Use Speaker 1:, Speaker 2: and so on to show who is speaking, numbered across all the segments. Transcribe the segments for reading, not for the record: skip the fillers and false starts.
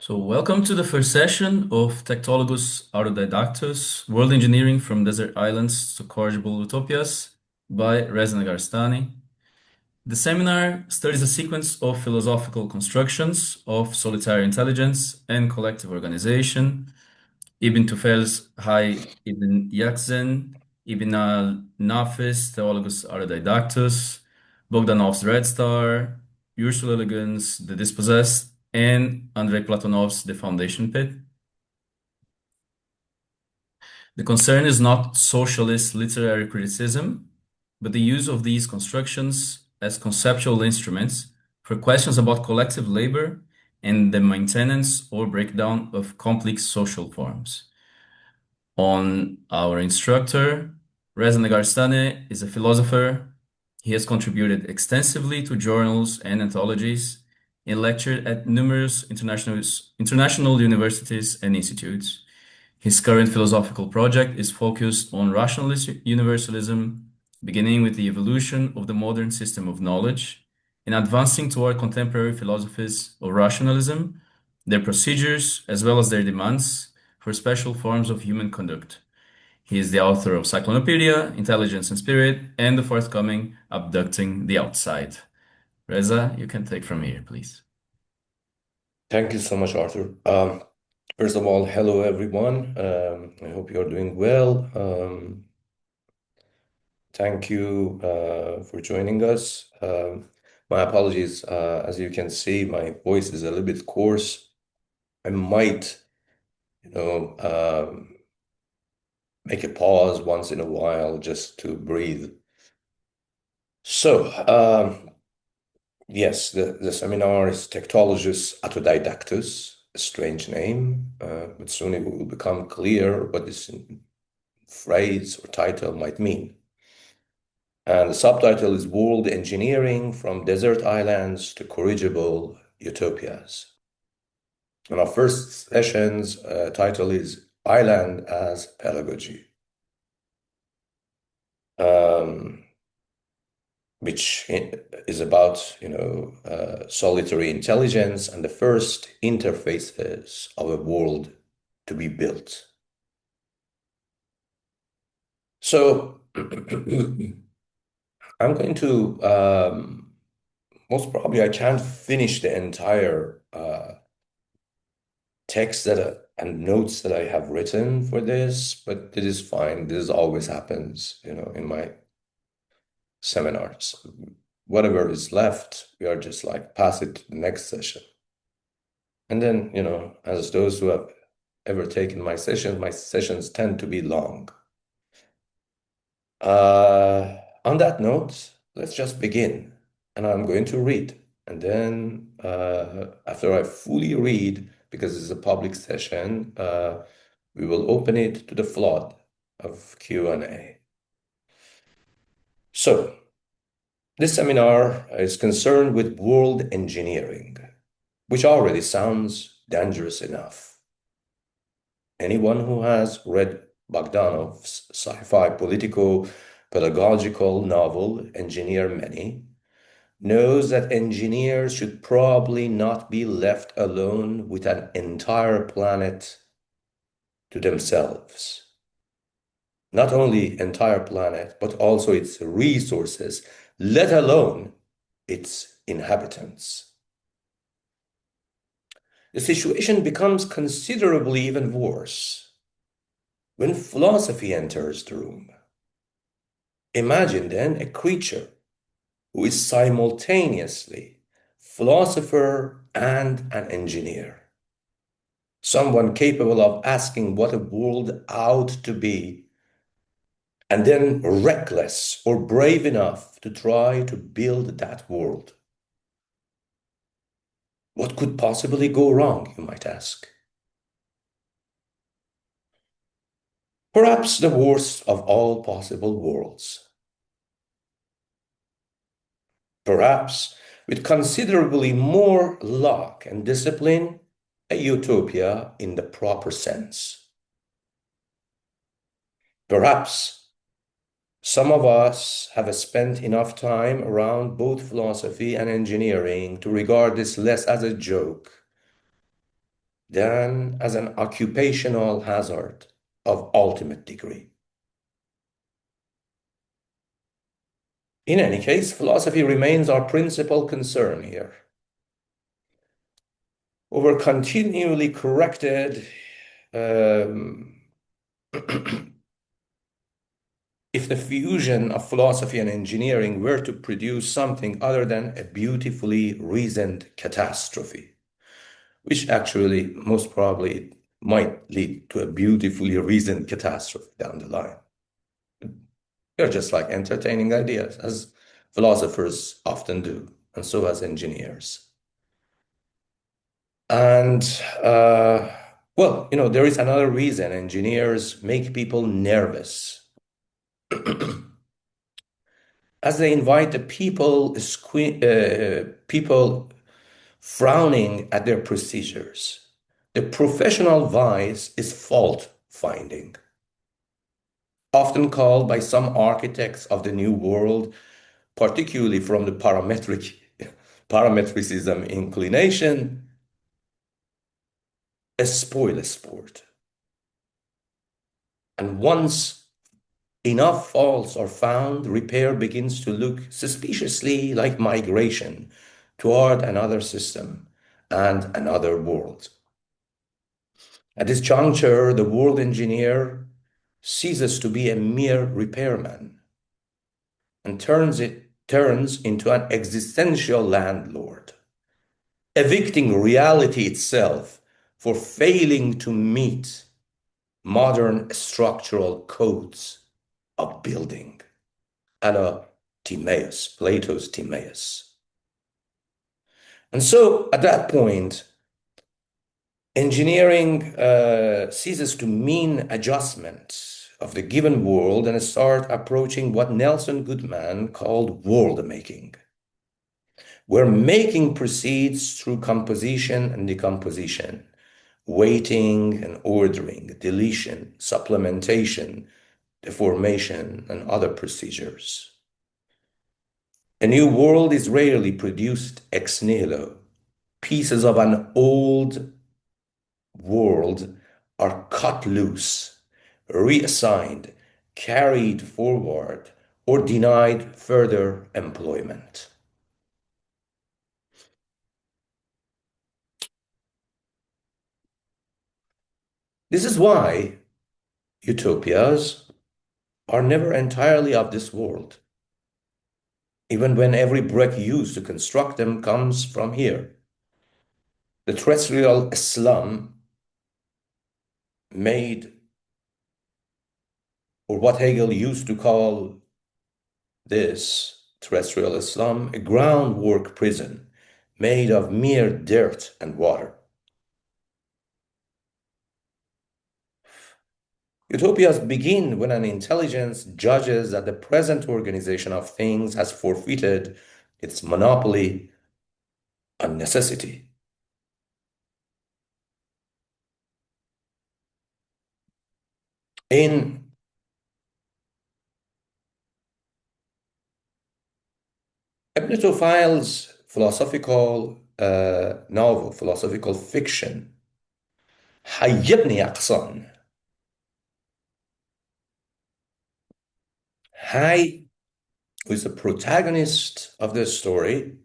Speaker 1: So, welcome to the first session of Tektologus Autodidactus, World Engineering from Desert Islands to Corrigible Utopias by Reza Negarestani. The seminar studies a sequence of philosophical constructions of solitary intelligence and collective organization, Ibn Tufayl's Hayy Ibn Yaqzān, Ibn al-Nafis, Theologus Autodidactus, Bogdanov's Red Star, Ursula K's The Dispossessed, and Andrei Platonov's The Foundation Pit. The concern is not socialist literary criticism, but the use of these constructions as conceptual instruments for questions about collective labor and the maintenance or breakdown of complex social forms. On our instructor, Reza Negarestani is a philosopher. He has contributed extensively to journals and anthologies and lectured at numerous international universities and institutes. His current philosophical project is focused on rationalist universalism, beginning with the evolution of the modern system of knowledge and advancing toward contemporary philosophies of rationalism, their procedures, as well as their demands for special forms of human conduct. He is the author of Cyclopedia, Intelligence and Spirit, and the forthcoming Abducting the Outside. Reza, you can take from here, please.
Speaker 2: Thank you so much, Arthur. First of all, hello everyone. I hope you're doing well. Thank you for joining us. My apologies. As you can see, my voice is a little bit coarse. I might, make a pause once in a while just to breathe. So, yes, the seminar is Tektologus Autodidactus, a strange name, but soon it will become clear what this phrase or title might mean. And the subtitle is World Engineering from Desert Islands to Corrigible Utopias. And our first session's title is Island as Pedagogy, which is about, solitary intelligence and the first interfaces of a world to be built. So I'm going to, most probably I can't finish the entire text and notes that I have written for this, but it is fine. This always happens, in my seminars. Whatever is left, we are just like pass it to the next session. And then, as those who have ever taken my sessions tend to be long. On that note, let's just begin. And I'm going to read. And then after I fully read, because it's a public session, we will open it to the flood of Q&A. So, this seminar is concerned with world engineering, which already sounds dangerous enough. Anyone who has read Bogdanov's sci-fi politico-pedagogical novel, Engineer Many, knows that engineers should probably not be left alone with an entire planet to themselves. Not only entire planet, but also its resources, let alone its inhabitants. The situation becomes considerably even worse when philosophy enters the room. Imagine then a creature who is simultaneously philosopher and an engineer. Someone capable of asking what a world ought to be, and then reckless or brave enough to try to build that world. What could possibly go wrong, you might ask? Perhaps the worst of all possible worlds. Perhaps, with considerably more luck and discipline, a utopia in the proper sense. Perhaps some of us have spent enough time around both philosophy and engineering to regard this less as a joke than as an occupational hazard of ultimate degree. In any case, philosophy remains our principal concern here. We're continually corrected if the fusion of philosophy and engineering were to produce something other than a beautifully reasoned catastrophe, which actually most probably might lead to a beautifully reasoned catastrophe down the line. They're just like entertaining ideas, as philosophers often do, and so as engineers. And well, there is another reason engineers make people nervous. As they invite the people frowning at their procedures. The professional vice is fault finding, often called by some architects of the New World, particularly from the parametricism inclination, a spoil sport. And once enough faults are found, repair begins to look suspiciously like migration toward another system and another world. At this juncture, the world engineer ceases to be a mere repairman and turns into an existential landlord, evicting reality itself for failing to meet modern structural codes of building, a la Timaeus, Plato's Timaeus. And so at that point, engineering ceases to mean adjustment of the given world and start approaching what Nelson Goodman called worldmaking, where making proceeds through composition and decomposition, weighting and ordering, deletion, supplementation, deformation, and other procedures. A new world is rarely produced ex nihilo. Pieces of an old world are cut loose, reassigned, carried forward, or denied further employment. This is why utopias are never entirely of this world, even when every brick used to construct them comes from here. The terrestrial slum made, or what Hegel used to call this terrestrial slum, a groundwork prison made of mere dirt and water. Utopias begin when an intelligence judges that the present organization of things has forfeited its monopoly on necessity. In Ibn Tufayl's philosophical novel, philosophical fiction, Hayy ibn Yaqzān, Hayy, who is the protagonist of the story,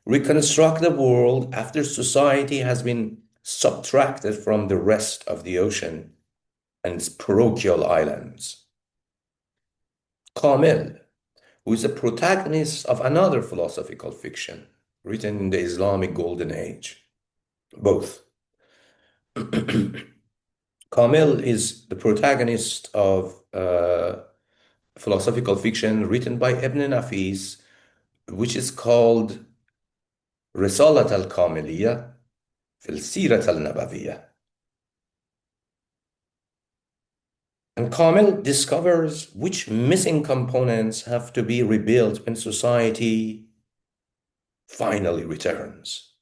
Speaker 2: reconstructs the world after society has been subtracted from the rest of the ocean and its parochial islands. Kamil, who is the protagonist of another philosophical fiction written in the Islamic Golden Age. Both. Kamil is the protagonist of philosophical fiction written by al-Nafis, which is called Risalat al-Kamiliyya fil Sirat al-Nabawiyya. And Kamil discovers which missing components have to be rebuilt when society finally returns.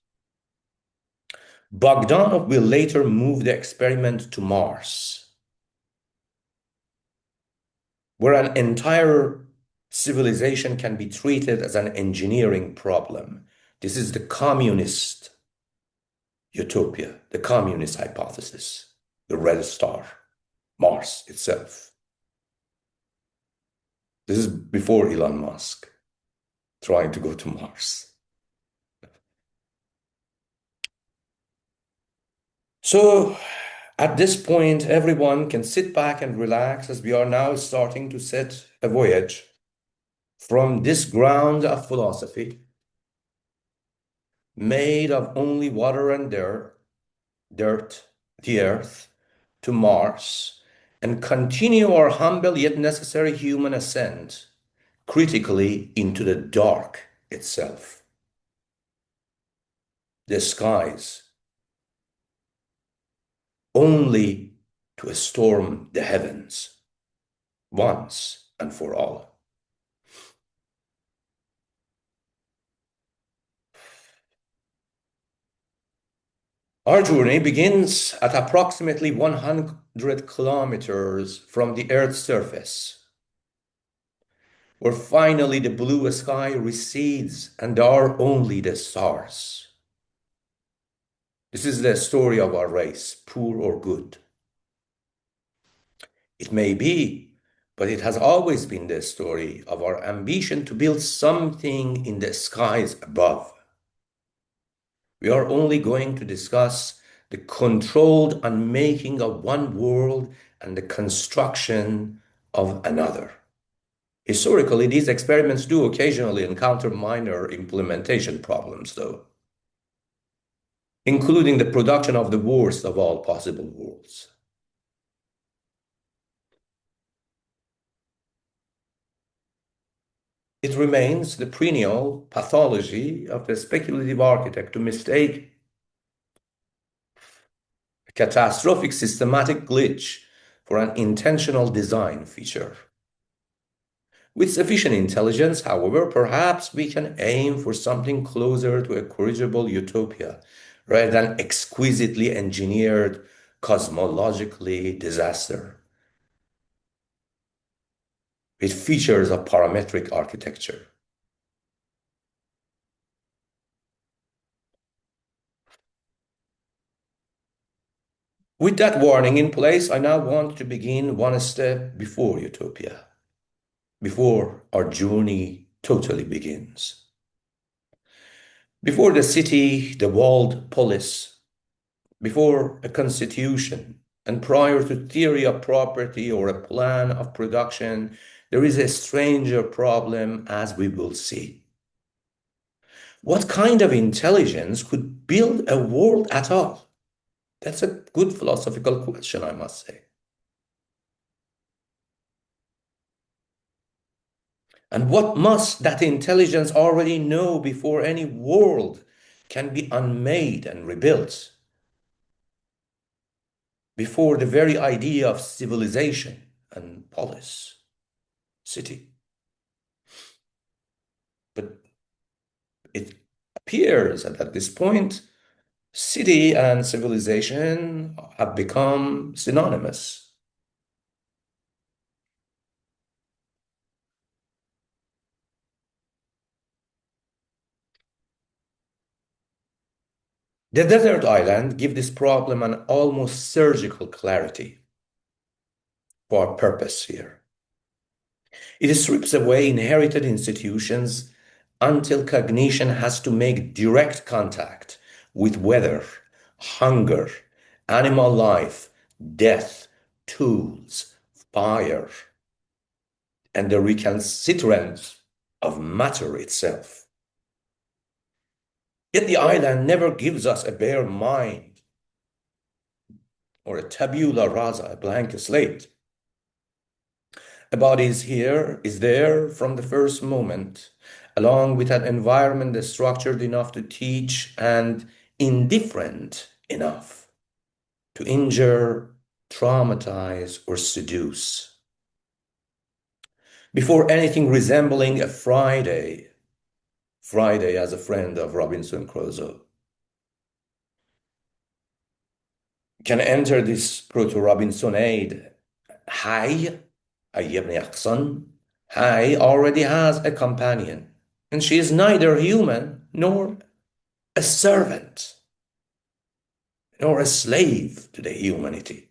Speaker 2: Bogdanov will later move the experiment to Mars, where an entire civilization can be treated as an engineering problem. This is the communist utopia, the communist hypothesis, the red star, Mars itself. This is before Elon Musk trying to go to Mars. So at this point, everyone can sit back and relax as we are now starting to set a voyage from this ground of philosophy made of only water and dirt, the earth, to Mars, and continue our humble yet necessary human ascent critically into the dark itself, the skies, only to storm the heavens once and for all. Our journey begins at approximately 100 kilometers from the Earth's surface, where finally the blue sky recedes and are only the stars. This is the story of our race, poor or good. It may be, but it has always been the story of our ambition to build something in the skies above. We are only going to discuss the controlled unmaking of one world and the construction of another. Historically, these experiments do occasionally encounter minor implementation problems, though, including the production of the worst of all possible worlds. It remains the perennial pathology of the speculative architect to mistake a catastrophic systematic glitch for an intentional design feature. With sufficient intelligence, however, perhaps we can aim for something closer to a corrigible utopia rather than exquisitely engineered cosmologically disaster with features of parametric architecture. With that warning in place, I now want to begin one step before utopia, before our journey totally begins. Before the city, the walled polis, before a constitution, and prior to theory of property or a plan of production, there is a stranger problem, as we will see. What kind of intelligence could build a world at all? That's a good philosophical question, I must say. And what must that intelligence already know before any world can be unmade and rebuilt? Before the very idea of civilization and polis, city. But it appears that at this point, city and civilization have become synonymous. The desert island gives this problem an almost surgical clarity for our purpose here. It strips away inherited institutions until cognition has to make direct contact with weather, hunger, animal life, death, tools, fire, and the recalcitrance of matter itself. Yet the island never gives us a bare mind or a tabula rasa, a blank slate. A body is there from the first moment, along with an environment that's structured enough to teach and indifferent enough to injure, traumatize, or seduce. Before anything resembling a Friday as a friend of Robinson Crusoe, can enter this proto-Robinsonade, Hayy ibn Yaqzān, Hayy already has a companion, and she is neither human nor a servant. nor a slave to the humanity.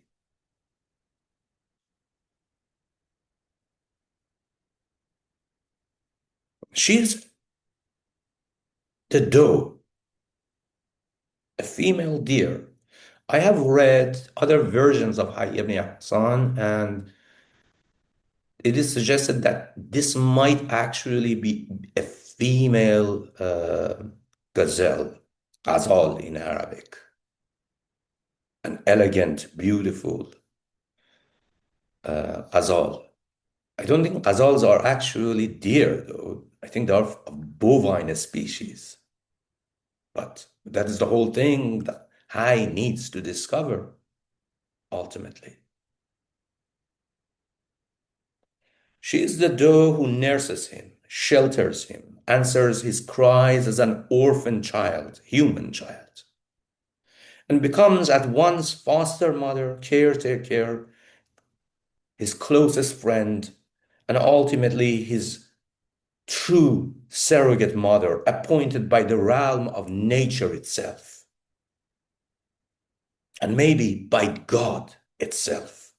Speaker 2: She is the doe, a female deer. I have read other versions of Hayy ibn Yaqzān, and it is suggested that this might actually be a female gazelle, ghazal in Arabic, an elegant, beautiful ghazal. I don't think ghazals are actually deer, though. I think they are of bovine species. But that is the whole thing that Hayy needs to discover, ultimately. She is the doe who nurses him, shelters him, answers his cries as an orphan child, human child, and becomes at once foster mother, caretaker, his closest friend, and ultimately his true surrogate mother, appointed by the realm of nature itself, and maybe by God itself.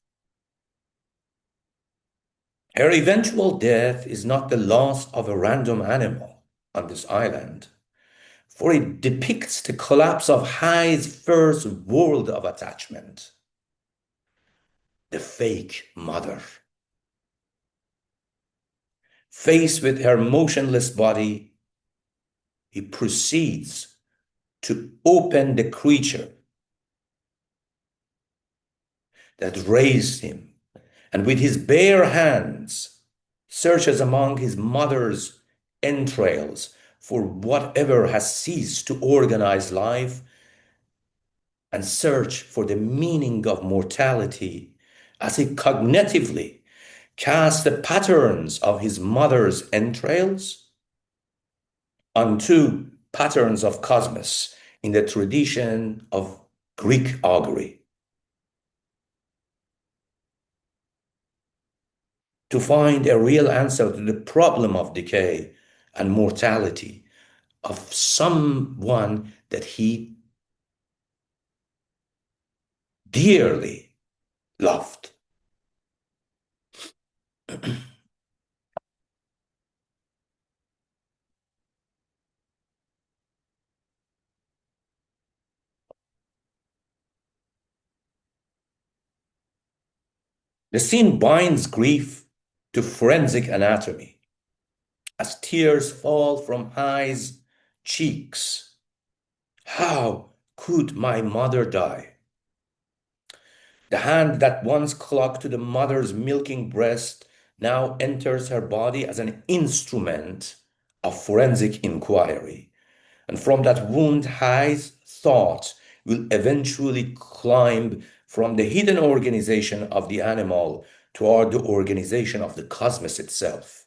Speaker 2: Her eventual death is not the loss of a random animal on this island, for it depicts the collapse of Hayy's first world of attachment, the fake mother. Faced with her motionless body, he proceeds to open the creature that raised him, and with his bare hands searches among his mother's entrails for whatever has ceased to organize life, and search for the meaning of mortality as he cognitively casts the patterns of his mother's entrails onto patterns of cosmos in the tradition of Greek augury, to find a real answer to the problem of decay and mortality of someone that he dearly loved. The scene binds grief to forensic anatomy as tears fall from Hayy's cheeks. How could my mother die? The hand that once clung to the mother's milking breast now enters her body as an instrument of forensic inquiry. And from that wound, Hayy's thought will eventually climb from the hidden organization of the animal toward the organization of the cosmos itself.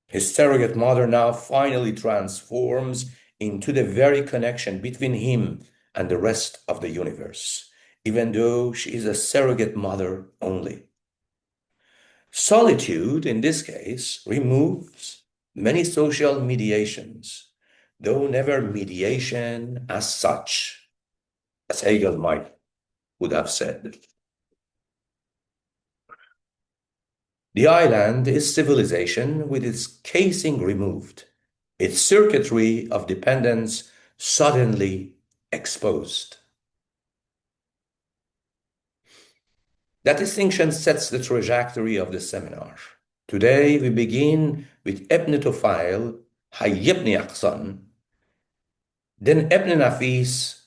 Speaker 2: His surrogate mother now finally transforms into the very connection between him and the rest of the universe, even though she is a surrogate mother only. Solitude, in this case, removes many social mediations, though never mediation as such, as Hegel would have said. The island is civilization with its casing removed, its circuitry of dependence suddenly exposed. That distinction sets the trajectory of the seminar. Today we begin with Ibn Tufayl, Hayy ibn Yaqzān, then al-Nafis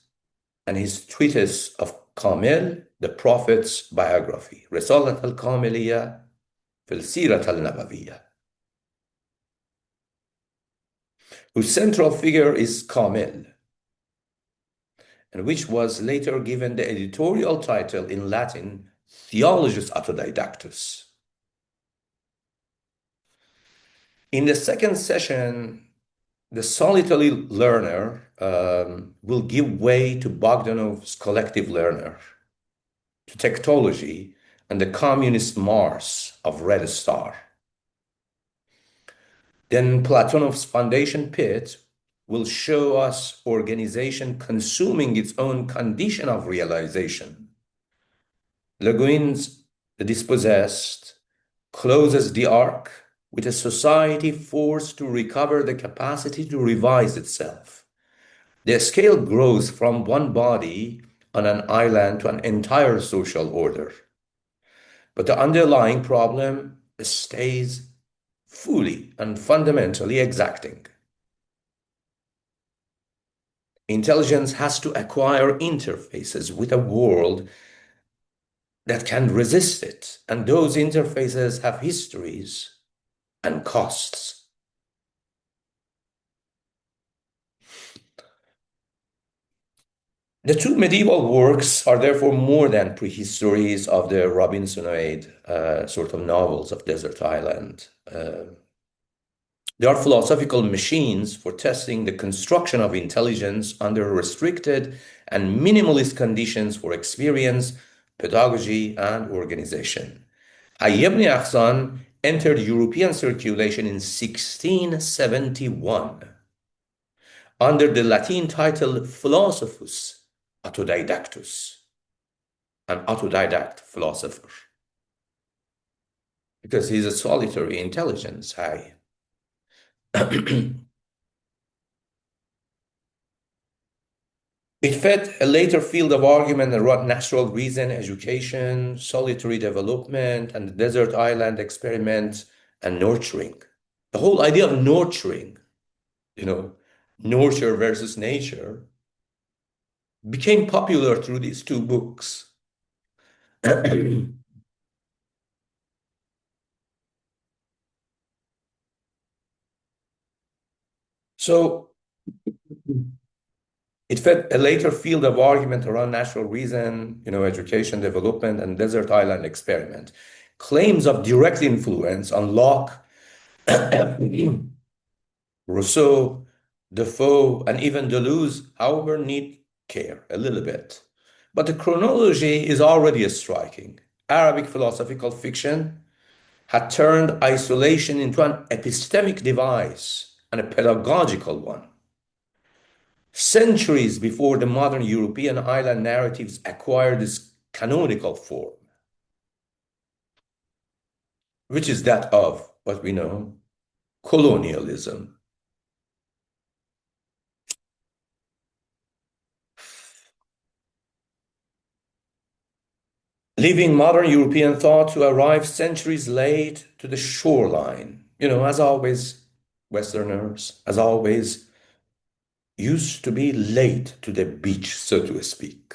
Speaker 2: and his treatise of Kamil, the Prophet's biography, Risalat al-Kamiliyya fil Sirat al-Nabawiyya, whose central figure is Kamil, and which was later given the editorial title in Latin, Theologus Autodidactus. In the second session, the solitary learner will give way to Bogdanov's collective learner, to Tektology and the communist Mars of Red Star. Then Platonov's foundation pit will show us organization consuming its own condition of realization. Le Guin's The Dispossessed closes the arc with a society forced to recover the capacity to revise itself. The scale grows from one body on an island to an entire social order. But the underlying problem stays fully and fundamentally exacting. Intelligence has to acquire interfaces with a world that can resist it, and those interfaces have histories and costs. The two medieval works are therefore more than prehistories of the Robinsonade sort of novels of Desert Island. They are philosophical machines for testing the construction of intelligence under restricted and minimalist conditions for experience, pedagogy, and organization. Hayy ibn Yaqzān entered European circulation in 1671 under the Latin title Philosophus Autodidactus, an autodidact philosopher, because he's a solitary intelligence, Hayy. It fed a later field of argument around natural reason, education, solitary development, and the desert island experiment and nurturing. The whole idea of nurturing, nurture versus nature, became popular through these two books. So it fed a later field of argument around natural reason, education, development, and desert island experiment. Claims of direct influence on Locke, Rousseau, Defoe, and even Deleuze, however, need care a little bit. But the chronology is already striking. Arabic philosophical fiction had turned isolation into an epistemic device and a pedagogical one. Centuries before the modern European island narratives acquired this canonical form, which is that of what we know, colonialism. Leaving modern European thought to arrive centuries late to the shoreline. As always, Westerners, as always, used to be late to the beach, so to speak.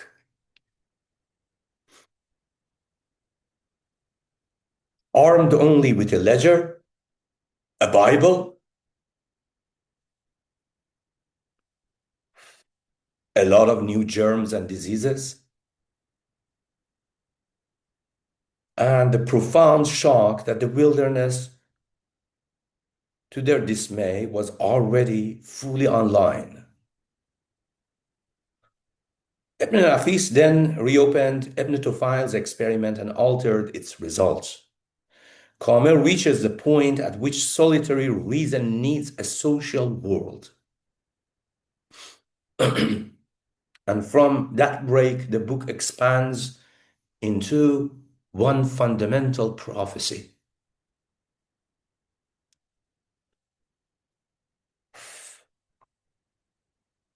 Speaker 2: Armed only with a ledger, a Bible, a lot of new germs and diseases, and the profound shock that the wilderness, to their dismay, was already fully online. Ibn al-Nafis then reopened Ibn Tufayl's experiment and altered its results. Kamel reaches the point at which solitary reason needs a social world. And from that break, the book expands into one fundamental prophecy.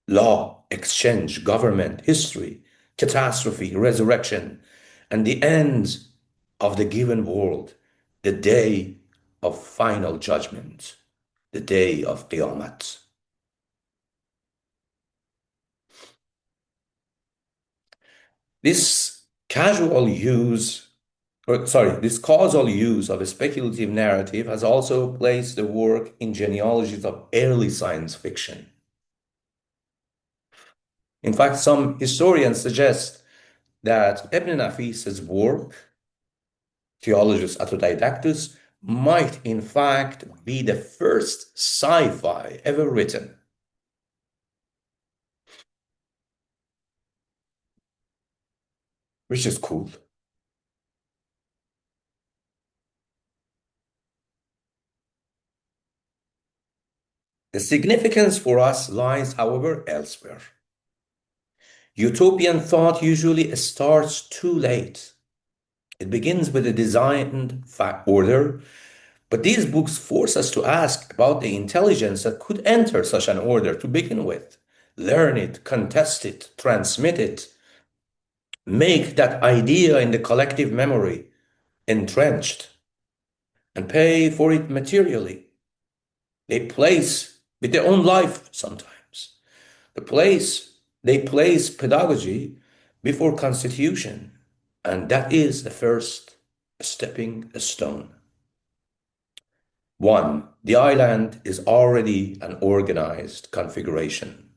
Speaker 2: Law, exchange, government, history, catastrophe, resurrection, and the end of the given world, the day of final judgment, the day of Qiyamah. This causal use of a speculative narrative has also placed the work in genealogies of early science fiction. In fact, some historians suggest that Ibn Nafis's work, Theologus Autodidactus, might in fact be the first sci-fi ever written. Which is cool. The significance for us lies, however, elsewhere. Utopian thought usually starts too late. It begins with a designed order, but these books force us to ask about the intelligence that could enter such an order to begin with, learn it, contest it, transmit it, make that idea in the collective memory entrenched, and pay for it materially. They place with their own life sometimes. They place pedagogy before constitution, and that is the first stepping stone. One, the island is already an organized configuration.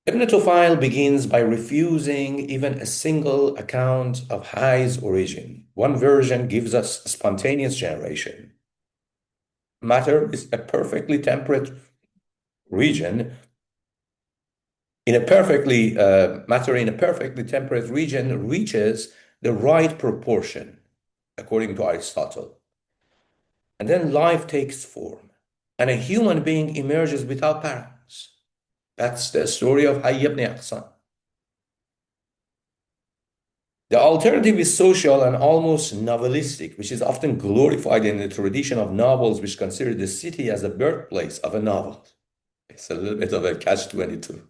Speaker 2: Ibn Tufayl begins by refusing even a single account of Hayy's origin. One version gives us a spontaneous generation. Matter is a perfectly temperate region. Matter in a perfectly temperate region reaches the right proportion, according to Aristotle. And then life takes form, and a human being emerges without parents. That's the story of Hayy ibn Yaqzān. The alternative is social and almost novelistic, which is often glorified in the tradition of novels which consider the city as the birthplace of a novel. It's a little bit of a catch-22.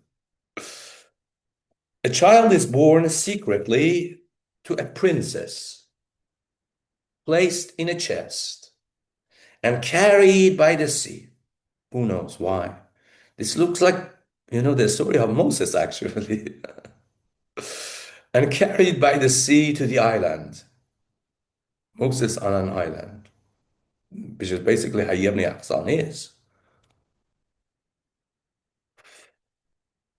Speaker 2: A child is born secretly to a princess, placed in a chest, and carried by the sea. Who knows why? This looks like, the story of Moses, actually. And carried by the sea to the island. Moses on an island, which is basically Hayy ibn Yaqzān is.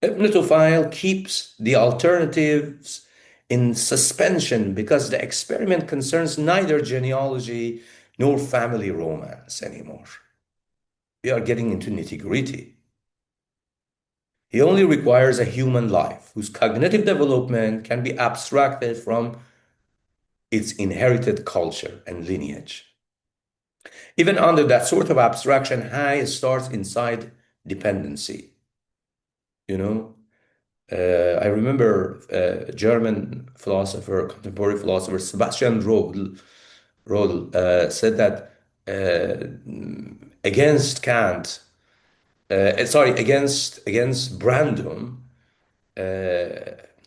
Speaker 2: Ibn Tufayl keeps the alternatives in suspension because the experiment concerns neither genealogy nor family romance anymore. We are getting into nitty-gritty. He only requires a human life whose cognitive development can be abstracted from its inherited culture and lineage. Even under that sort of abstraction, Hayy starts inside dependency. I remember a German philosopher, contemporary philosopher, Sebastian Rodel, said that against Kant, against Brandom,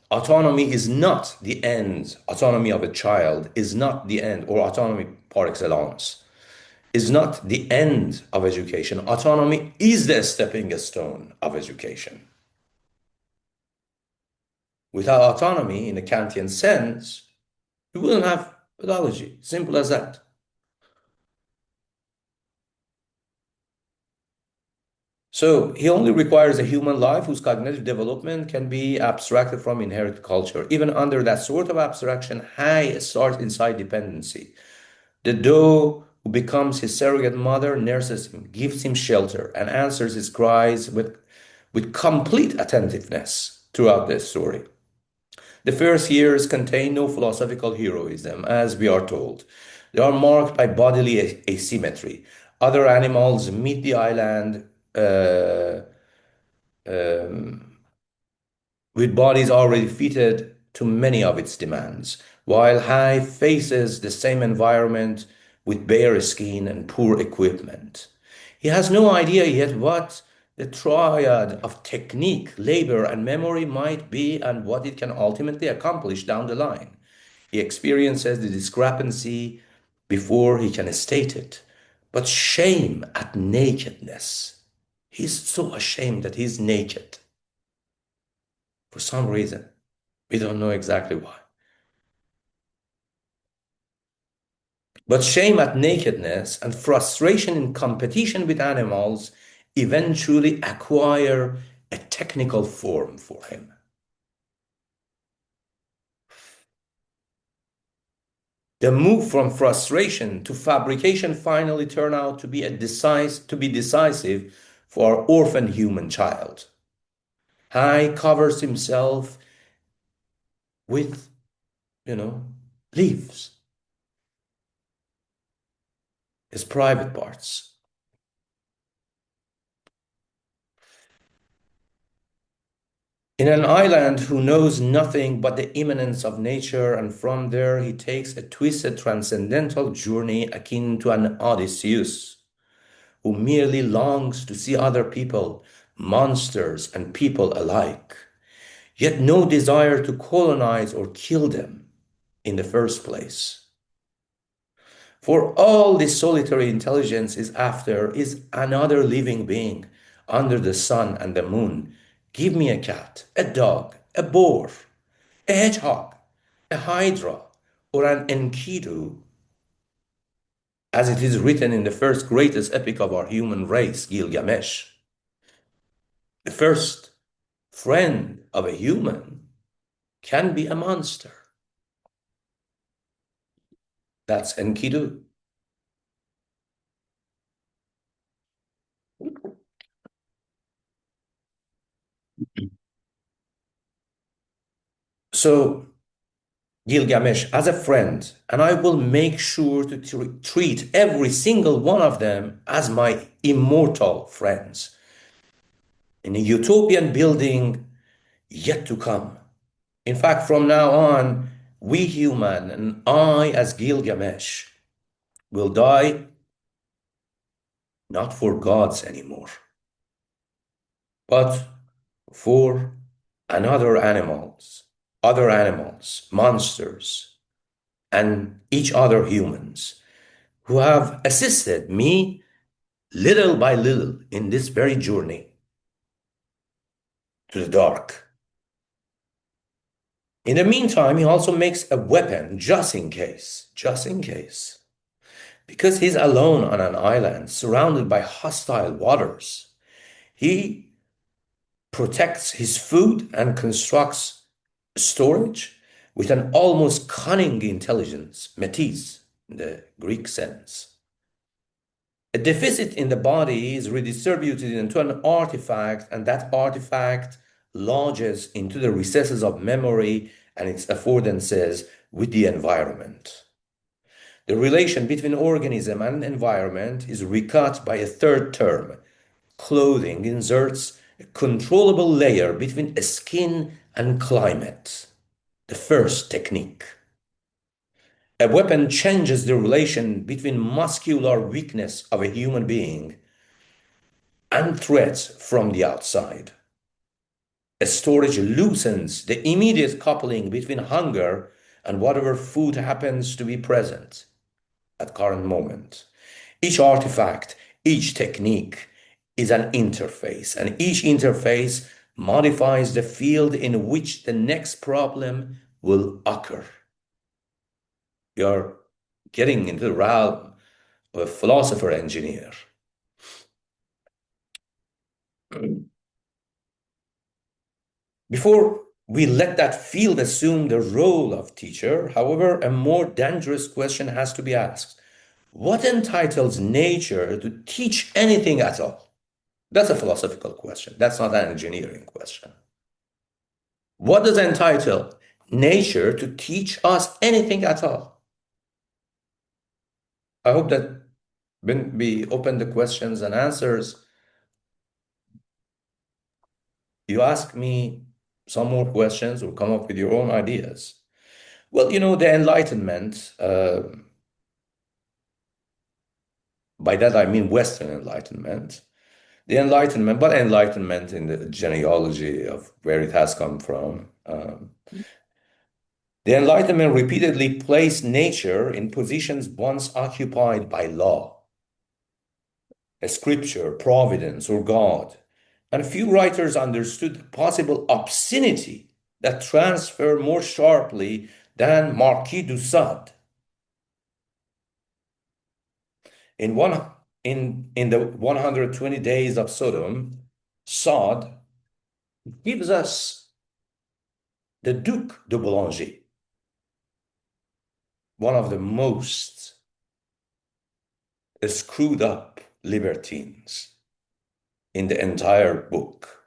Speaker 2: autonomy is not the end. Autonomy of a child is not the end, or autonomy par excellence is not the end of education. Autonomy is the stepping stone of education. Without autonomy, in a Kantian sense, you wouldn't have pedagogy. Simple as that. So he only requires a human life whose cognitive development can be abstracted from inherited culture. Even under that sort of abstraction, Hayy starts inside dependency. The doe who becomes his surrogate mother nurses him, gives him shelter, and answers his cries with complete attentiveness throughout the story. The first years contain no philosophical heroism, as we are told. They are marked by bodily asymmetry. Other animals meet the island with bodies already fitted to many of its demands, while Hayy faces the same environment with bare skin and poor equipment. He has no idea yet what the triad of technique, labor, and memory might be and what it can ultimately accomplish down the line. He experiences the discrepancy before he can state it. But shame at nakedness. He's so ashamed that he's naked. For some reason. We don't know exactly why. But shame at nakedness and frustration in competition with animals eventually acquire a technical form for him. The move from frustration to fabrication finally turned out to be decisive for our orphan human child. Hayy covers himself with, leaves, his private parts. In an island who knows nothing but the immanence of nature, and from there he takes a twisted transcendental journey akin to an Odysseus, who merely longs to see other people, monsters and people alike, yet no desire to colonize or kill them in the first place. For all this solitary intelligence is after is another living being under the sun and the moon. Give me a cat, a dog, a boar, a hedgehog, a hydra, or an enkidu, as it is written in the first greatest epic of our human race, Gilgamesh. The first friend of a human can be a monster. That's enkidu. So Gilgamesh as a friend, and I will make sure to treat every single one of them as my immortal friends in a utopian building yet to come. In fact, from now on, we human and I as Gilgamesh will die not for gods anymore, but for other animals, monsters, and each other humans who have assisted me little by little in this very journey to the dark. In the meantime, he also makes a weapon just in case, because he's alone on an island surrounded by hostile waters. He protects his food and constructs storage with an almost cunning intelligence, metis, in the Greek sense. A deficit in the body is redistributed into an artifact, and that artifact lodges into the recesses of memory and its affordances with the environment. The relation between organism and environment is recut by a third term. Clothing inserts a controllable layer between skin and climate. The first technique. A weapon changes the relation between muscular weakness of a human being and threats from the outside. A storage loosens the immediate coupling between hunger and whatever food happens to be present at current moment. Each artifact, each technique is an interface, and each interface modifies the field in which the next problem will occur. You're getting into the realm of a philosopher engineer. Before we let that field assume the role of teacher, however, a more dangerous question has to be asked. What entitles nature to teach anything at all? That's a philosophical question. That's not an engineering question. What does entitle nature to teach us anything at all? I hope that when we open the questions and answers, you ask me some more questions or come up with your own ideas. Well, the Enlightenment, by that I mean Western Enlightenment, the Enlightenment, but Enlightenment in the genealogy of where it has come from. The Enlightenment repeatedly placed nature in positions once occupied by law, a scripture, providence, or God. And few writers understood the possible obscenity that transferred more sharply than Marquis de Sade. In the 120 Days of Sodom, Sade gives us the Duc de Boulanger, one of the most screwed up libertines in the entire book.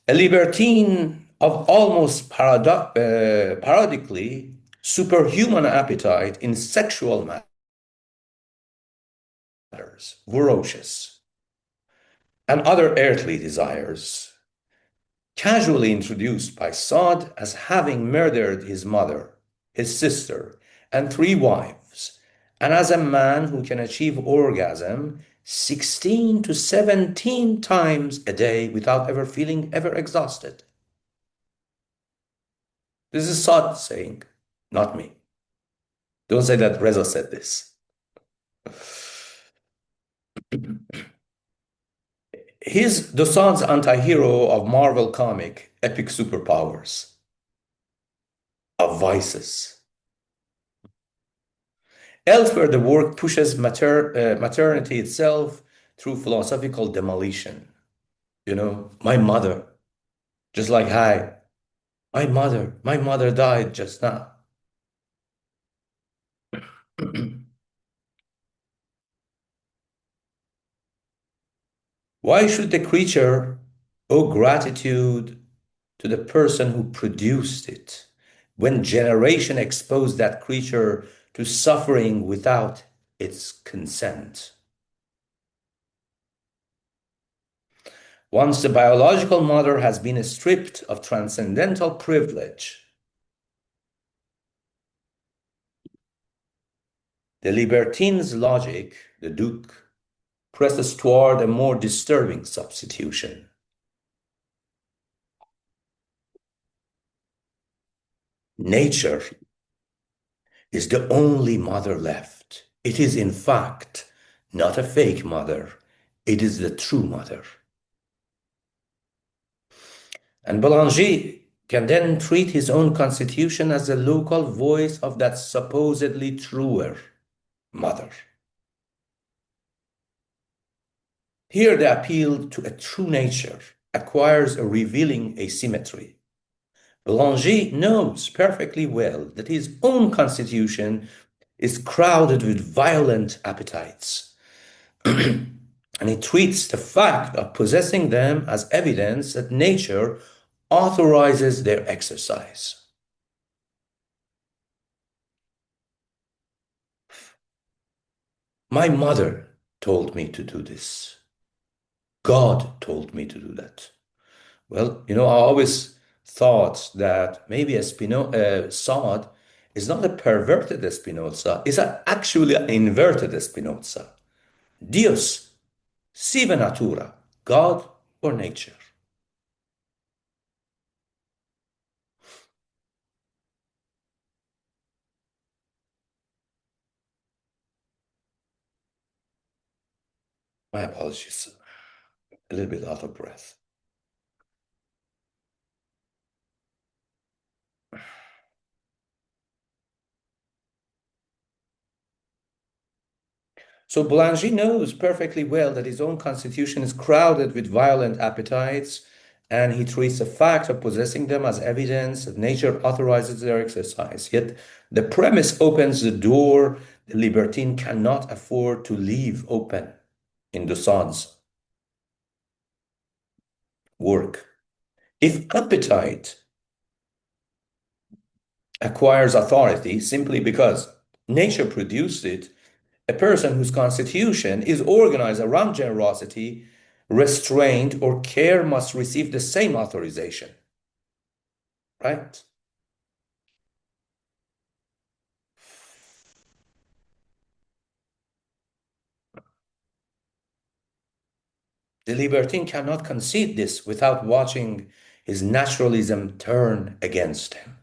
Speaker 2: A libertine of almost paradoxically superhuman appetite in sexual matters, ferocious, and other earthly desires, casually introduced by Sa'd as having murdered his mother, his sister, and 3 wives, and as a man who can achieve orgasm 16 to 17 times a day without ever feeling ever exhausted. This is Sa'd saying, not me. Don't say that Reza said this. He's Dosan's anti-hero of Marvel comic epic superpowers, of vices. Elsewhere, the work pushes maternity itself through philosophical demolition. You know, my mother, just like Hayy, my mother died just now. Why should the creature owe gratitude to the person who produced it when generation exposed that creature to suffering without its consent? Once the biological mother has been stripped of transcendental privilege, the libertine's logic, the Duke, presses toward a more disturbing substitution. Nature is the only mother left. It is, in fact, not a fake mother. It is the true mother. And Boulanger can then treat his own constitution as a local voice of that supposedly truer mother. Here, the appeal to a true nature acquires a revealing asymmetry. Boulanger knows perfectly well that his own constitution is crowded with violent appetites. And he treats the fact of possessing them as evidence that nature authorizes their exercise. My mother told me to do this. God told me to do that. Well, you know, I always thought that maybe Sa'd is not a perverted Spinoza, it's actually an inverted Spinoza. Dios, sive natura, God or nature. My apologies, a little bit out of breath. So Boulanger knows perfectly well that his own constitution is crowded with violent appetites, and he treats the fact of possessing them as evidence that nature authorizes their exercise. Yet the premise opens the door the libertine cannot afford to leave open in Dosan's work. If appetite acquires authority simply because nature produced it, a person whose constitution is organized around generosity, restraint, or care must receive the same authorization, right? The libertine cannot concede this without watching his naturalism turn against him.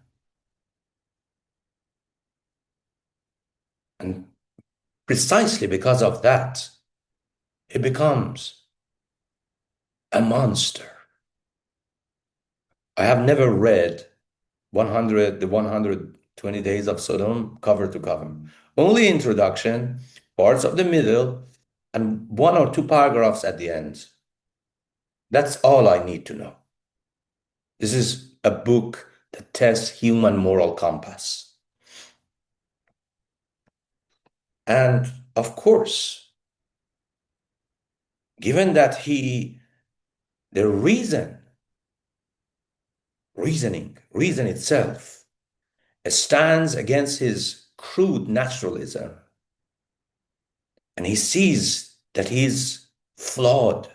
Speaker 2: And precisely because of that, he becomes a monster. I have never read the 120 Days of Sodom cover to cover. Only introduction, parts of the middle, and 1 or 2 paragraphs at the end. That's all I need to know. This is a book that tests human moral compass. And of course, given that the reason itself stands against his crude naturalism, and he sees that he's flawed,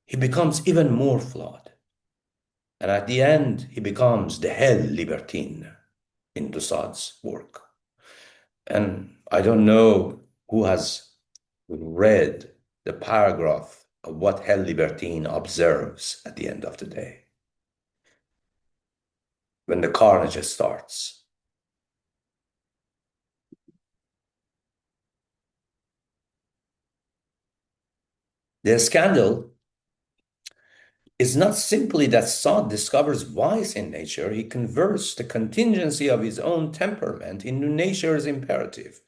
Speaker 2: he becomes even more flawed. And at the end, he becomes the hell libertine in Tussaud's work. And I don't know who has read the paragraph of what hell libertine observes at the end of the day, when the carnage starts. The scandal is not simply that Sade discovers vice in nature, he converts the contingency of his own temperament into nature's imperative.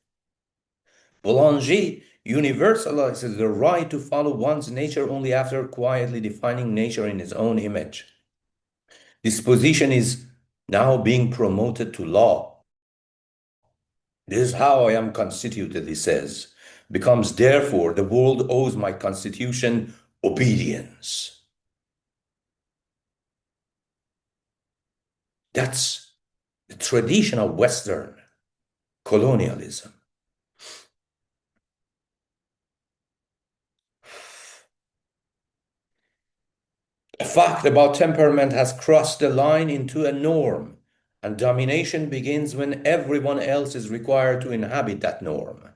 Speaker 2: Boulanger universalizes the right to follow one's nature only after quietly defining nature in his own image. Disposition is now being promoted to law. This is how I am constituted, he says, becomes therefore the world owes my constitution obedience. That's the tradition of Western colonialism. A fact about temperament has crossed the line into a norm, and domination begins when everyone else is required to inhabit that norm.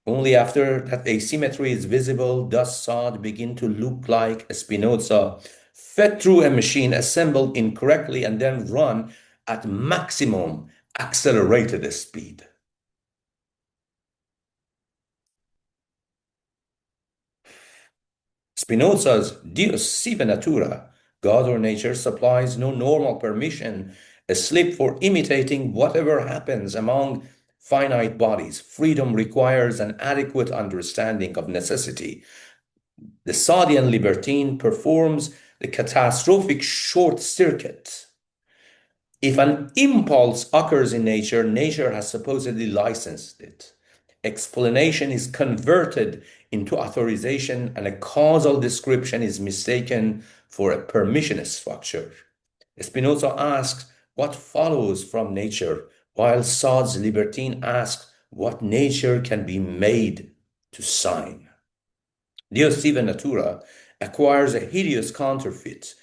Speaker 2: Only after that asymmetry is visible does Sade begin to look like a Spinoza fed through a machine assembled incorrectly and then run at maximum accelerated speed. Spinoza's Deus sive natura, God or nature, supplies no normal permission, a slip for imitating whatever happens among finite bodies. Freedom requires an adequate understanding of necessity. The Sadean libertine performs the catastrophic short circuit. If an impulse occurs in nature, nature has supposedly licensed it. Explanation is converted into authorization, and a causal description is mistaken for a permission structure. Spinoza asks what follows from nature, while Sade's libertine asks what nature can be made to sign. Deus sive natura acquires a hideous counterfeit,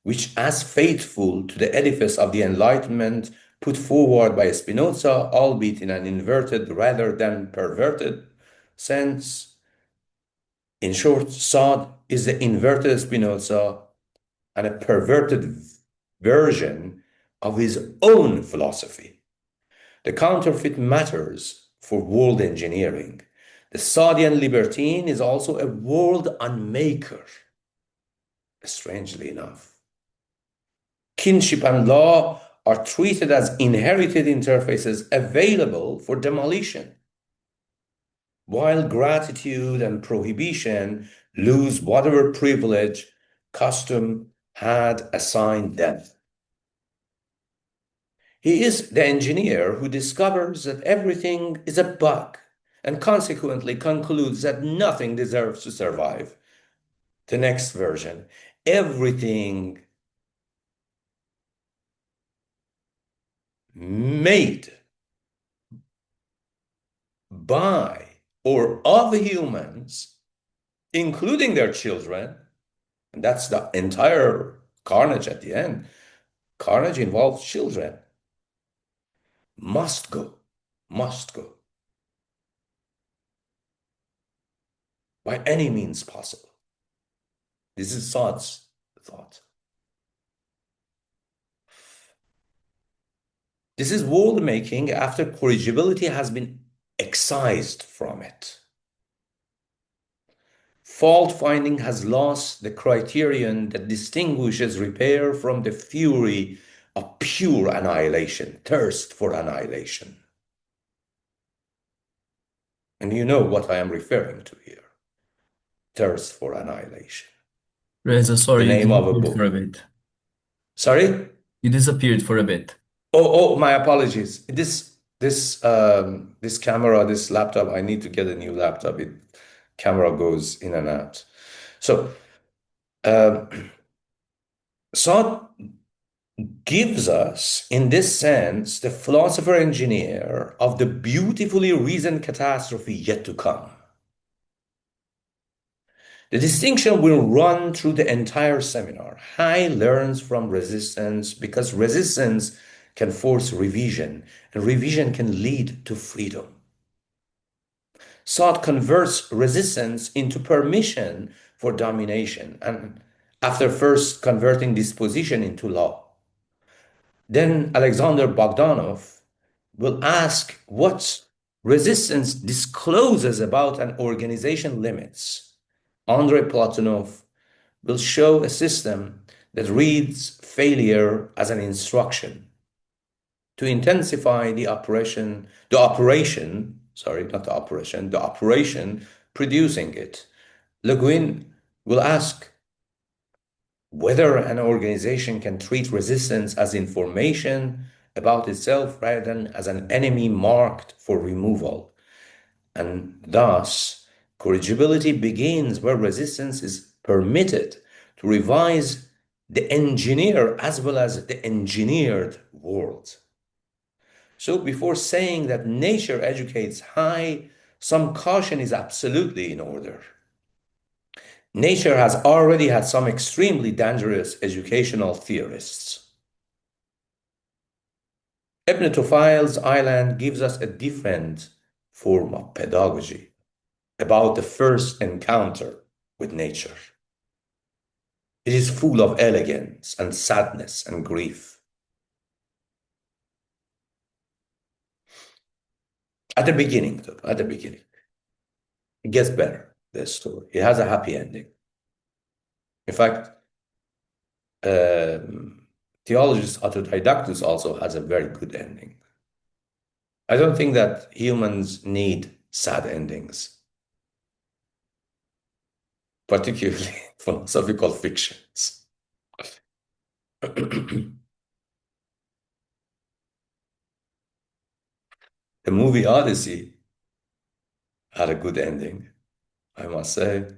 Speaker 2: which, as faithful to the edifice of the Enlightenment put forward by Spinoza, albeit in an inverted rather than perverted sense. In short, Sade is the inverted Spinoza and a perverted version of his own philosophy. The counterfeit matters for world engineering. The Sadean libertine is also a world unmaker, strangely enough. Kinship and law are treated as inherited interfaces available for demolition, while gratitude and prohibition lose whatever privilege custom had assigned them. He is the engineer who discovers that everything is a bug and consequently concludes that nothing deserves to survive. The next version, everything made by or of humans, including their children, and that's the entire carnage at the end. Carnage involves children. Must go, must go. By any means possible. This is Sade's thought. This is world making after corrigibility has been excised from it. Fault finding has lost the criterion that distinguishes repair from the fury of pure annihilation, thirst for annihilation. And you know what I am referring to here. Thirst for annihilation.
Speaker 1: Reza, sorry,
Speaker 2: The
Speaker 1: you
Speaker 2: name of a
Speaker 1: disappeared for a
Speaker 2: book.
Speaker 1: bit.
Speaker 2: Sorry?
Speaker 1: You disappeared for a bit.
Speaker 2: Oh, my apologies. This camera, this laptop, I need to get a new laptop. Camera goes in and out. So, Sade gives us, in this sense, the philosopher engineer of the beautifully reasoned catastrophe yet to come. The distinction will run through the entire seminar. Hayy learns from resistance because resistance can force revision, and revision can lead to freedom. Sartre converts resistance into permission for domination, and after first converting disposition into law. Then Alexander Bogdanov will ask what resistance discloses about an organization limits. Andrei Platonov will show a system that reads failure as an instruction to intensify the operation producing it. Le Guin will ask whether an organization can treat resistance as information about itself rather than as an enemy marked for removal. And thus, corrigibility begins where resistance is permitted to revise the engineer as well as the engineered world. So before saying that nature educates Hayy, some caution is absolutely in order. Nature has already had some extremely dangerous educational theorists. Ibn Tufayl's island gives us a different form of pedagogy about the first encounter with nature. It is full of elegance and sadness and grief. At the beginning, it gets better, this story. It has a happy ending. In fact, Theologus Autodidactus also has a very good ending. I don't think that humans need sad endings, particularly philosophical fictions. The movie Odyssey had a good ending, I must say.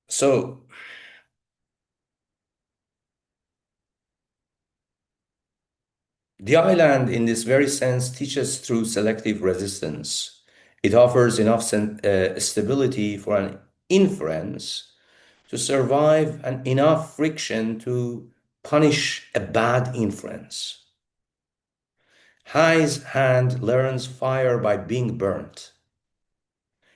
Speaker 2: So the island, in this very sense, teaches through selective resistance. It offers enough stability for an inference to survive and enough friction to punish a bad inference. Hayy's hand learns fire by being burnt.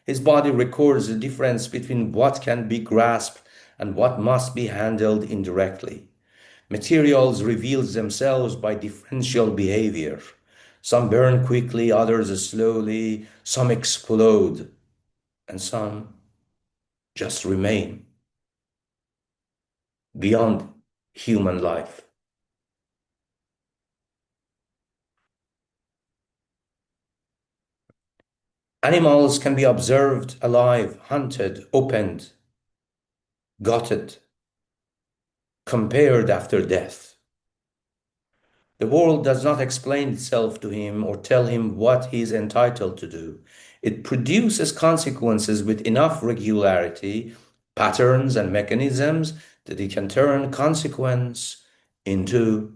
Speaker 2: His body records the difference between what can be grasped and what must be handled indirectly. Materials reveal themselves by differential behavior. Some burn quickly, others slowly, some explode, and some just remain beyond human life. Animals can be observed alive, hunted, opened, gutted, compared after death. The world does not explain itself to him or tell him what he is entitled to do. It produces consequences with enough regularity, patterns, and mechanisms that it can turn consequence into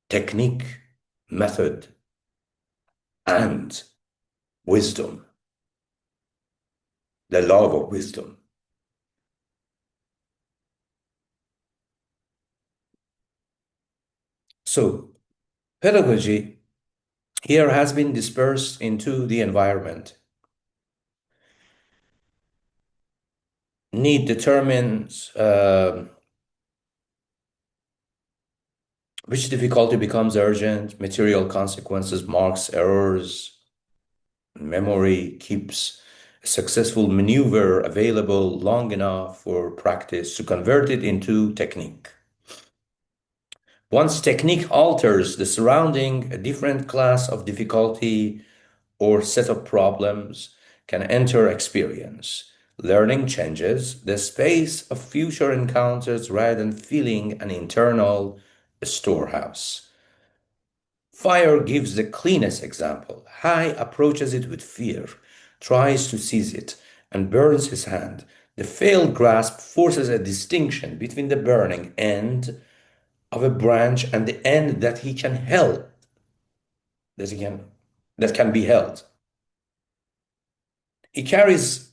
Speaker 2: technique, method, and wisdom, the love of wisdom. So, pedagogy here has been dispersed into the environment. Need determines which difficulty becomes urgent, material consequences marks errors, memory keeps a successful maneuver available long enough for practice to convert it into technique. Once technique alters the surrounding, a different class of difficulty or set of problems can enter experience. Learning changes the space of future encounters rather than filling an internal storehouse. Fire gives the cleanest example. Hayy approaches it with fear, tries to seize it, and burns his hand. The failed grasp forces a distinction between the burning end of a branch and the end that he can help, that he can that can be held. He carries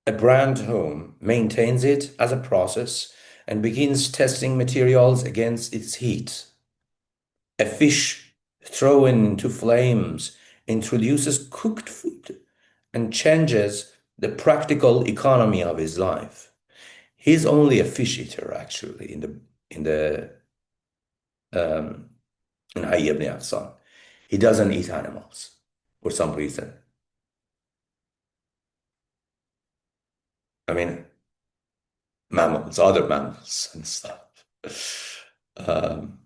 Speaker 2: a brand home, maintains it as a process, and begins testing materials against its heat. A fish thrown into flames introduces cooked food and changes the practical economy of his life. He's only a fish eater, actually, in Hayy ibn Yaqzān. He doesn't eat animals for some reason. I mean, mammals, other mammals and stuff. Um,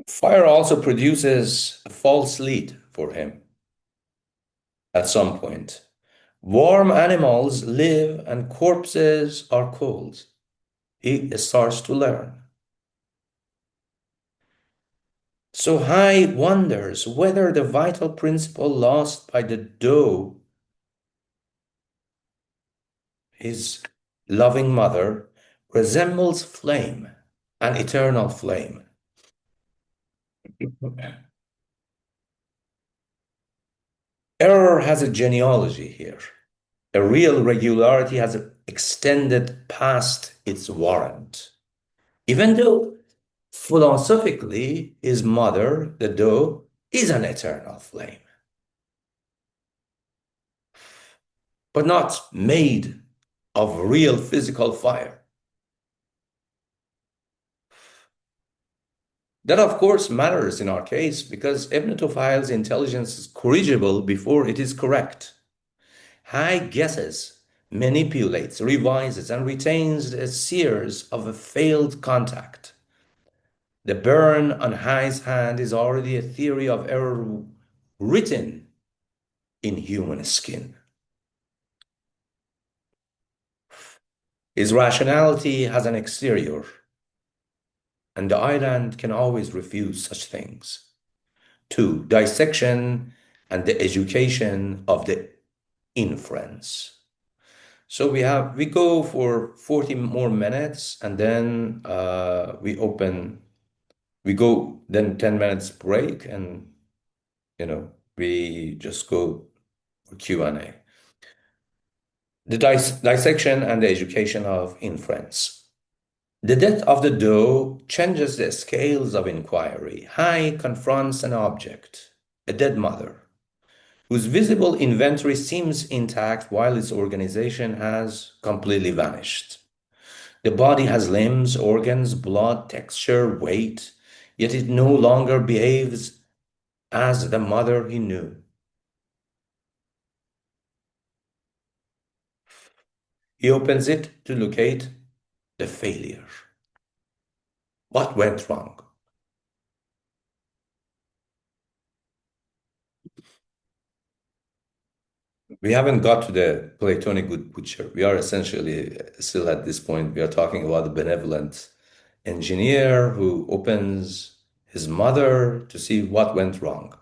Speaker 2: Fire also produces a false lead for him at some point. Warm animals live and corpses are cold. He starts to learn. So Hayy wonders whether the vital principle lost by the doe, his loving mother, resembles flame, an eternal flame. Error has a genealogy here. A real regularity has extended past its warrant. Even though philosophically his mother, the doe, is an eternal flame, but not made of real physical fire. That, of course, matters in our case because Ibn Tufayl's intelligence is corrigible before it is correct. Hayy guesses, manipulates, revises, and retains the sears of a failed contact. The burn on Hayy's hand is already a theory of error written in human skin. His rationality has an exterior, and the island can always refuse such things. 2. Dissection and the education of the inference. So we go for 40 more minutes, and then we go then 10 minutes break, and we just go for Q&A. The dissection and the education of inference. The death of the doe changes the scales of inquiry. Hayy confronts an object, a dead mother, whose visible inventory seems intact while its organization has completely vanished. The body has limbs, organs, blood, texture, weight, yet it no longer behaves as the mother he knew. He opens it to locate the failure. What went wrong? We haven't got to the Platonic good butcher. We are essentially still at this point. We are talking about the benevolent engineer who opens his mother to see what went wrong.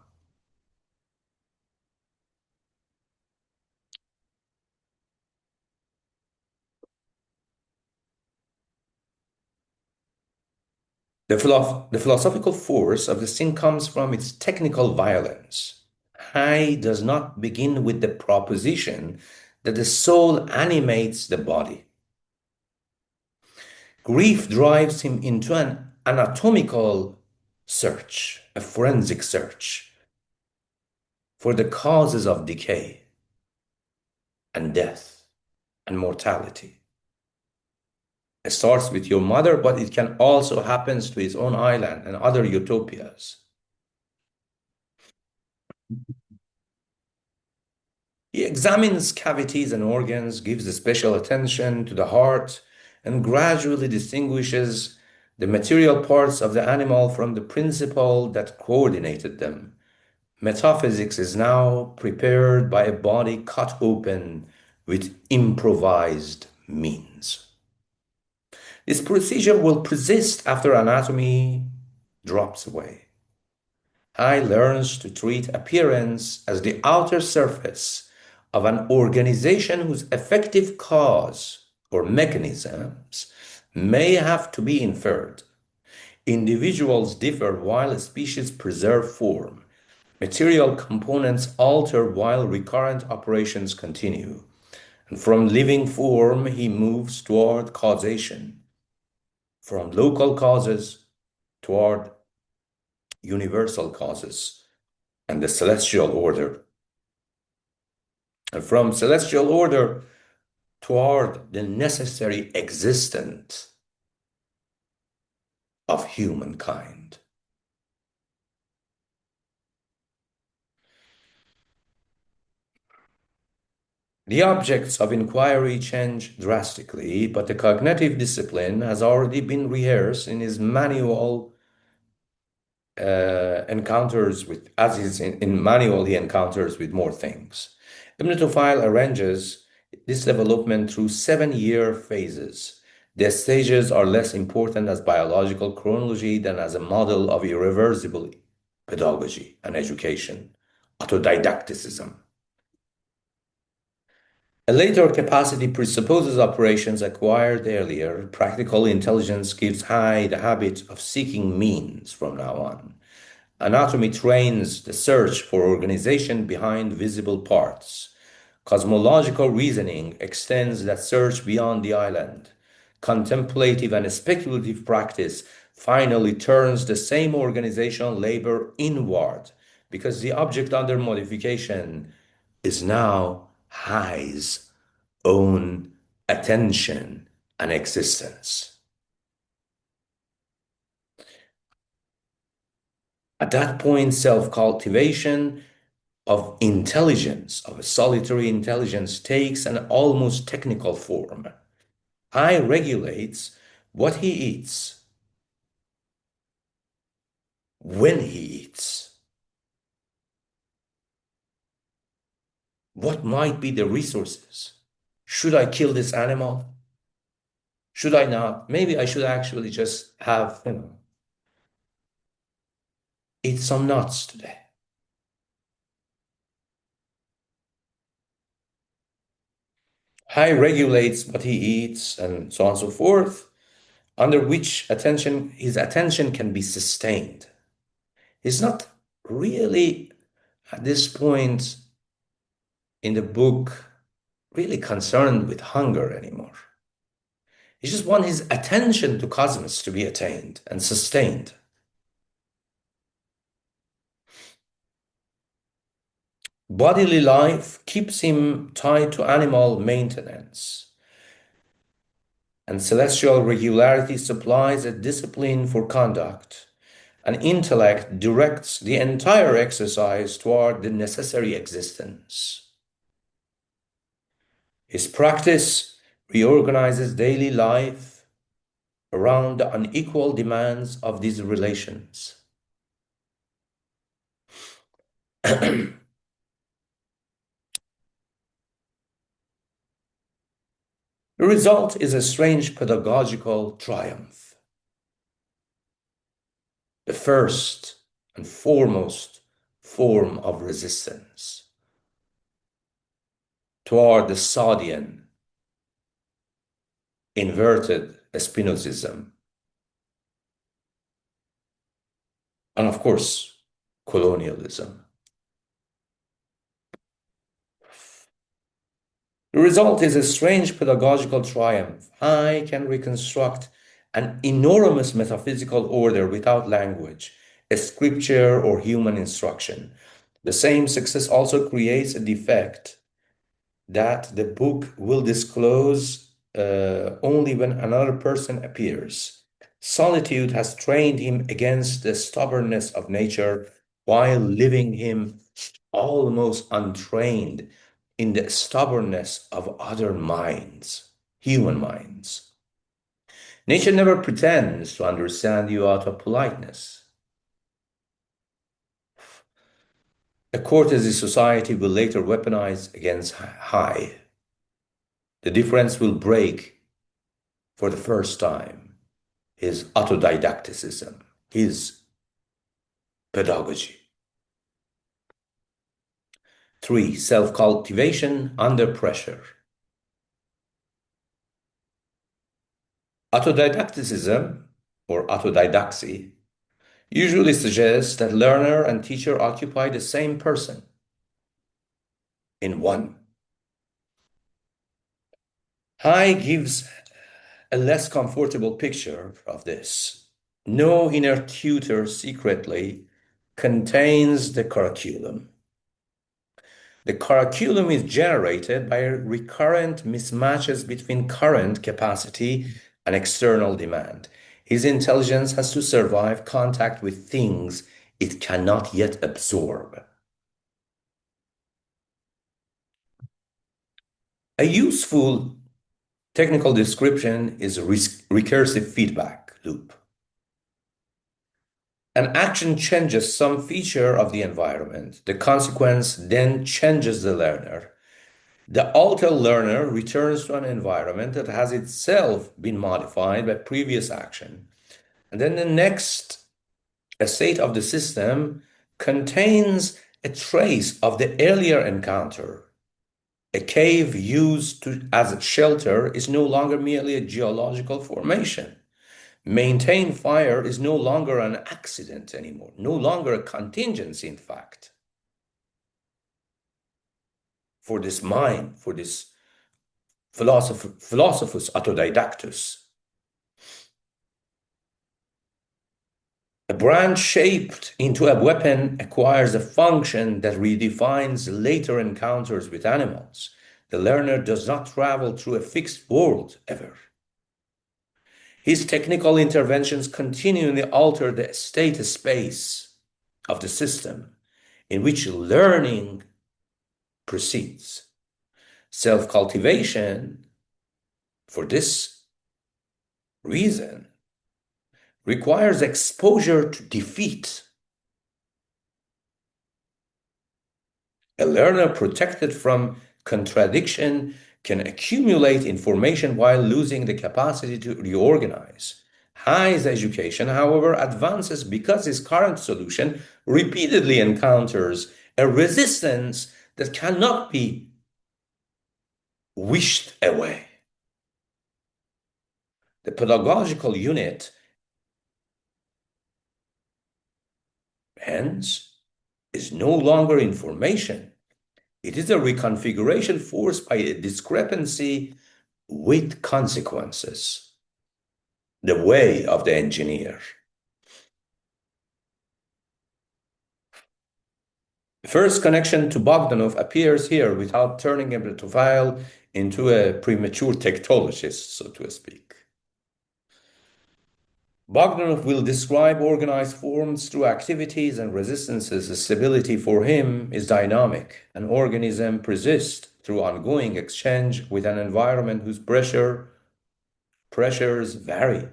Speaker 2: The philosophical force of the sin comes from its technical violence. Hayy does not begin with the proposition that the soul animates the body. Grief drives him into an anatomical search, a forensic search for the causes of decay and death and mortality. It starts with your mother, but it can also happen to his own island and other utopias. He examines cavities and organs, gives special attention to the heart, and gradually distinguishes the material parts of the animal from the principle that coordinated them. Metaphysics is now prepared by a body cut open with improvised means. This procedure will persist after anatomy drops away. Hayy learns to treat appearance as the outer surface of an organization whose effective cause or mechanisms may have to be inferred. Individuals differ while species preserve form. Material components alter while recurrent operations continue. And from living form, he moves toward causation, from local causes toward universal causes and the celestial order, and from celestial order toward the necessary existence of humankind. The objects of inquiry change drastically, but the cognitive discipline has already been rehearsed in his manual encounters with, as is in manual, he encounters with more things. Ibn Tufayl arranges this development through 7-year phases. The stages are less important as biological chronology than as a model of irreversible pedagogy and education, autodidacticism. A later capacity presupposes operations acquired earlier. Practical intelligence gives Hayy the habit of seeking means from now on. Anatomy trains the search for organization behind visible parts. Cosmological reasoning extends that search beyond the island. Contemplative and speculative practice finally turns the same organizational labor inward because the object under modification is now Hayy's own attention and existence. At that point, self-cultivation of intelligence, of a solitary intelligence, takes an almost technical form. Hayy regulates what he eats, when he eats, what might be the resources. Should I kill this animal? Should I not? Maybe I should actually just have, eat some nuts today. Hayy regulates what he eats and so on and so forth, under which his attention can be sustained. He's not really, at this point in the book, really concerned with hunger anymore. He just wants his attention to cosmos to be attained and sustained. Bodily life keeps him tied to animal maintenance, and celestial regularity supplies a discipline for conduct, and intellect directs the entire exercise toward the necessary existence. His practice reorganizes daily life around the unequal demands of these relations. The result is a strange pedagogical triumph. The first and foremost form of resistance toward the Saudian inverted Spinozism, and of course, colonialism. The result is a strange pedagogical triumph. Hayy can reconstruct an enormous metaphysical order without language, a scripture or human instruction. The same success also creates a defect that the book will disclose only when another person appears. Solitude has trained him against the stubbornness of nature while leaving him almost untrained in the stubbornness of other minds, human minds. Nature never pretends to understand you out of politeness. A courtesy society will later weaponize against Hayy. The difference will break for the first time his autodidacticism, his pedagogy. 3. Self-cultivation under pressure. Autodidacticism, or autodidaxy, usually suggests that learner and teacher occupy the same person in one. Hayy gives a less comfortable picture of this. No inner tutor secretly contains the curriculum. The curriculum is generated by recurrent mismatches between current capacity and external demand. His intelligence has to survive contact with things it cannot yet absorb. A useful technical description is a recursive feedback loop. An action changes some feature of the environment. The consequence then changes the learner. The altered learner returns to an environment that has itself been modified by previous action. And then the next state of the system contains a trace of the earlier encounter. A cave used as a shelter is no longer merely a geological formation. Maintained fire is no longer an accident anymore, no longer a contingency, in fact. For this mind, for this Philosophus Autodidactus, a branch shaped into a weapon acquires a function that redefines later encounters with animals. The learner does not travel through a fixed world ever. His technical interventions continually alter the state space of the system in which learning proceeds. Self-cultivation, for this reason, requires exposure to defeat. A learner protected from contradiction can accumulate information while losing the capacity to reorganize. Hayy's education, however, advances because his current solution repeatedly encounters a resistance that cannot be wished away. The pedagogical unit, hence, is no longer information. It is a reconfiguration forced by a discrepancy with consequences, the way of the engineer. The first connection to Bogdanov appears here without turning Tufayl into a premature tektologist, so to speak. Bogdanov will describe organized forms through activities and resistances. The stability for him is dynamic. An organism persists through ongoing exchange with an environment whose pressures vary.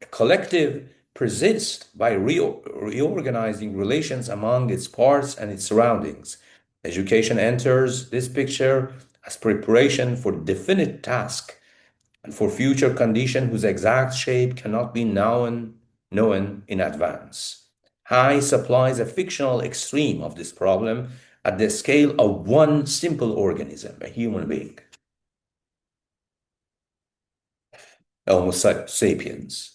Speaker 2: A collective persists by reorganizing relations among its parts and its surroundings. Education enters this picture as preparation for definite task and for future condition whose exact shape cannot be known in advance. Hayy supplies a fictional extreme of this problem at the scale of one simple organism, a human being, Homo sapiens.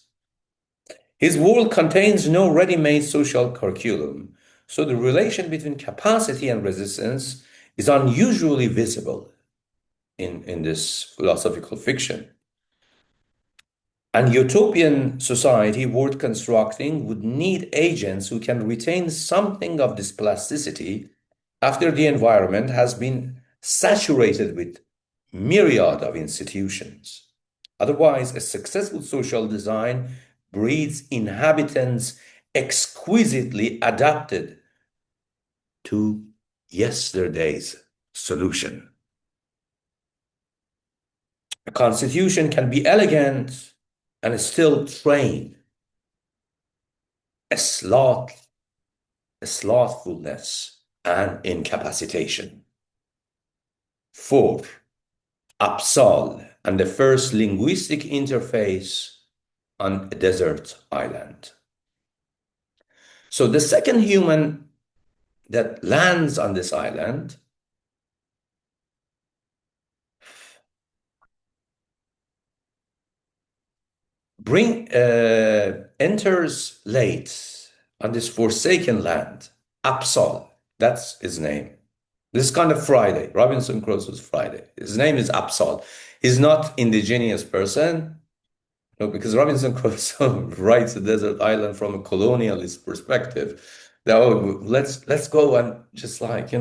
Speaker 2: His world contains no ready-made social curriculum, so the relation between capacity and resistance is unusually visible in this philosophical fiction. An utopian society worth constructing would need agents who can retain something of this plasticity after the environment has been saturated with myriad of institutions. Otherwise, a successful social design breeds inhabitants exquisitely adapted to yesterday's solution. A constitution can be elegant and still train a slothfulness and incapacitation. 4. Apsal and the first linguistic interface on a desert island. So the second human that lands on this island enters late on this forsaken land, Apsal, that's his name. This is kind of Friday, Robinson Crusoe's Friday. His name is Apsal. He's not indigenous person, no, because Robinson Crusoe writes a desert island from a colonialist perspective. That, oh, let's go and just like,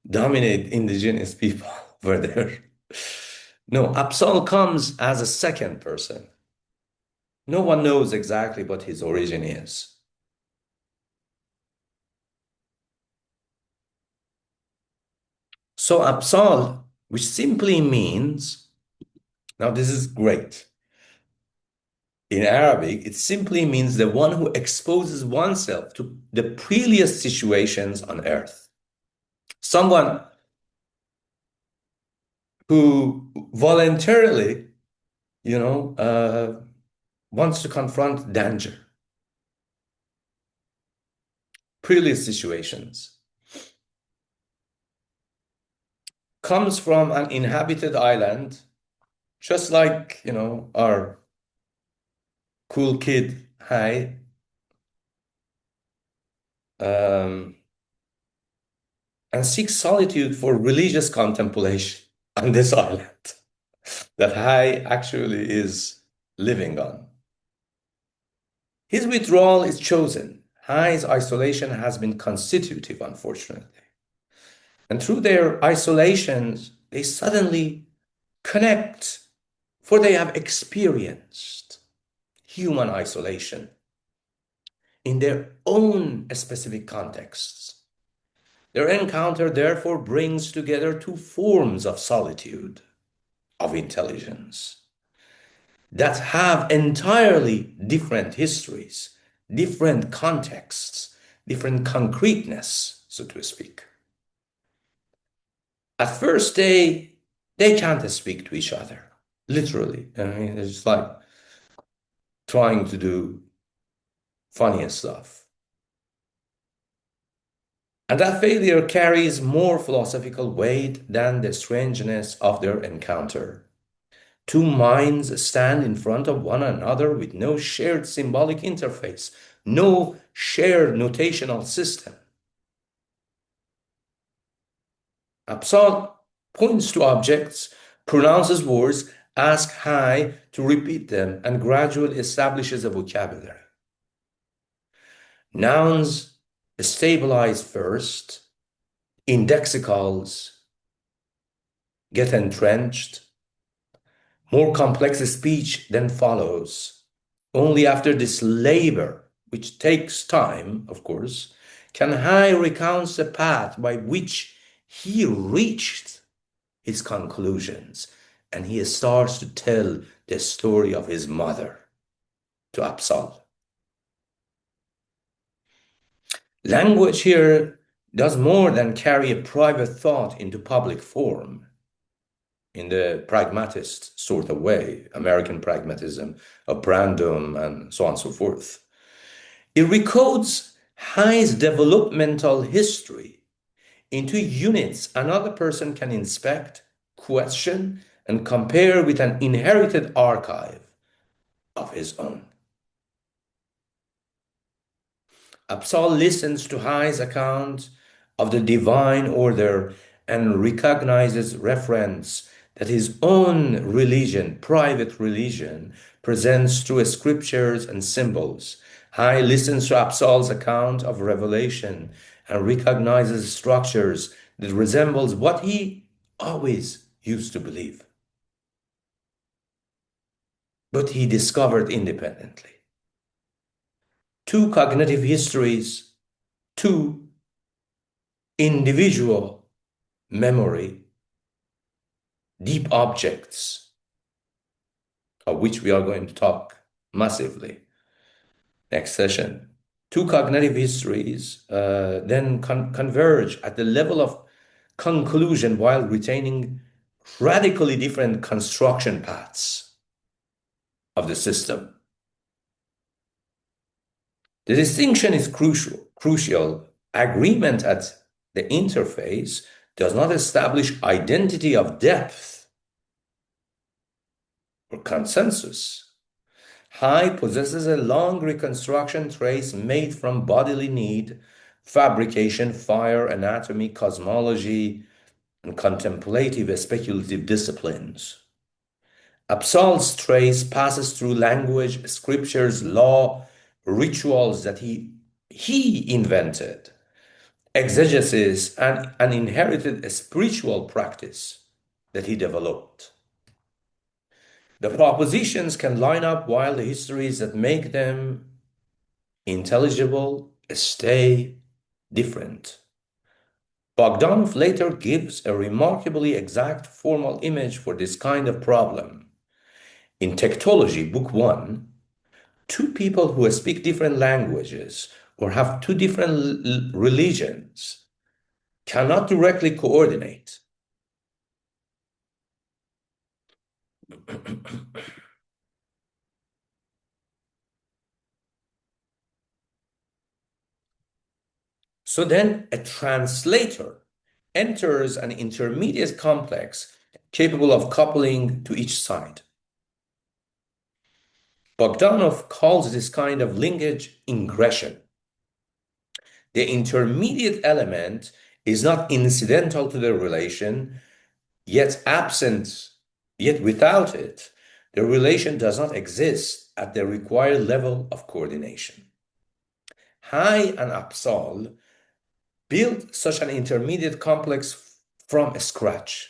Speaker 2: dominate indigenous people over there. No, Apsal comes as a second person. No one knows exactly what his origin is. So Apsal, which simply means, now this is great. In Arabic, it simply means the one who exposes oneself to the previous situations on earth. Someone who voluntarily, wants to confront danger, previous situations. Comes from an inhabited island, just like, our cool kid, Hayy, and seeks solitude for religious contemplation on this island that Hayy actually is living on. His withdrawal is chosen. Hayy's isolation has been constitutive, unfortunately. And through their isolations, they suddenly connect, for they have experienced human isolation in their own specific contexts. Their encounter therefore brings together two forms of solitude, of intelligence, that have entirely different histories, different contexts, different concreteness, so to speak. At first, they can't speak to each other, literally. I mean, it's like trying to do funny stuff. And that failure carries more philosophical weight than the strangeness of their encounter. Two minds stand in front of one another with no shared symbolic interface, no shared notational system. Apsal points to objects, pronounces words, asks Hayy to repeat them, and gradually establishes a vocabulary. Nouns stabilize first, indexicals get entrenched, more complex speech then follows. Only after this labor, which takes time, of course, can Hayy recount the path by which he reached his conclusions, and he starts to tell the story of his mother to Apsal. Language here does more than carry a private thought into public form in the pragmatist sort of way, American pragmatism of Brandom and so on and so forth. It recodes Hayy's developmental history into units another person can inspect, question, and compare with an inherited archive of his own. Apsal listens to Hayy's account of the divine order and recognizes reference that his own religion, private religion, presents through scriptures and symbols. Hayy listens to Apsal's account of revelation and recognizes structures that resembles what he always used to believe, but he discovered independently. Two cognitive histories, two individual memory, deep objects, of which we are going to talk massively next session. Two cognitive histories then converge at the level of conclusion while retaining radically different construction paths of the system. The distinction is crucial. Agreement at the interface does not establish identity of depth or consensus, Hayy possesses a long reconstruction trace made from bodily need, fabrication, fire, anatomy, cosmology, and contemplative speculative disciplines. Absol's trace passes through language, scriptures, law, rituals that he invented, exegesis, and an inherited spiritual practice that he developed. The propositions can line up while the histories that make them intelligible stay different. Bogdanov later gives a remarkably exact formal image for this kind of problem. In Tektology, Book 1, two people who speak different languages or have two different religions cannot directly coordinate. So then a translator enters an intermediate complex capable of coupling to each side. Bogdanov calls this kind of linkage ingression. The intermediate element is not incidental to the relation, yet without it, the relation does not exist at the required level of coordination. Hayy and Absol built such an intermediate complex from scratch.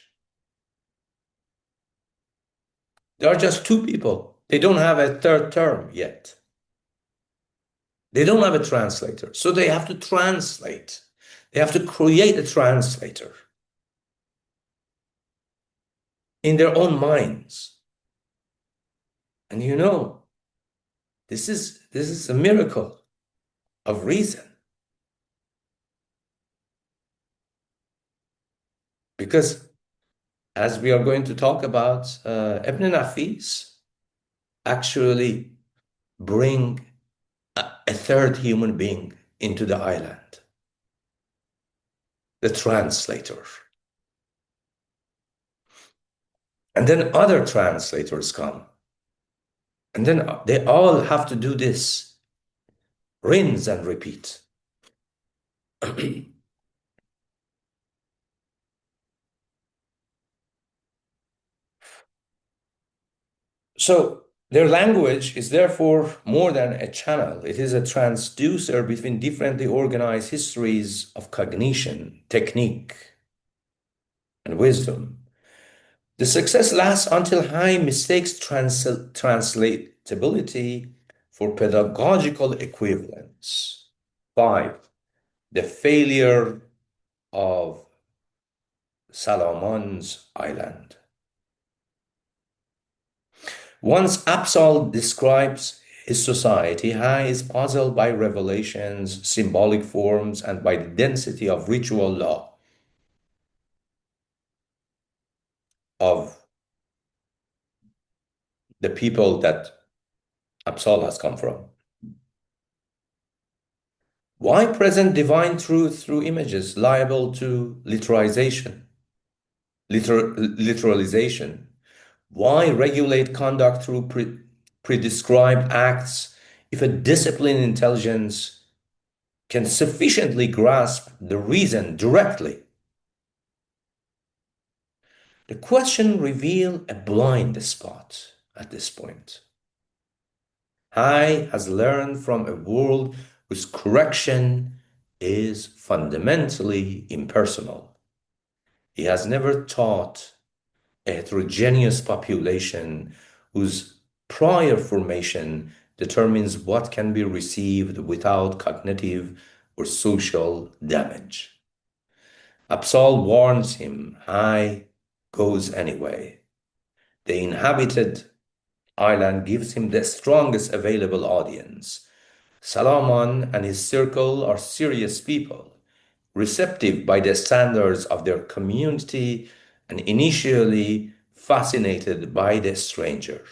Speaker 2: They are just two people. They don't have a third term yet. They don't have a translator, so they have to translate. They have to create a translator in their own minds. And you know, this is a miracle of reason. Because as we are going to talk about, Ibn Nafis actually bring a third human being into the island, the translator. And then other translators come. And then they all have to do this, rinse and repeat. So their language is therefore more than a channel. It is a transducer between differently organized histories of cognition, technique, and wisdom. The success lasts until Hayy mistakes translatability for pedagogical equivalence. 5. The failure of Salomon's island. Once Absol describes his society, Hayy is puzzled by revelations, symbolic forms, and by the density of ritual law of the people that Absol has come from. Why present divine truth through images liable to literalization? Why regulate conduct through prescribed acts if a disciplined intelligence can sufficiently grasp the reason directly? The question reveals a blind spot at this point. Hayy has learned from a world whose correction is fundamentally impersonal. He has never taught a heterogeneous population whose prior formation determines what can be received without cognitive or social damage. Absol warns him, Hayy goes anyway. The inhabited island gives him the strongest available audience. Salomon and his circle are serious people, receptive by the standards of their community and initially fascinated by the stranger.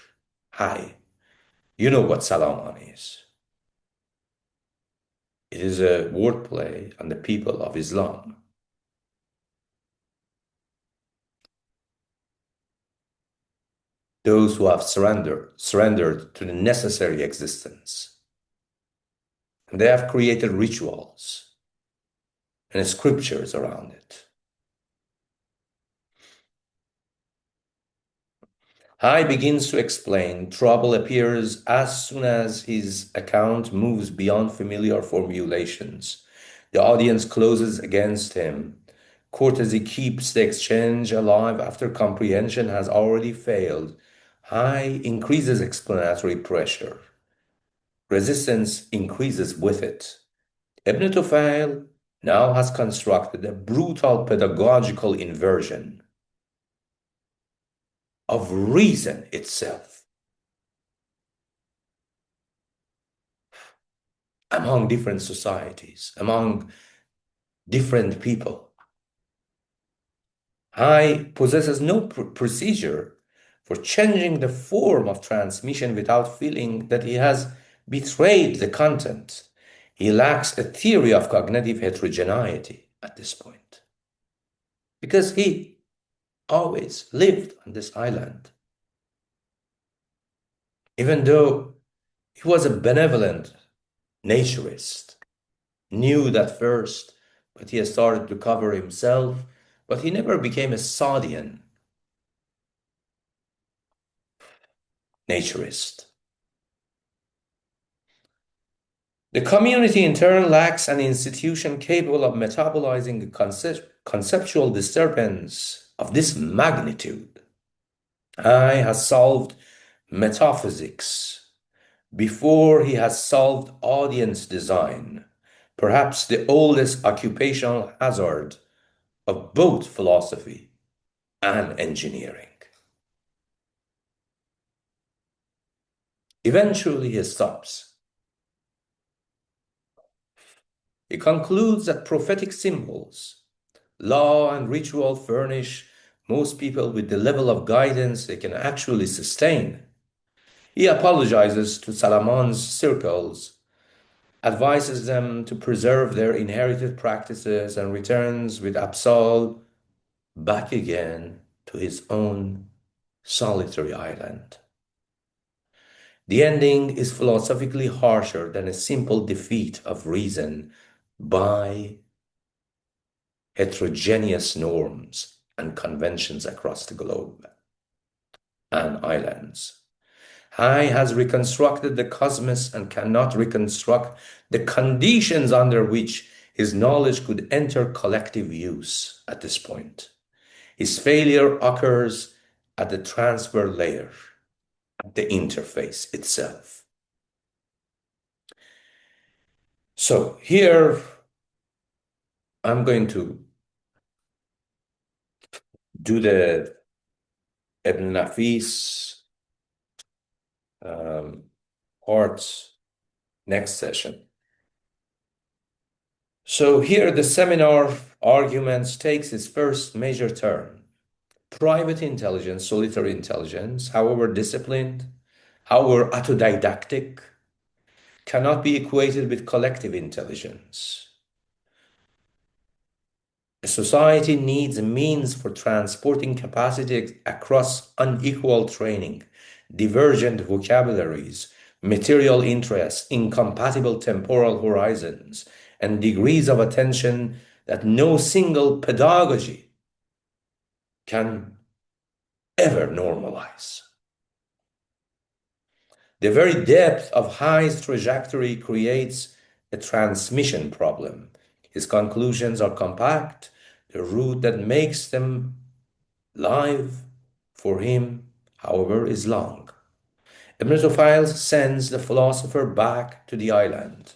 Speaker 2: Hayy, you know what Salomon is. It is a wordplay on the people of Islam. those who have surrendered to the necessary existence. And they have created rituals and scriptures around it. Hayy begins to explain trouble appears as soon as his account moves beyond familiar formulations. The audience closes against him. Courtesy keeps the exchange alive after comprehension has already failed. Hayy increases explanatory pressure. Resistance increases with it. Ibn Tufayl now has constructed a brutal pedagogical inversion of reason itself among different societies, among different people. Hayy possesses no procedure for changing the form of transmission without feeling that he has betrayed the content. He lacks a theory of cognitive heterogeneity at this point, because he always lived on this island. Even though he was a benevolent naturist, nude at first, but he has started to cover himself, but he never became a Sadian naturist. The community in turn lacks an institution capable of metabolizing the conceptual disturbance of this magnitude. Hayy has solved metaphysics before he has solved audience design, perhaps the oldest occupational hazard of both philosophy and engineering. Eventually, he stops. He concludes that prophetic symbols, law, and ritual furnish most people with the level of guidance they can actually sustain. He apologizes to Salamon's circles, advises them to preserve their inherited practices, and returns with Absol back again to his own solitary island. The ending is philosophically harsher than a simple defeat of reason by heterogeneous norms and conventions across the globe and islands. Hayy has reconstructed the cosmos and cannot reconstruct the conditions under which his knowledge could enter collective use at this point. His failure occurs at the transfer layer, at the interface itself. So here I'm going to do the al-Nafis part next session. So here the seminar arguments takes its first major turn. Private intelligence, solitary intelligence, however disciplined, however autodidactic, cannot be equated with collective intelligence. A society needs a means for transporting capacity across unequal training, divergent vocabularies, material interests, incompatible temporal horizons, and degrees of attention that no single pedagogy can ever normalize. The very depth of Hayy's trajectory creates a transmission problem. His conclusions are compact. The route that makes them live for him, however, is long. Ibn Tufayl sends the philosopher back to the island.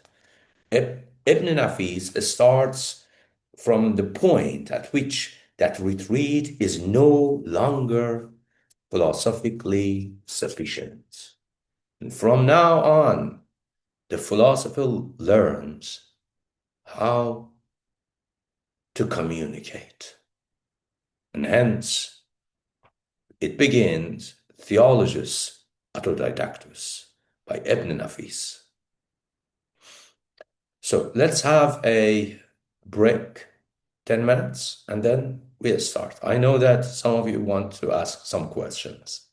Speaker 2: Ibn Nafis starts from the point at which that retreat is no longer philosophically sufficient. And from now on, the philosopher learns how to communicate. And hence, it begins Theologus Autodidactus by Ibn Nafis. So let's have a break, 10 minutes, and then we'll start. I know that some of you want to ask some questions.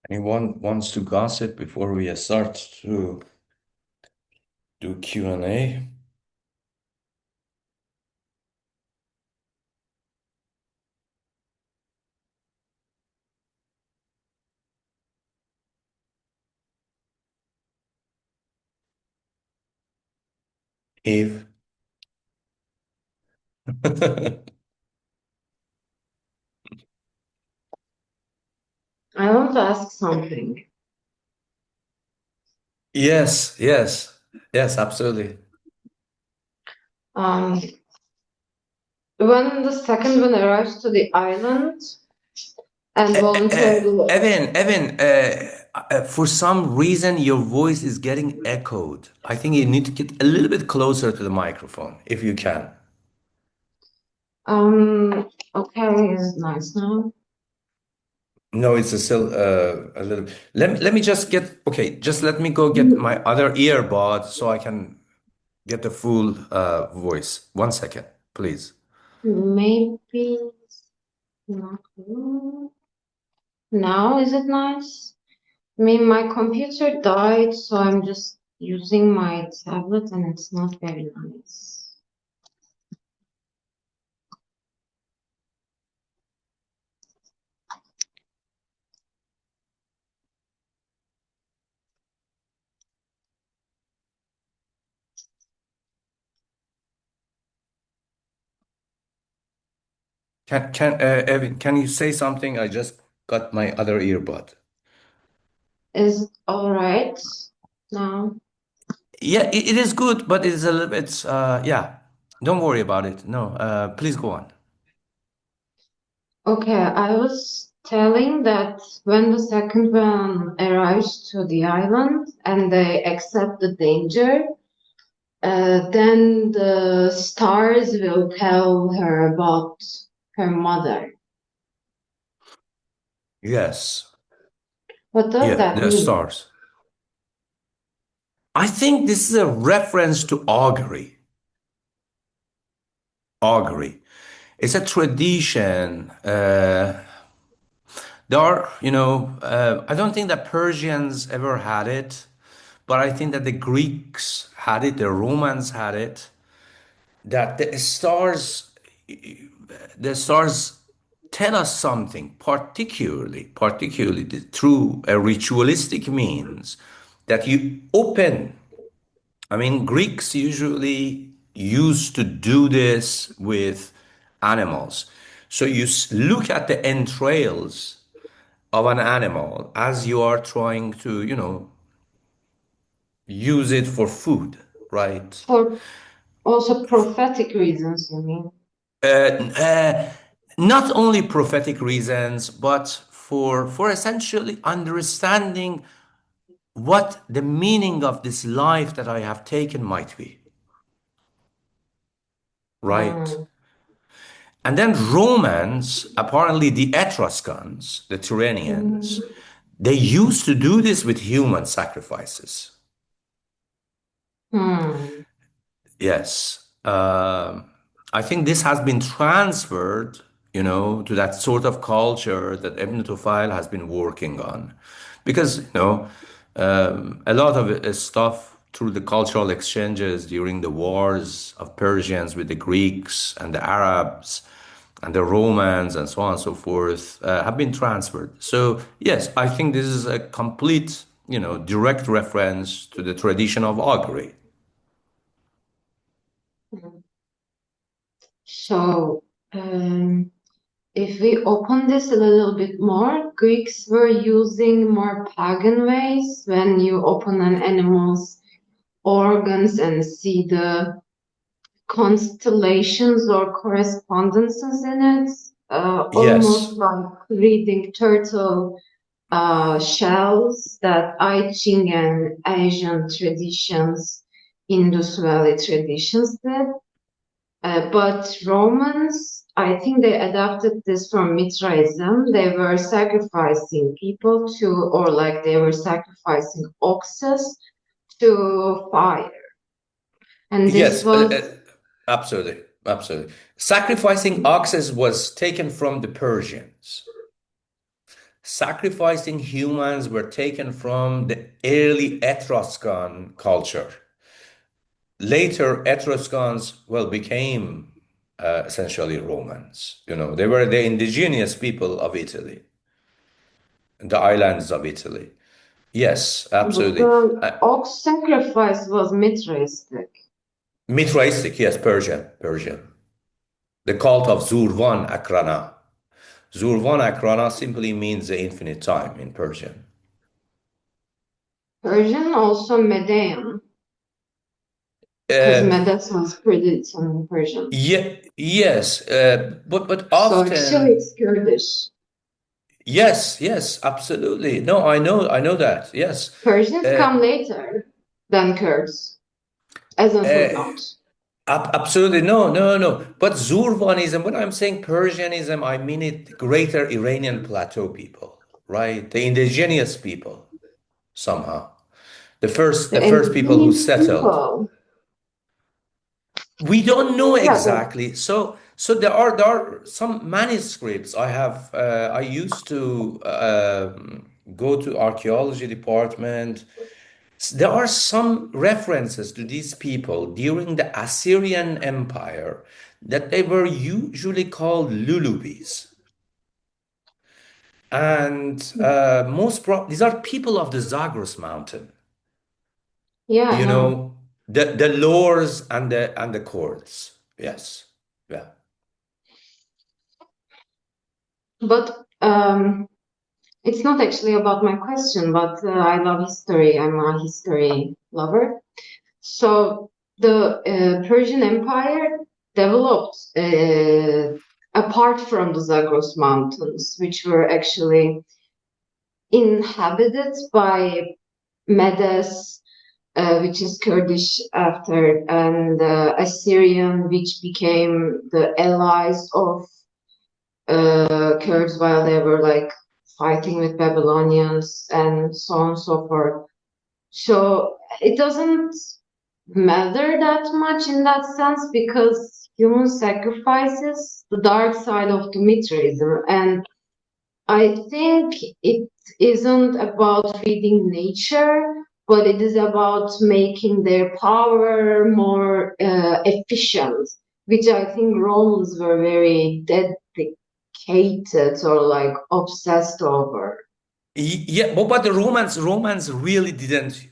Speaker 2: Anyone wants to gossip before we start to do Q&A? Eve?
Speaker 3: I want to ask something.
Speaker 2: Yes, yes, yes, absolutely.
Speaker 3: Um, when the second one arrives to the island and voluntarily,
Speaker 2: Evan, for some reason your voice is getting echoed. I think you need to get a little bit closer to the microphone if you can.
Speaker 3: okay, is nice now.
Speaker 2: No, it's still a little. Let me just get okay. Just let me go get my other earbud so I can get the full voice. 1 second, please.
Speaker 3: Maybe not. Now is it nice? I mean, my computer died, so I'm just using my tablet, and it's not very nice.
Speaker 2: Evan, can you say something? I just got my other earbud.
Speaker 3: Is it all right now?
Speaker 2: Yeah, it is good, but it is a little bit yeah. Don't worry about it. No, please go on.
Speaker 3: Okay, I was telling that when the second one arrives to the island and they accept the danger, then the stars will tell her about her mother.
Speaker 2: Yes.
Speaker 3: What does
Speaker 2: Yeah,
Speaker 3: that
Speaker 2: the
Speaker 3: mean?
Speaker 2: stars. I think this is a reference to augury. Augury. It's a tradition. There are, I don't think that Persians ever had it, but I think that the Greeks had it, the Romans had it, that the stars tell us something, particularly through a ritualistic means, that you open. I mean, Greeks usually used to do this with animals. So you look at the entrails of an animal as you are trying to, use it for food, right?
Speaker 3: For also prophetic reasons, you mean?
Speaker 2: Uh, Not only prophetic reasons, but for essentially understanding what the meaning of this life that I have taken might be, right?
Speaker 3: Mm,
Speaker 2: And then Romans, apparently the Etruscans, the Tyrrhenians,
Speaker 3: mm,
Speaker 2: they used to do this with human sacrifices.
Speaker 3: hmm.
Speaker 2: Yes. I think this has been transferred, to that sort of culture that Ibn Tufayl has been working on. Because, a lot of it is stuff through the cultural exchanges during the wars of Persians with the Greeks and the Arabs and the Romans and so on and so forth have been transferred. So, yes, I think this is a complete, direct reference to the tradition of augury.
Speaker 3: So, if we open this a little bit more, Greeks were using more pagan ways when you open an animal's organs and see the constellations or correspondences in it, almost
Speaker 2: Yes.
Speaker 3: like reading turtle shells that I Ching and Asian traditions, Indus Valley traditions did. But Romans, I think they adapted this from Mithraism. They were sacrificing people to, or like they were sacrificing oxes to fire. And this
Speaker 2: Yes,
Speaker 3: was,
Speaker 2: absolutely, absolutely. Sacrificing oxes was taken from the Persians. sacrificing humans were taken from the early Etruscan culture. Later, Etruscans, well, became essentially Romans. They were the indigenous people of Italy, the islands of Italy. Yes,
Speaker 3: But
Speaker 2: absolutely.
Speaker 3: the ox sacrifice was Mithraistic.
Speaker 2: Mithraistic, yes, Persian. The cult of Zurvan Akrana. Zurvan Akrana simply means the infinite time in Persian.
Speaker 3: Persian, also Median, because
Speaker 2: Uh,
Speaker 3: Medes was produced in Persian.
Speaker 2: yes, but
Speaker 3: So actually
Speaker 2: often,
Speaker 3: it's Kurdish.
Speaker 2: yes, absolutely. No, I know that. Yes,
Speaker 3: Persians
Speaker 2: uh,
Speaker 3: come later than Kurds, as a
Speaker 2: uh,
Speaker 3: footnote.
Speaker 2: absolutely. No. But Zurvanism, when I'm saying Persianism, I mean it greater Iranian plateau people, right? The indigenous people, somehow. The
Speaker 3: The
Speaker 2: first people who
Speaker 3: indigenous
Speaker 2: settled.
Speaker 3: people.
Speaker 2: We don't know
Speaker 3: Yeah, but
Speaker 2: exactly. So there are some manuscripts I have. I used to go to archaeology department. There are some references to these people during the Assyrian Empire that they were usually called Lulubis. And these are people of the Zagros mountain.
Speaker 3: yeah, I know.
Speaker 2: The lores and the chords. Yes. Yeah.
Speaker 3: But it's not actually about my question, but I love history. I'm a history lover. So the Persian Empire developed apart from the Zagros Mountains, which were actually inhabited by Medes, which is Kurdish after, and Assyrian, which became the allies of Kurds while they were like fighting with Babylonians and so on and so forth. So it doesn't matter that much in that sense because human sacrifices the dark side of the Mithraism. And I think it isn't about feeding nature, but it is about making their power more efficient, which I think Romans were very dedicated or like obsessed over.
Speaker 2: Yeah, but the Romans really didn't.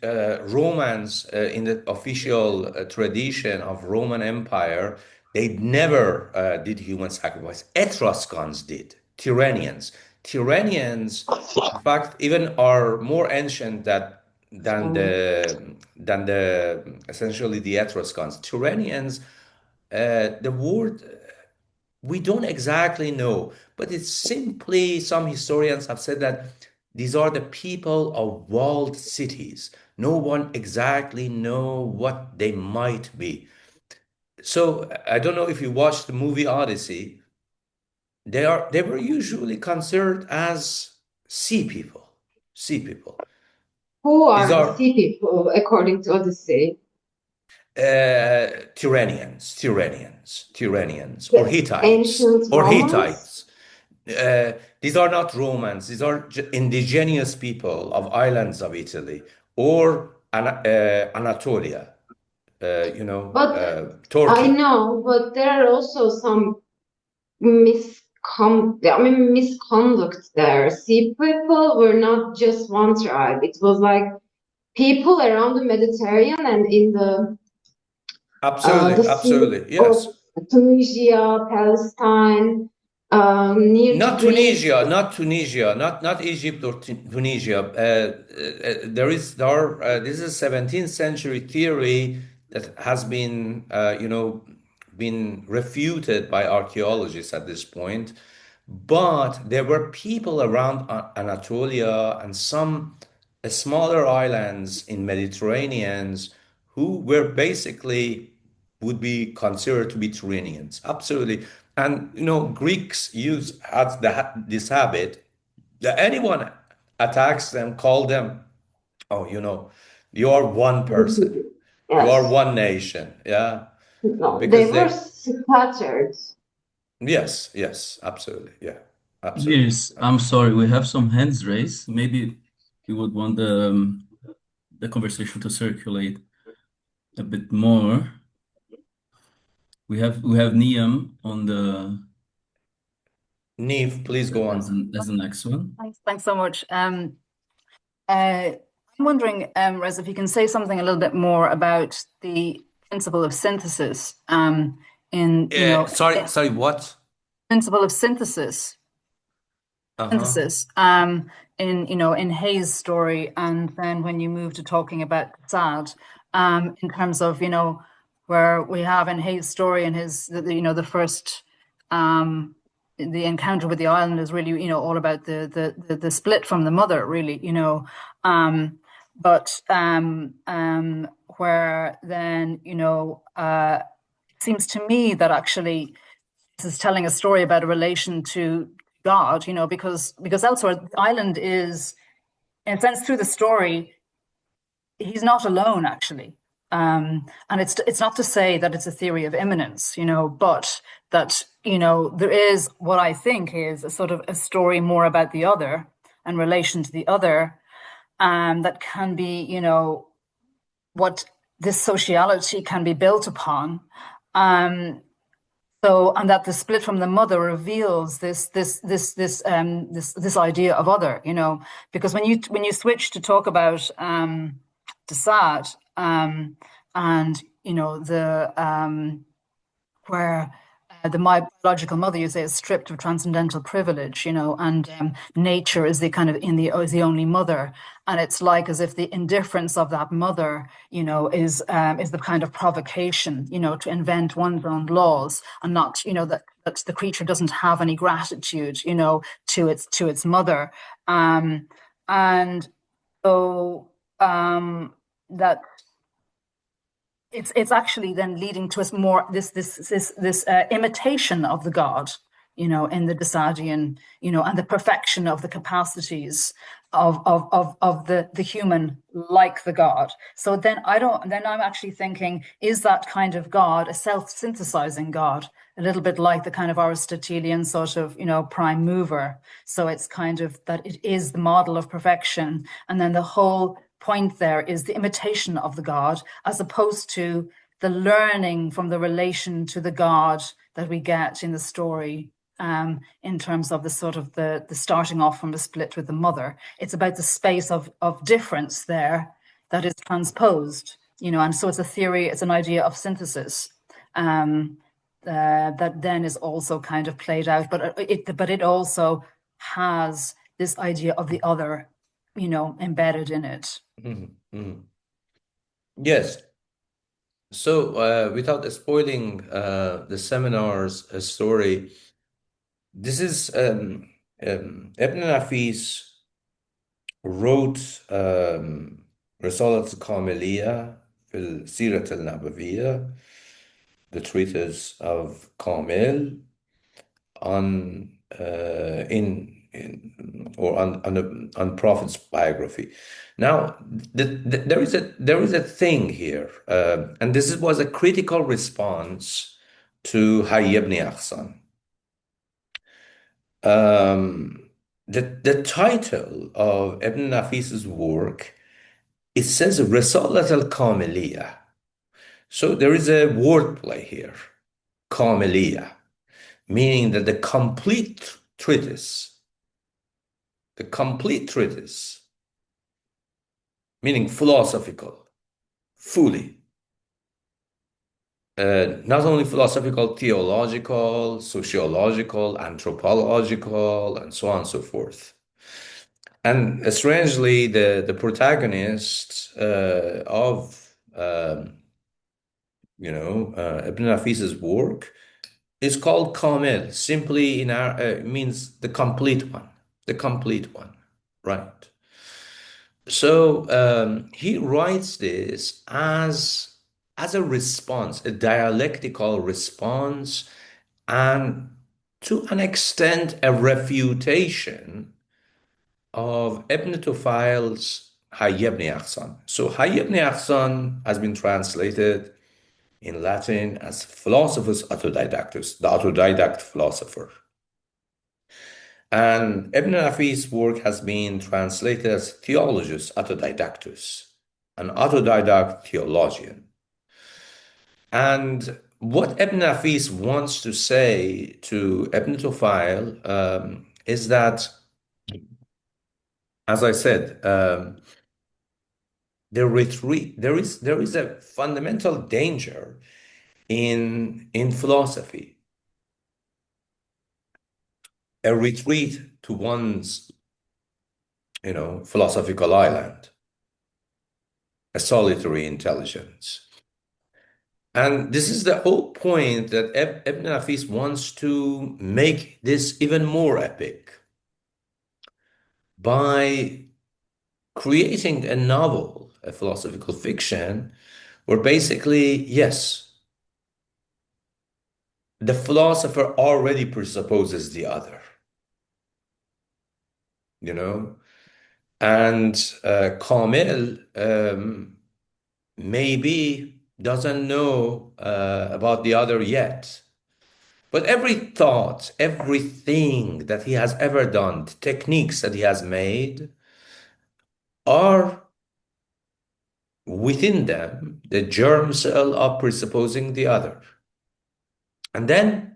Speaker 2: Romans in the official tradition of Roman Empire, they never did human sacrifice. Etruscans did. Tyrrhenians, in fact, even are more ancient
Speaker 3: Um,
Speaker 2: than the essentially the Etruscans. Tyrrhenians, the word we don't exactly know, but it's simply some historians have said that these are the people of walled cities. No one exactly know what they might be. So I don't know if you watched the movie Odyssey. They were usually considered as sea people. Sea people.
Speaker 3: who
Speaker 2: These
Speaker 3: are the
Speaker 2: are
Speaker 3: sea people according to Odyssey?
Speaker 2: Tyrrhenians, or
Speaker 3: The
Speaker 2: Hittites,
Speaker 3: ancient
Speaker 2: or
Speaker 3: Romans?
Speaker 2: Hittites. These are not Romans. These are indigenous people of islands of Italy or Anatolia.
Speaker 3: But I
Speaker 2: Turkey.
Speaker 3: know, but there are also some misconduct there. See, people were not just one tribe. It was like people around the Mediterranean and in the sea
Speaker 2: Absolutely.
Speaker 3: of
Speaker 2: Yes.
Speaker 3: Tunisia, Palestine, near to
Speaker 2: Not
Speaker 3: Greece.
Speaker 2: Tunisia, not Egypt or Tunisia. This is a 17th century theory that has been, been refuted by archaeologists at this point. But there were people around Anatolia and some smaller islands in Mediterraneans who were basically would be considered to be Tyrrhenians. Absolutely. And Greeks had this habit that anyone attacks them, call them, oh, you are one person, you are
Speaker 3: Yes.
Speaker 2: one nation. Yeah.
Speaker 3: No, they
Speaker 2: Because
Speaker 3: were
Speaker 2: they,
Speaker 3: scattered.
Speaker 2: yes, absolutely. Yeah. Absolutely.
Speaker 1: Yes, I'm sorry. We have some hands raised. Maybe you would want the conversation to circulate a bit more. We have Niam on the
Speaker 2: Neve, please go
Speaker 1: as
Speaker 2: on.
Speaker 1: the next one.
Speaker 4: Thanks so much. I'm wondering, Reza, if you can say something a little bit more about the principle of synthesis.
Speaker 2: Sorry, what?
Speaker 4: Principle of synthesis,
Speaker 2: Uh-huh.
Speaker 4: in Hay's story, and then when you move to talking about Sad, in terms of where we have in Hay's story and the first the encounter with the island is really all about the split from the mother, really, but where then it seems to me that actually this is telling a story about a relation to God, because elsewhere the island is, in a sense, through the story, he's not alone actually. And it's not to say that it's a theory of immanence, but that there is what I think is a sort of a story more about the other and relation to the other, that can be what this sociality can be built upon. And that the split from the mother reveals this idea of other, because when you switch to talk about Desad, and the where the my biological mother, you say, is stripped of transcendental privilege, and nature is the kind of is the only mother, and it's like as if the indifference of that mother, is the kind of provocation, to invent one's own laws, and not, that the creature doesn't have any gratitude, to its mother, and so that it's actually then leading to us more this imitation of the God, in the Desadian, and the perfection of the capacities of the human, like the God. So then I'm actually thinking, is that kind of God a self-synthesizing God, a little bit like the kind of Aristotelian sort of prime mover? So it's kind of that it is the model of perfection, and then the whole point there is the imitation of the God, as opposed to the learning from the relation to the God that we get in the story, in terms of the sort of the starting off from the split with the mother. It's about the space of difference there that is transposed, and so it's a theory, it's an idea of synthesis, that then is also kind of played out, but it also has this idea of the other, embedded in it.
Speaker 2: Yes. So, without spoiling the seminar's story, this is Ibn Nafis wrote رسالة كاملية في السيرة النبوية, the treatise of Kamil on Prophet's biography. Now, there is a thing here, and this was a critical response to Hayy ibn Yaqzān. The title of Ibn Nafis's work, it says Risalat al-Kamiliyah. So there is a wordplay here, Kamiliyah, meaning that the complete treatise, meaning philosophical, fully. Not only philosophical, theological, sociological, anthropological, and so on and so forth. And strangely, the protagonist of Ibn Nafis's work is called Kamil, simply in our means the complete one, right? So he writes this as a response, a dialectical response, and to an extent, a refutation of Ibn Tufayl's Hayy ibn Yaqzān. So Hayy ibn Yaqzān has been translated in Latin as Philosophus Autodidactus, the autodidact philosopher. And Ibn Nafis' work has been translated as Theologus Autodidactus, an autodidact theologian. And what Ibn Nafis wants to say to Ibn Tufayl is that, as I said, there is a fundamental danger in philosophy, a retreat to one's, philosophical island, a solitary intelligence. And this is the whole point that Ibn Nafis wants to make this even more epic by creating a novel, a philosophical fiction, where basically, yes, the philosopher already presupposes the other, and Kamil maybe doesn't know about the other yet. But every thought, everything that he has ever done, the techniques that he has made, are within them the germ cell of presupposing the other. And then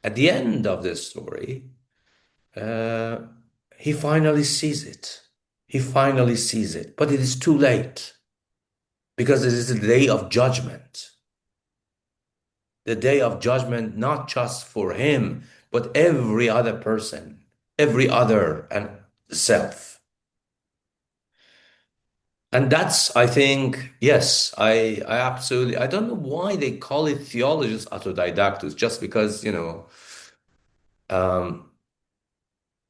Speaker 2: at the end of the story, he finally sees it. He finally sees it, but it is too late because it is the day of judgment. The day of judgment, not just for him, but every other person, every other and self. And that's, I think, yes, I absolutely, I don't know why they call it Theologus Autodidactus, just because, Ibn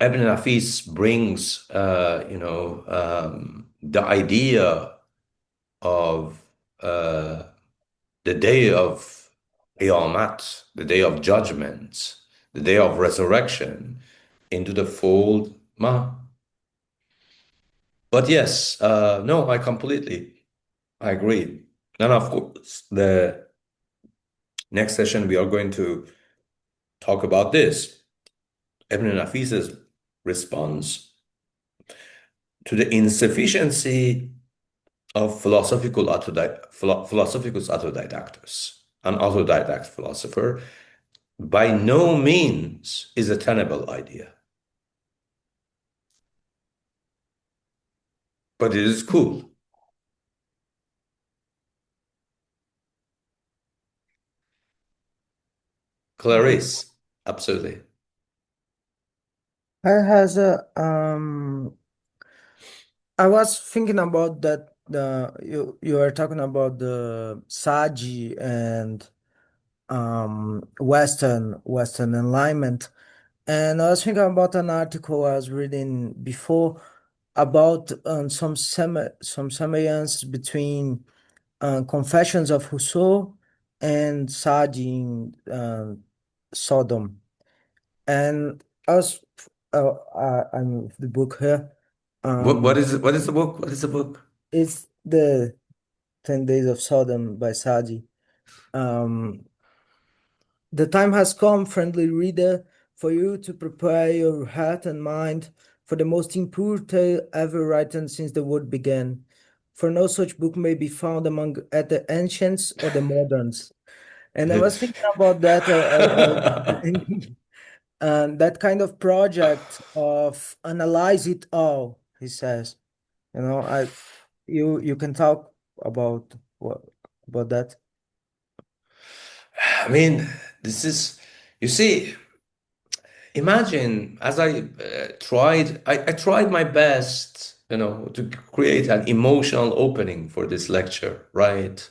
Speaker 2: Nafis brings, the idea of the day of Qiyamat, the day of judgment, the day of resurrection into the fold. But yes, no, I agree. And of course, the next session we are going to talk about this. Ibn Nafis's response to the insufficiency of Philosophicus Autodidactus, an autodidact philosopher, by no means is a tenable idea. But it is cool. Clarice, absolutely.
Speaker 5: I was thinking about that you were talking about the Sagi and Western enlightenment, and I was thinking about an article I was reading before about some semblance between Confessions of Rousseau and Sagi in Sodom. And I was I'm with the book here.
Speaker 2: What is it? What is the book? What is the book?
Speaker 5: It's the 10 Days of Sodom by Sagi. The time has come, friendly reader, for you to prepare your heart and mind for the most impure tale ever written since the world began. For no such book may be found among the ancients or the moderns. And I was thinking about that, and that kind of project of analyze it all, he says. You can talk about that.
Speaker 2: I mean, this is, you see, imagine as I tried my best, to create an emotional opening for this lecture, right?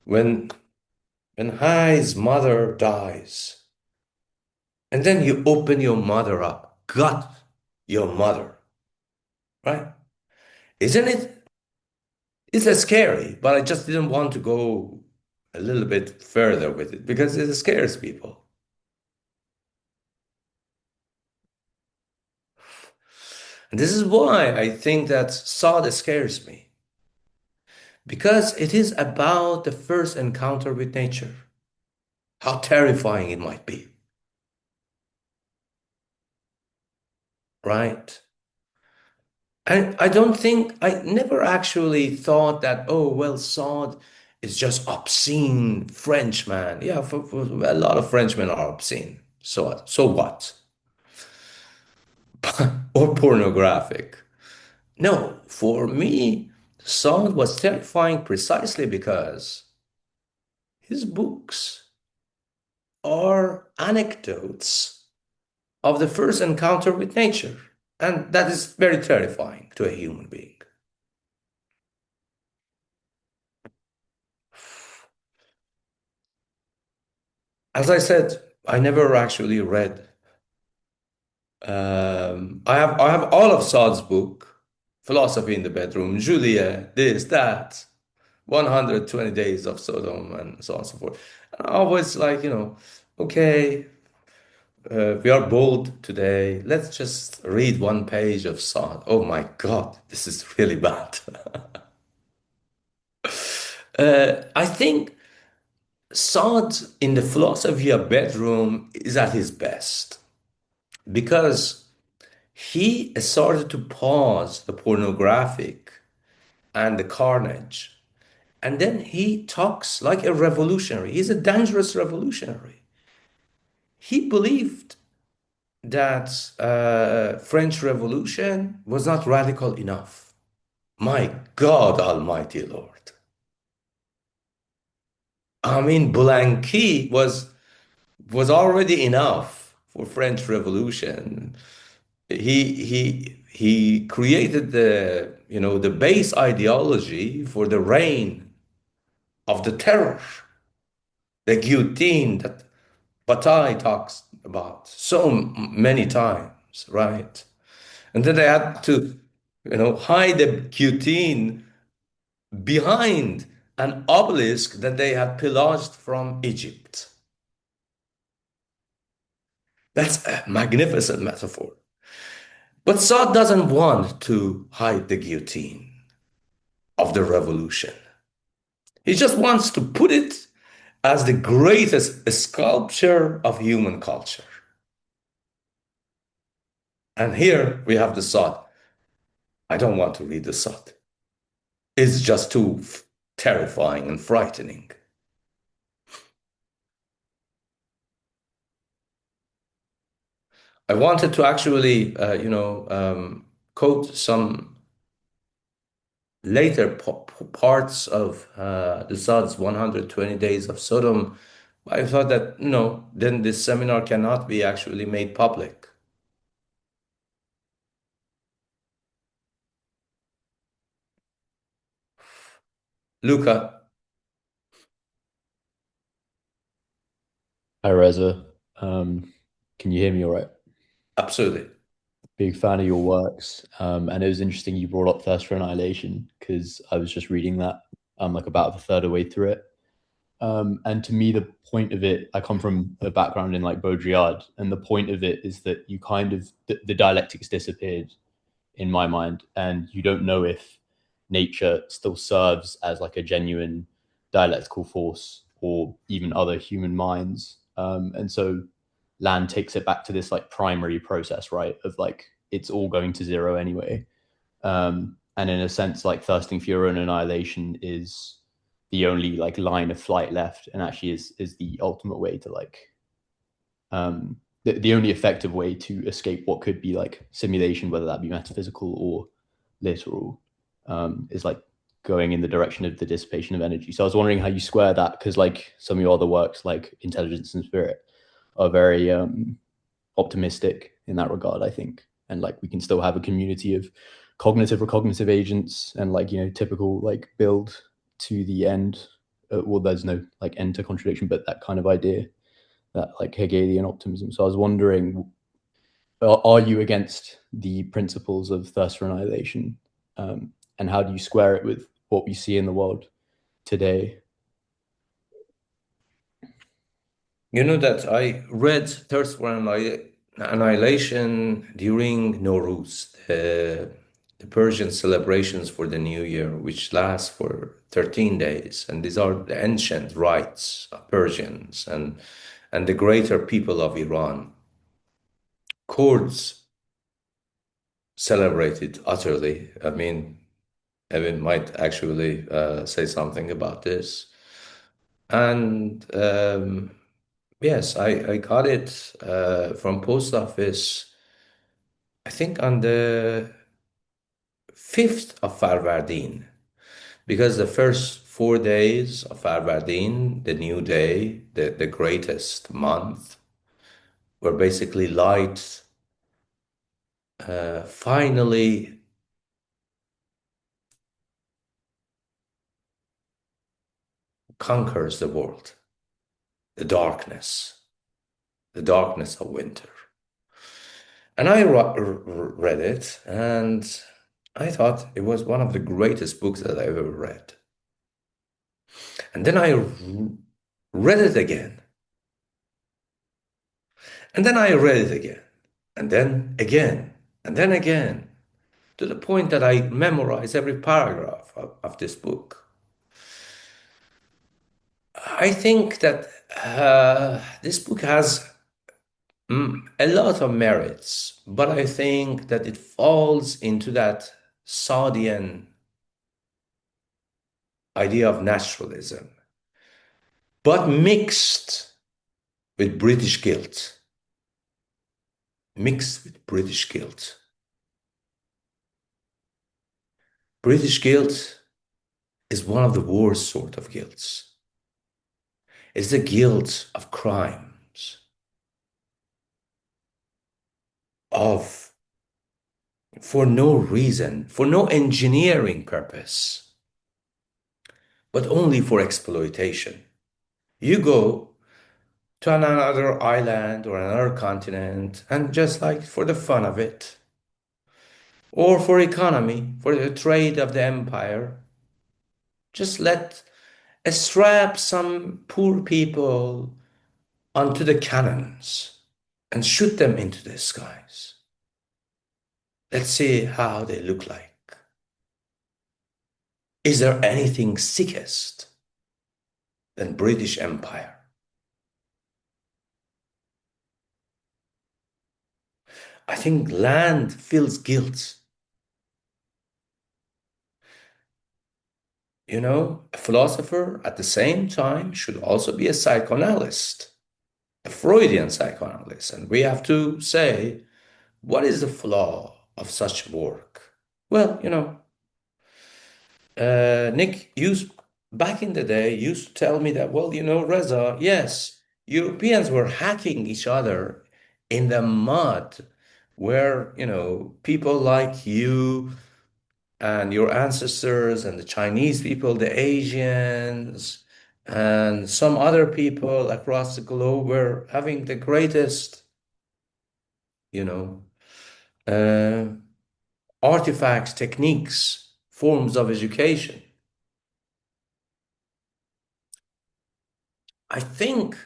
Speaker 2: When Hayy's mother dies, and then you open your mother up, gut your mother, right? Isn't it? It's scary, but I just didn't want to go a little bit further with it because it scares people. And this is why I think that Sade scares me. Because it is about the first encounter with nature. How terrifying it might be. right? And I never actually thought that, oh, well, Sade is just obscene Frenchman. Yeah, for a lot of Frenchmen are obscene. So what? Or pornographic. No, for me, Sade was terrifying precisely because his books are anecdotes of the first encounter with nature. And that is very terrifying to a human being. As I said, I never actually read. I have all of Sade's book, Philosophy in the Bedroom, Julia, this, that, 120 Days of Sodom, and so on and so forth. And I always like, okay, we are bold today. Let's just read one page of Sade. Oh my God, this is really bad. I think Sade in the Philosophy of Bedroom is at his best because he started to pause the pornographic and the carnage. And then he talks like a revolutionary. He's a dangerous revolutionary. He believed that French Revolution was not radical enough. My God Almighty Lord. I mean, Blanqui was already enough for French Revolution. He created the base ideology for the reign of the terror, the guillotine that Bataille talks about so many times, right? And then they had to, hide the guillotine behind an obelisk that they had pillaged from Egypt. That's a magnificent metaphor. But Sade doesn't want to hide the guillotine of the revolution. He just wants to put it as the greatest sculpture of human culture. And here we have the Sade. I don't want to read the Sade. It's just too terrifying and frightening. I wanted to actually, quote some later parts of the Sade's 120 Days of Sodom. I thought that, then this seminar cannot be actually made public. Luca,
Speaker 6: Hi, Reza. Can you hear me all right?
Speaker 2: absolutely.
Speaker 6: Big fan of your works. And it was interesting you brought up Thirst for Annihilation because I was just reading that. I'm like about a third of the way through it. And to me, the point of it, I come from a background in like Baudrillard, and the point of it is that you kind of, the dialectics disappeared in my mind, and you don't know if nature still serves as like a genuine dialectical force or even other human minds. And so Land takes it back to this like primary process, right? Of like, it's all going to zero anyway. And in a sense, like thirsting for your own annihilation is the only like line of flight left, and actually is the ultimate way to like the only effective way to escape what could be like simulation, whether that be metaphysical or literal, is like going in the direction of the dissipation of energy. So I was wondering how you square that, because like some of your other works like Intelligence and Spirit are very optimistic in that regard, I think. And like we can still have a community of cognitive recognitive agents and like, typical like build to the end. Well, there's no like end to contradiction, but that kind of idea, that like Hegelian optimism. So I was wondering, are you against the principles of thirst for annihilation? And how do you square it with what we see in the world today?
Speaker 2: You know that I read Thirst for Annihilation during Nowruz, the Persian celebrations for the New Year, which last for 13 days. And these are the ancient rites of Persians and the greater people of Iran. Kurds celebrated utterly. I mean, Evan might actually say something about this. And yes, I got it from post office, I think on the 5th of Farvardin, because the first 4 days of Farvardin, the new day, the greatest month, where basically light finally conquers the world, the darkness of winter. And I read it, and I thought it was one of the greatest books that I ever read. And then I read it again. And then I read it again. And then again. And then again. To the point that I memorized every paragraph of this book. I think that this book has a lot of merits, but I think that it falls into that Saudian idea of naturalism, but mixed with British guilt. Mixed with British guilt. British guilt is one of the worst sort of guilts. It's the guilt of crimes, of for no reason, for no engineering purpose, but only for exploitation. You go to another island or another continent, and just like for the fun of it, or for economy, for the trade of the empire, just strap some poor people onto the cannons and shoot them into the skies. Let's see how they look like. Is there anything sickest than British Empire? I think land feels guilt. You know, a philosopher at the same time should also be a psychoanalyst, a Freudian psychoanalyst. And we have to say, what is the flaw of such work? Well, you know, Nick back in the day used to tell me that, well, you know, Reza, yes, Europeans were hacking each other in the mud where, you know, people like you and your ancestors and the Chinese people, the Asians, and some other people across the globe were having the greatest, you know, artifacts, techniques, forms of education. I think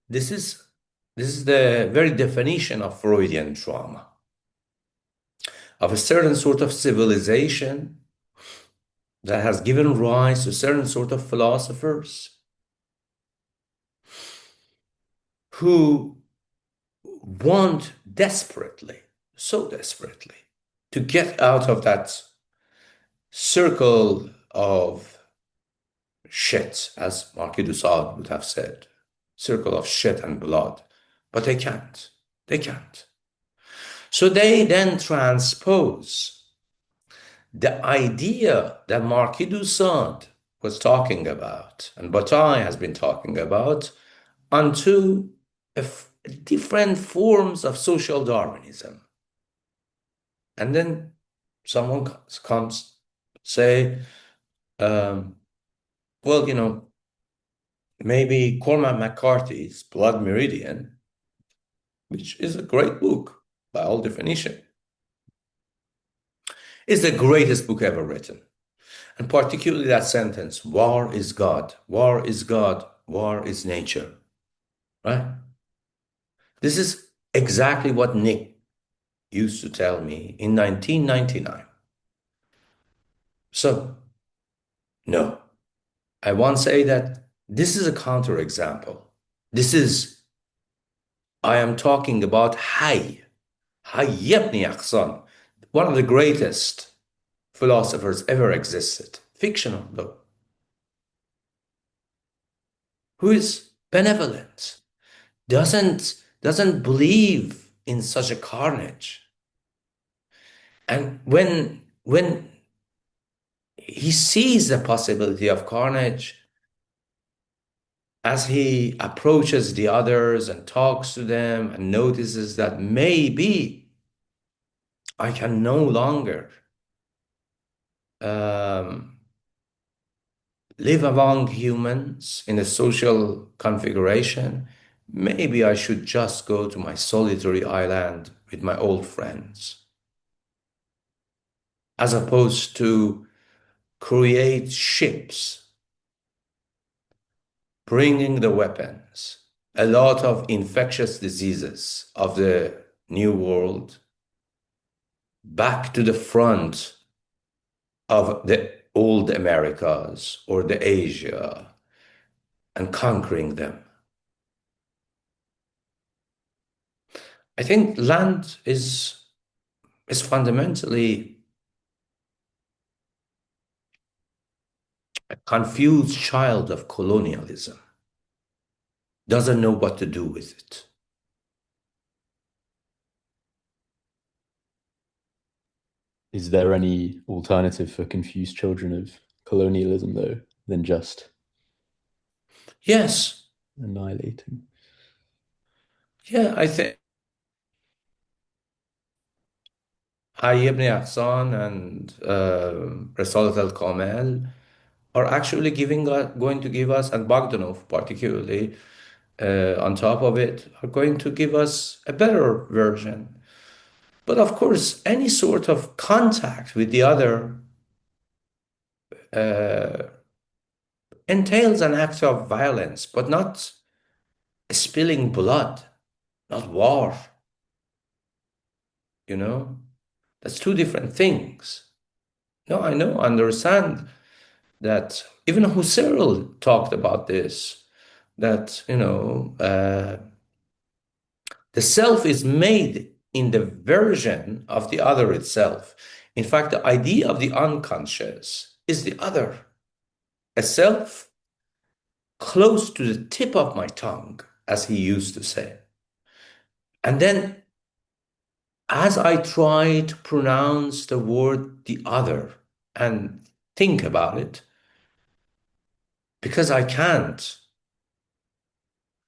Speaker 2: this is the very definition of Freudian trauma, of a certain sort of civilization that has given rise to a certain sort of philosophers who want desperately, so desperately, to get out of that circle of shit, as Marquis de Sade would have said, circle of shit and blood, but they can't. They can't. So they then transpose the idea that Marquis de Sade was talking about, and Bataille has been talking about, onto different forms of social Darwinism. And then someone comes say, well, you know, maybe Cormac McCarthy's Blood Meridian, which is a great book by all definition, is the greatest book ever written. And particularly that sentence, war is God, war is God, war is nature, right? This is exactly what Nick used to tell me in 1999. So, no, I won't say that this is a counterexample. I am talking about Hayy. Hayy ibn Yaqzān, one of the greatest philosophers ever existed, fictional though, who is benevolent, doesn't believe in such a carnage. And when he sees the possibility of carnage, as he approaches the others and talks to them and notices that maybe I can no longer live among humans in a social configuration, maybe I should just go to my solitary island with my old friends, as opposed to create ships bringing the weapons, a lot of infectious diseases of the New World back to the front of the old Americas or the Asia and conquering them. I think land is fundamentally a confused child of colonialism, doesn't know what to do with it.
Speaker 6: Is there any alternative for confused children of colonialism, though, than just
Speaker 2: Yes.
Speaker 6: annihilating?
Speaker 2: Yeah, I think Hayy ibn Yaqzān and Risalat al-Kamel are actually going to give us, and Bogdanov particularly, on top of it, are going to give us a better version. But of course, any sort of contact with the other entails an act of violence, but not spilling blood, not war. You know, that's two different things. No, I know, understand that even Husserl talked about this, that, the self is made in the version of the other itself. In fact, the idea of the unconscious is the other, a self close to the tip of my tongue, as he used to say. And then as I try to pronounce the word the other and think about it, because I can't,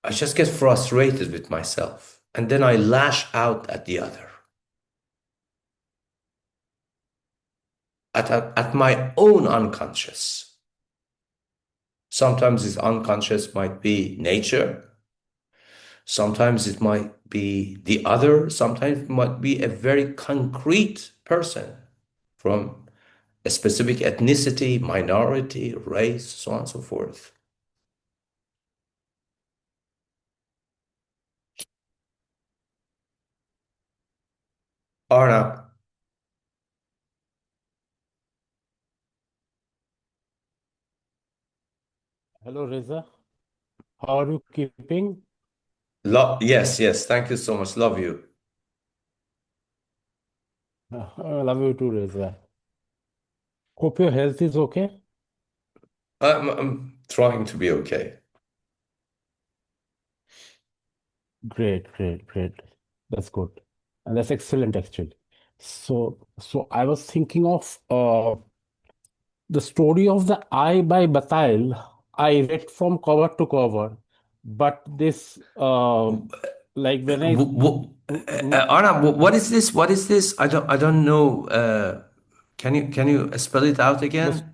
Speaker 2: I just get frustrated with myself. And then I lash out at the other, at my own unconscious. Sometimes this unconscious might be nature. Sometimes it might be the other. Sometimes it might be a very concrete person from a specific ethnicity, minority, race, so on and so forth. Arna,
Speaker 7: Hello, Reza. How are you keeping?
Speaker 2: yes, thank you so much. Love you.
Speaker 7: I love you too, Reza. Hope your health is okay.
Speaker 2: I'm trying to be okay.
Speaker 7: Great. That's good. And that's excellent, actually. So I was thinking of the story of the eye by Bataille. I read from cover to cover, but this, like when I,
Speaker 2: Arna, what is this? What is this? I don't know. Can you spell it out again?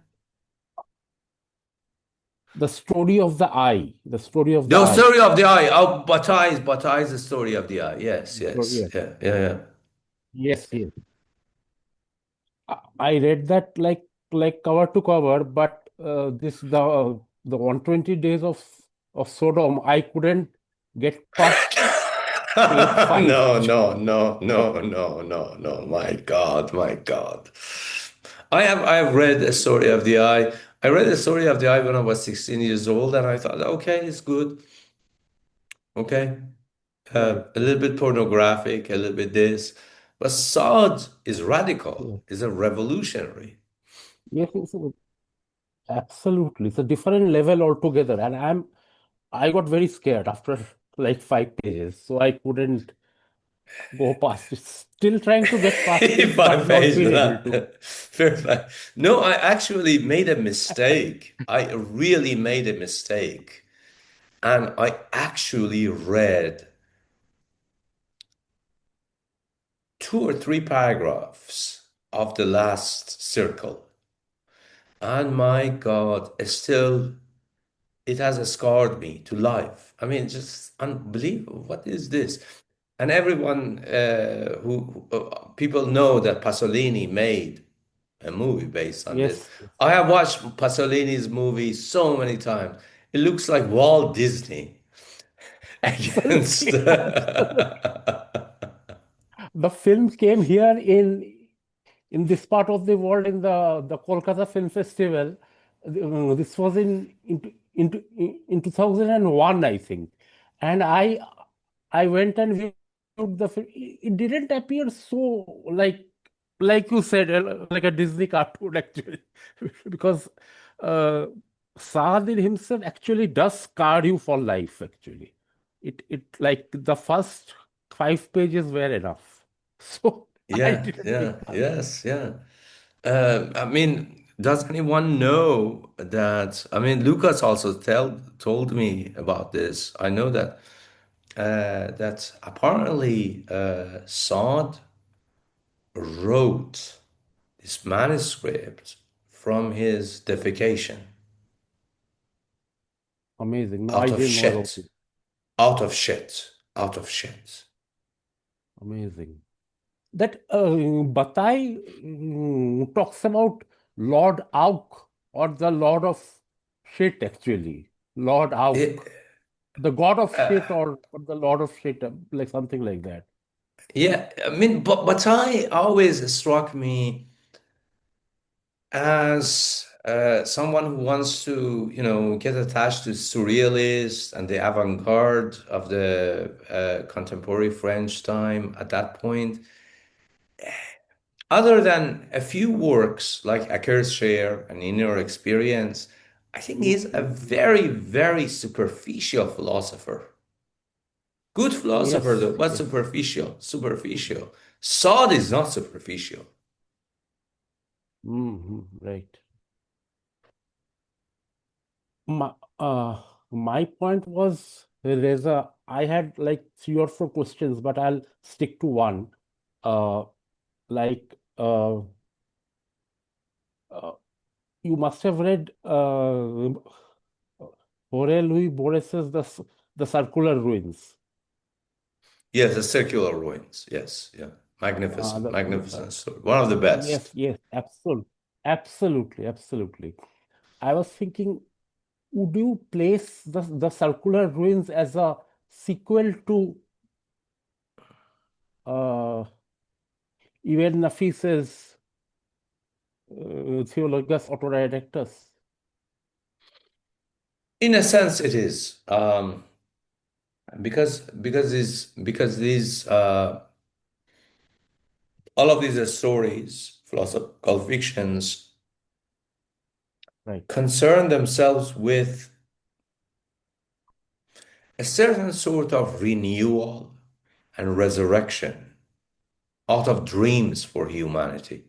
Speaker 7: the story of the eye, the story of the
Speaker 2: The
Speaker 7: eye.
Speaker 2: story of the eye. Oh, Bataille is the story of the eye. Yes.
Speaker 7: Yes.
Speaker 2: Yeah.
Speaker 7: Yes. I read that like cover to cover, but this the 120 days of Sodom, I couldn't get past page 5.
Speaker 2: No. My God. I have read a story of the eye. I read a story of the eye when I was 16 years old, and I thought, okay, it's good. Okay. A little bit pornographic, a little bit this. But Saad is radical,
Speaker 7: Yes,
Speaker 2: is a revolutionary.
Speaker 7: yes, absolutely. It's a different level altogether. And I got very scared after like 5 pages, so I couldn't go past it. Still trying to get past it, but
Speaker 2: Five
Speaker 7: not
Speaker 2: pages,
Speaker 7: being able
Speaker 2: huh?
Speaker 7: to.
Speaker 2: Perfect. No, I actually made a mistake. I really made a mistake. And I actually read 2 or 3 paragraphs of the last circle. And my God, still, it has scarred me to life. I mean, just unbelievable. What is this? And everyone people know that Pasolini made a movie based on this.
Speaker 7: Yes, yes.
Speaker 2: I have watched Pasolini's movie so many times. It looks like Walt Disney against.
Speaker 7: Absolutely, absolutely. The film came here in this part of the world in the Kolkata Film Festival. This was in 2001, I think, and I went and viewed the film. It didn't appear so like you said, like a Disney cartoon actually, because uh, Saadin himself actually does scar you for life. Actually, it like the first 5 pages were enough, so I
Speaker 2: Yeah,
Speaker 7: didn't
Speaker 2: yeah,
Speaker 7: pick up.
Speaker 2: yes, yeah. I mean, does anyone know that? I mean, Lucas also told me about this. I know that that apparently Saad wrote this manuscript from his defecation,
Speaker 7: Amazing. No, I
Speaker 2: out of
Speaker 7: didn't know about
Speaker 2: shit,
Speaker 7: it.
Speaker 2: out of shit, out of shit.
Speaker 7: Amazing. That Bataille talks about Lord Auk or the Lord of Shit, actually. Lord
Speaker 2: It,
Speaker 7: Auk, the God of Shit or the Lord of Shit, like something like that.
Speaker 2: yeah, I mean, but I always struck me as someone who wants to, get attached to surrealists and the avant-garde of the contemporary French time at that point. Other than a few works like Accursed Share and Inner Experience, I think he's a very, very superficial philosopher. Good philosopher
Speaker 7: Yes,
Speaker 2: though, but
Speaker 7: yes.
Speaker 2: superficial, superficial. Saad is not superficial.
Speaker 7: Right. My, my point was, Reza, I had like 3 or 4 questions, but I'll stick to one. Uh, like, uh, you must have read Jorge Luis Borges's the Circular Ruins.
Speaker 2: Yes, the circular ruins. Yes, yeah.
Speaker 7: Uh,
Speaker 2: Magnificent,
Speaker 7: the,
Speaker 2: magnificent story. One of the best.
Speaker 7: yes, yes, absolutely, absolutely. I was thinking, would you place the Circular Ruins as a sequel to uh, even Nafis's Theologus Autodidactus?
Speaker 2: In a sense, it is. Because these all of these are stories, philosophical fictions,
Speaker 7: Right.
Speaker 2: concern themselves with a certain sort of renewal and resurrection out of dreams for humanity.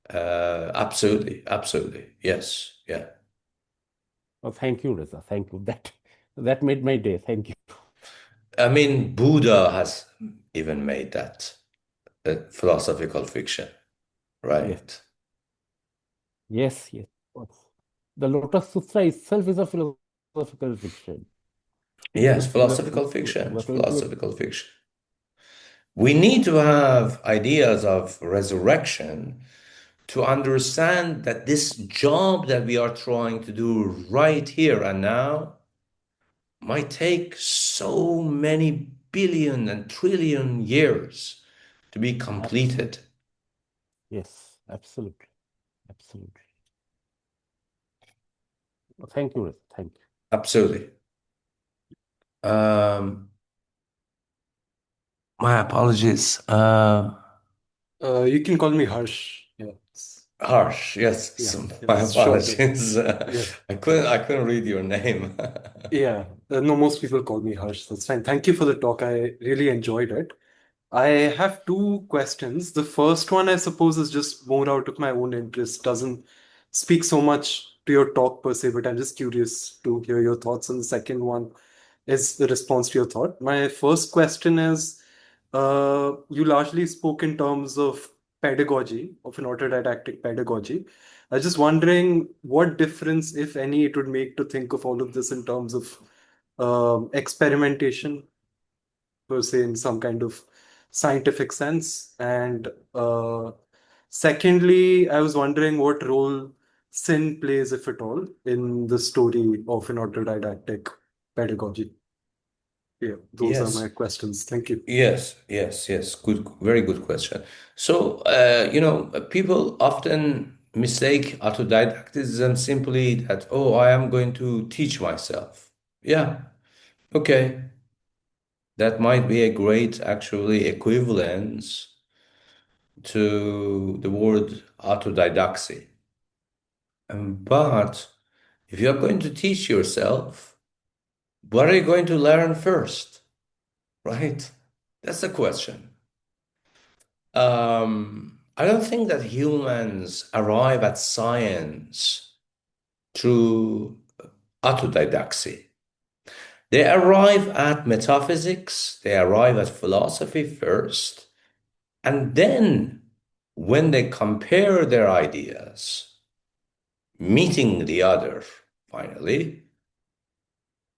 Speaker 2: Absolutely, absolutely. Yes, yeah.
Speaker 7: Oh, thank you, Reza. Thank you. That made my day. Thank you.
Speaker 2: I mean, Buddha has even made that philosophical fiction,
Speaker 7: Yes,
Speaker 2: right?
Speaker 7: yes, yes. Of course. The Lotus Sutra itself is a philosophical fiction.
Speaker 2: Yes,
Speaker 7: The,
Speaker 2: philosophical fiction,
Speaker 7: the 28.
Speaker 2: philosophical fiction. We need to have ideas of resurrection to understand that this job that we are trying to do right here and now might take so many billion and trillion years to be completed.
Speaker 7: Absolutely. Yes, absolutely. Absolutely. Thank you, Reza. Thank you.
Speaker 2: Absolutely. Um, My apologies.
Speaker 8: You can call me Harsh. Yeah.
Speaker 2: Harsh. Yes.
Speaker 8: Yeah.
Speaker 2: My
Speaker 8: It's shorter.
Speaker 2: apologies.
Speaker 8: Yeah.
Speaker 2: I couldn't read your name.
Speaker 8: Yeah. No, most people call me Harsh. That's fine. Thank you for the talk. I really enjoyed it. I have two questions. The first one, I suppose, is just more out of my own interest. Doesn't speak so much to your talk per se, but I'm just curious to hear your thoughts. And the second one is the response to your thought. My first question is, you largely spoke in terms of pedagogy, of an autodidactic pedagogy. I was just wondering what difference, if any, it would make to think of all of this in terms of experimentation per se in some kind of scientific sense. And secondly, I was wondering what role sin plays, if at all, in the story of an autodidactic pedagogy. Yeah, those are my
Speaker 2: Yes.
Speaker 8: questions. Thank you.
Speaker 2: Yes. Good, very good question. So, people often mistake autodidactism simply that, oh, I am going to teach myself. Yeah, okay. That might be a great, actually, equivalence to the word autodidaxy. But if you're going to teach yourself, what are you going to learn first? Right? That's the question. I don't think that humans arrive at science through autodidaxy. They arrive at metaphysics, they arrive at philosophy first, and then when they compare their ideas, meeting the other, finally,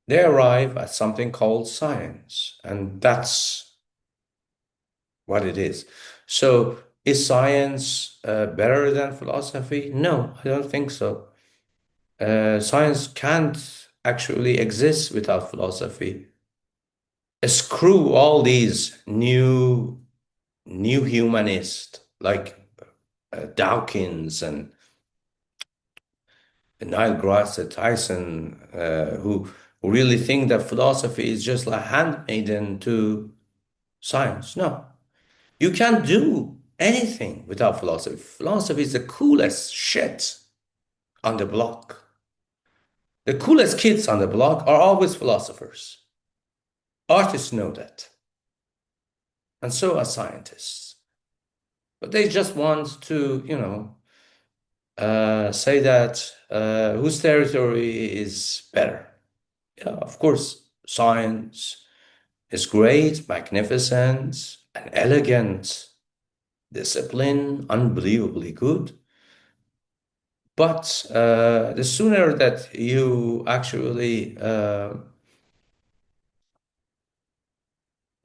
Speaker 2: they arrive at something called science, and that's what it is. So, is science better than philosophy? No, I don't think so. Science can't actually exist without philosophy. Screw all these new humanists like Dawkins and Neil deGrasse Tyson, who really think that philosophy is just a handmaiden to science. No, you can't do anything without philosophy. Philosophy is the coolest shit on the block. The coolest kids on the block are always philosophers. Artists know that, and so are scientists. But they just want to, say that whose territory is better. Yeah, of course, science is great, magnificent, and elegant, discipline, unbelievably good. But the sooner that you actually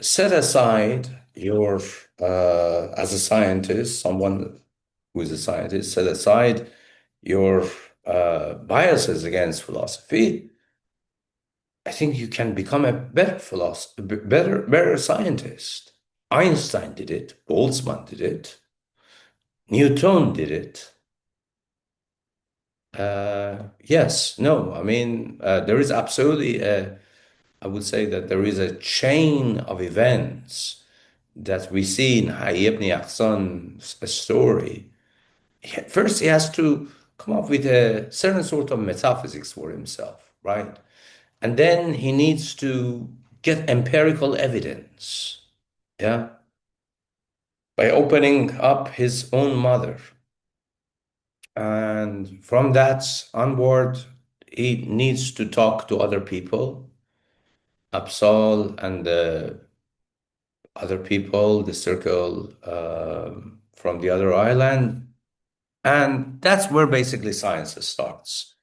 Speaker 2: set aside your, as a scientist, someone who is a scientist, set aside your biases against philosophy, I think you can become a better philosopher, better scientist. Einstein did it, Boltzmann did it, Newton did it. Yes, no, I mean, there is absolutely I would say that there is a chain of events that we see in Hayy ibn Yaqzān's story. First, he has to come up with a certain sort of metaphysics for himself, right? And then he needs to get empirical evidence, yeah, by opening up his own mother. And from that onward, he needs to talk to other people, Absal and the other people, the circle from the other island. And that's where basically science starts.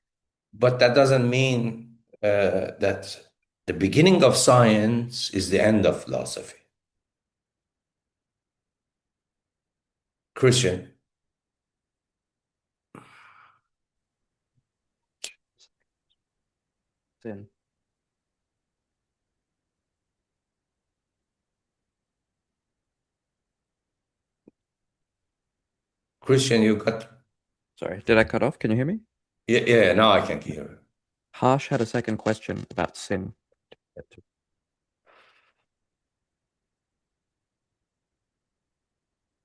Speaker 2: But that doesn't mean that the beginning of science is the end of philosophy. Christian.
Speaker 9: Sin.
Speaker 2: Christian, you got.
Speaker 9: Sorry, did I cut off? Can you hear me?
Speaker 2: Yeah, now I can hear you.
Speaker 9: Harsh had a second question about sin.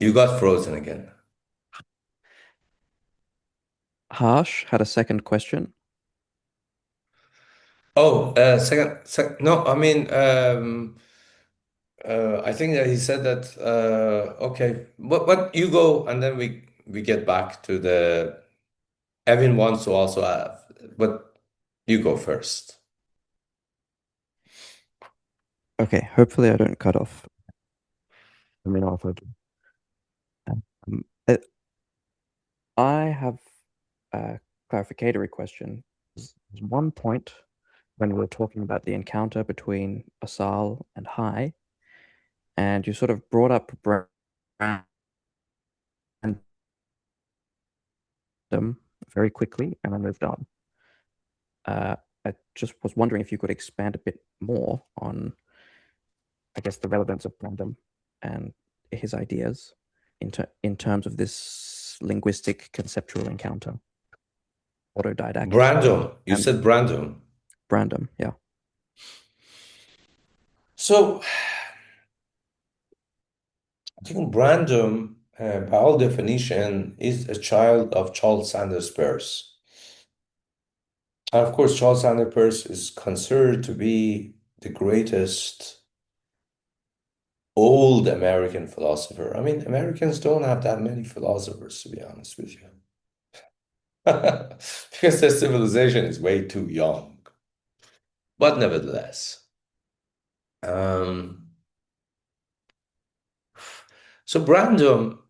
Speaker 2: You got frozen again.
Speaker 9: Harsh had a second question.
Speaker 2: Oh, second. No, I mean, I think that he said that. Okay, but you go, and then we get back to the. Evan wants to also have, but you go first.
Speaker 9: Okay, hopefully I don't cut off. I mean, off it. I have a clarificatory question. There's one point when we were talking about the encounter between Asal and Hayy, and you sort of brought up them very quickly, and then moved on. I just was wondering if you could expand a bit more on, I guess, the relevance of random and his ideas in terms of this linguistic conceptual encounter. Autodidactic.
Speaker 2: Brandom. You said Brandom.
Speaker 9: Brandom, yeah.
Speaker 2: So I think Brandom, by all definition, is a child of Charles Sanders Peirce. And of course, Charles Sanders Peirce is considered to be the greatest old American philosopher. I mean, Americans don't have that many philosophers, to be honest with you. Because their civilization is way too young. But nevertheless. So Brandom,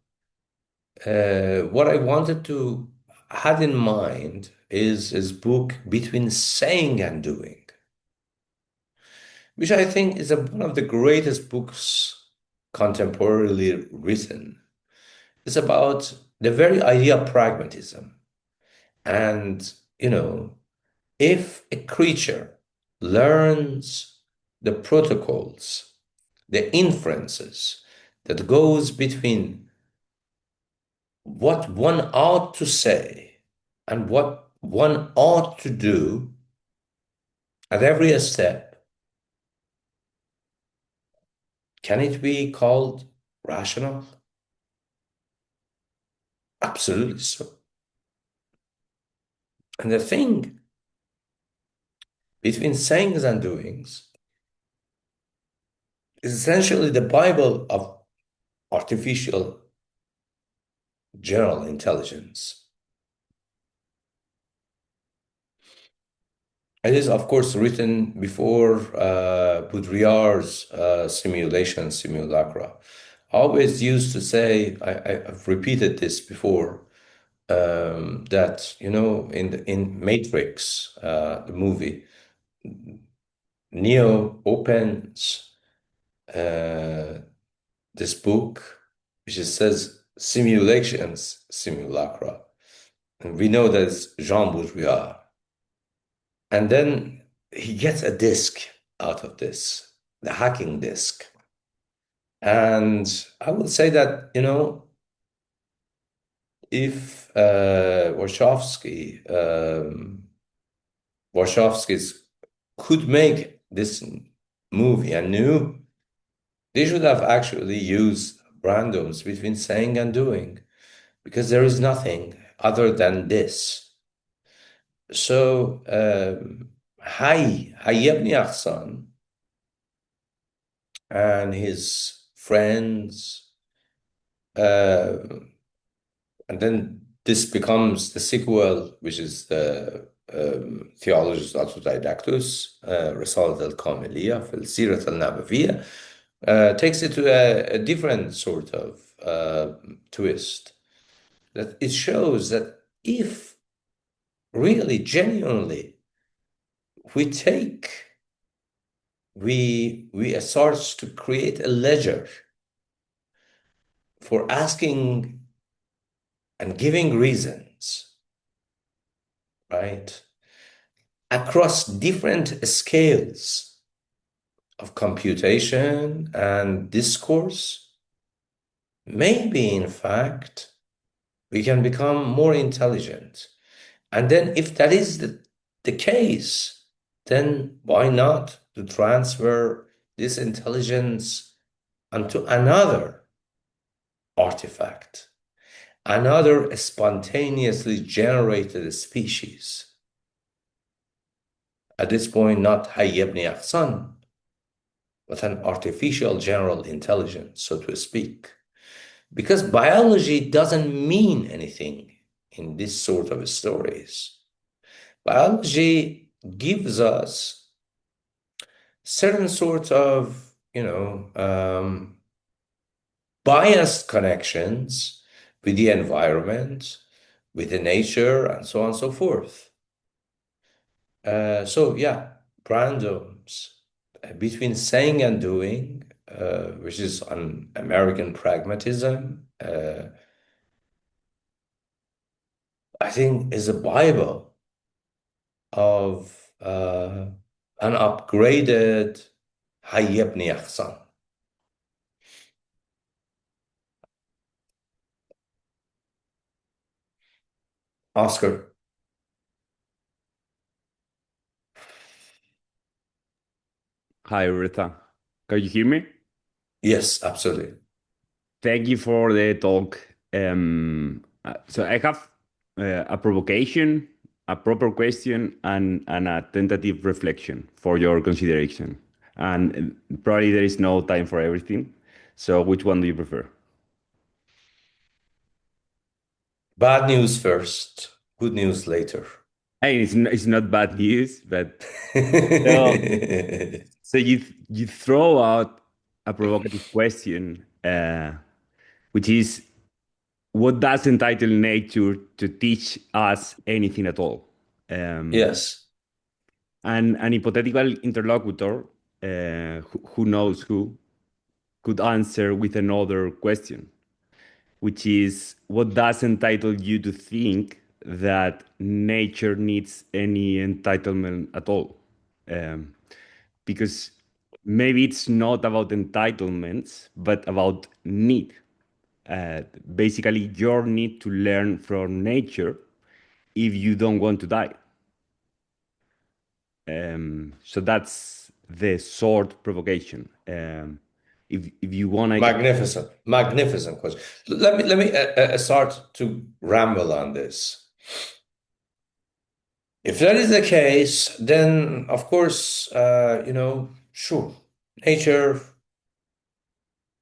Speaker 2: what I wanted to had in mind is his book Between Saying and Doing, which I think is one of the greatest books contemporarily written. It's about the very idea of pragmatism. And, if a creature learns the protocols, the inferences that goes between what one ought to say and what one ought to do at every step, can it be called rational? Absolutely so. And the thing between sayings and doings is essentially the Bible of artificial general intelligence. It is, of course, written before Baudrillard's simulacra. I always used to say, I've repeated this before, that, in Matrix, the movie, Neo opens this book, which says simulations, simulacra. And we know that it's Jean Baudrillard. And then he gets a disc out of this, the hacking disc. And I would say that, if Wachowskis could make this movie anew, they should have actually used Brandom's Between Saying and Doing, because there is nothing other than this. So, Hayy ibn Yaqzān and his friends, and then this becomes the sequel, which is the Theologus Autodidactus, Risalat al-Kamiliyya, Sirat al-Nabawiyya, takes it to a different sort of twist. That it shows that if really, genuinely, we start to create a ledger for asking and giving reasons, right, across different scales of computation and discourse, maybe, in fact, we can become more intelligent. And then if that is the case, then why not to transfer this intelligence onto another artifact, another spontaneously generated species. At this point, not Hayy ibn Yaqzān, but an artificial general intelligence, so to speak. Because biology doesn't mean anything in this sort of stories. Biology gives us certain sorts of, biased connections with the environment, with the nature, and so on and so forth. So yeah, randoms between saying and doing, which is an American pragmatism, I think is a Bible of an upgraded Hayy ibn Yaqzān. Oscar.
Speaker 10: Hi, Reza. Can you hear me?
Speaker 2: Yes, absolutely.
Speaker 10: Thank you for the talk. So I have a provocation, a proper question, and a tentative reflection for your consideration. And probably there is no time for everything. So which one do you prefer?
Speaker 2: Bad news first, good news later.
Speaker 10: Hey, it's not bad news, but so you throw out a provocative question, which is, what does entitle nature to teach us anything at all?
Speaker 2: Yes.
Speaker 10: And an hypothetical interlocutor, who knows who, could answer with another question, which is, what does entitle you to think that nature needs any entitlement at all? Because maybe it's not about entitlements, but about need. Basically, your need to learn from nature if you don't want to die. So that's the short provocation. If you want to
Speaker 2: Magnificent question. Let me start to ramble on this. If that is the case, then of course, sure, nature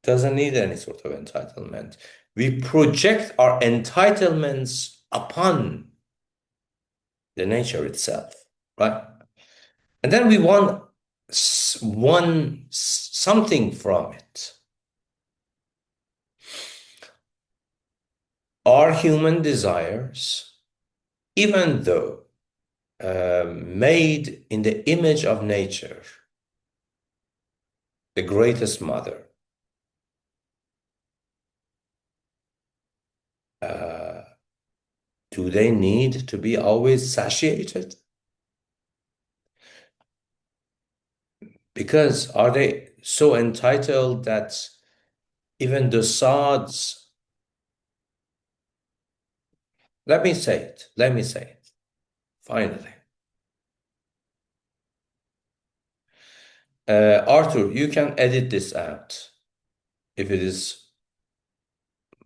Speaker 2: doesn't need any sort of entitlement. We project our entitlements upon the nature itself, right? And then we want something from it. Our human desires, even though made in the image of nature, the greatest mother, do they need to be always satiated? Because are they so entitled that even the sods, let me say it, finally. Arthur, you can edit this out if it is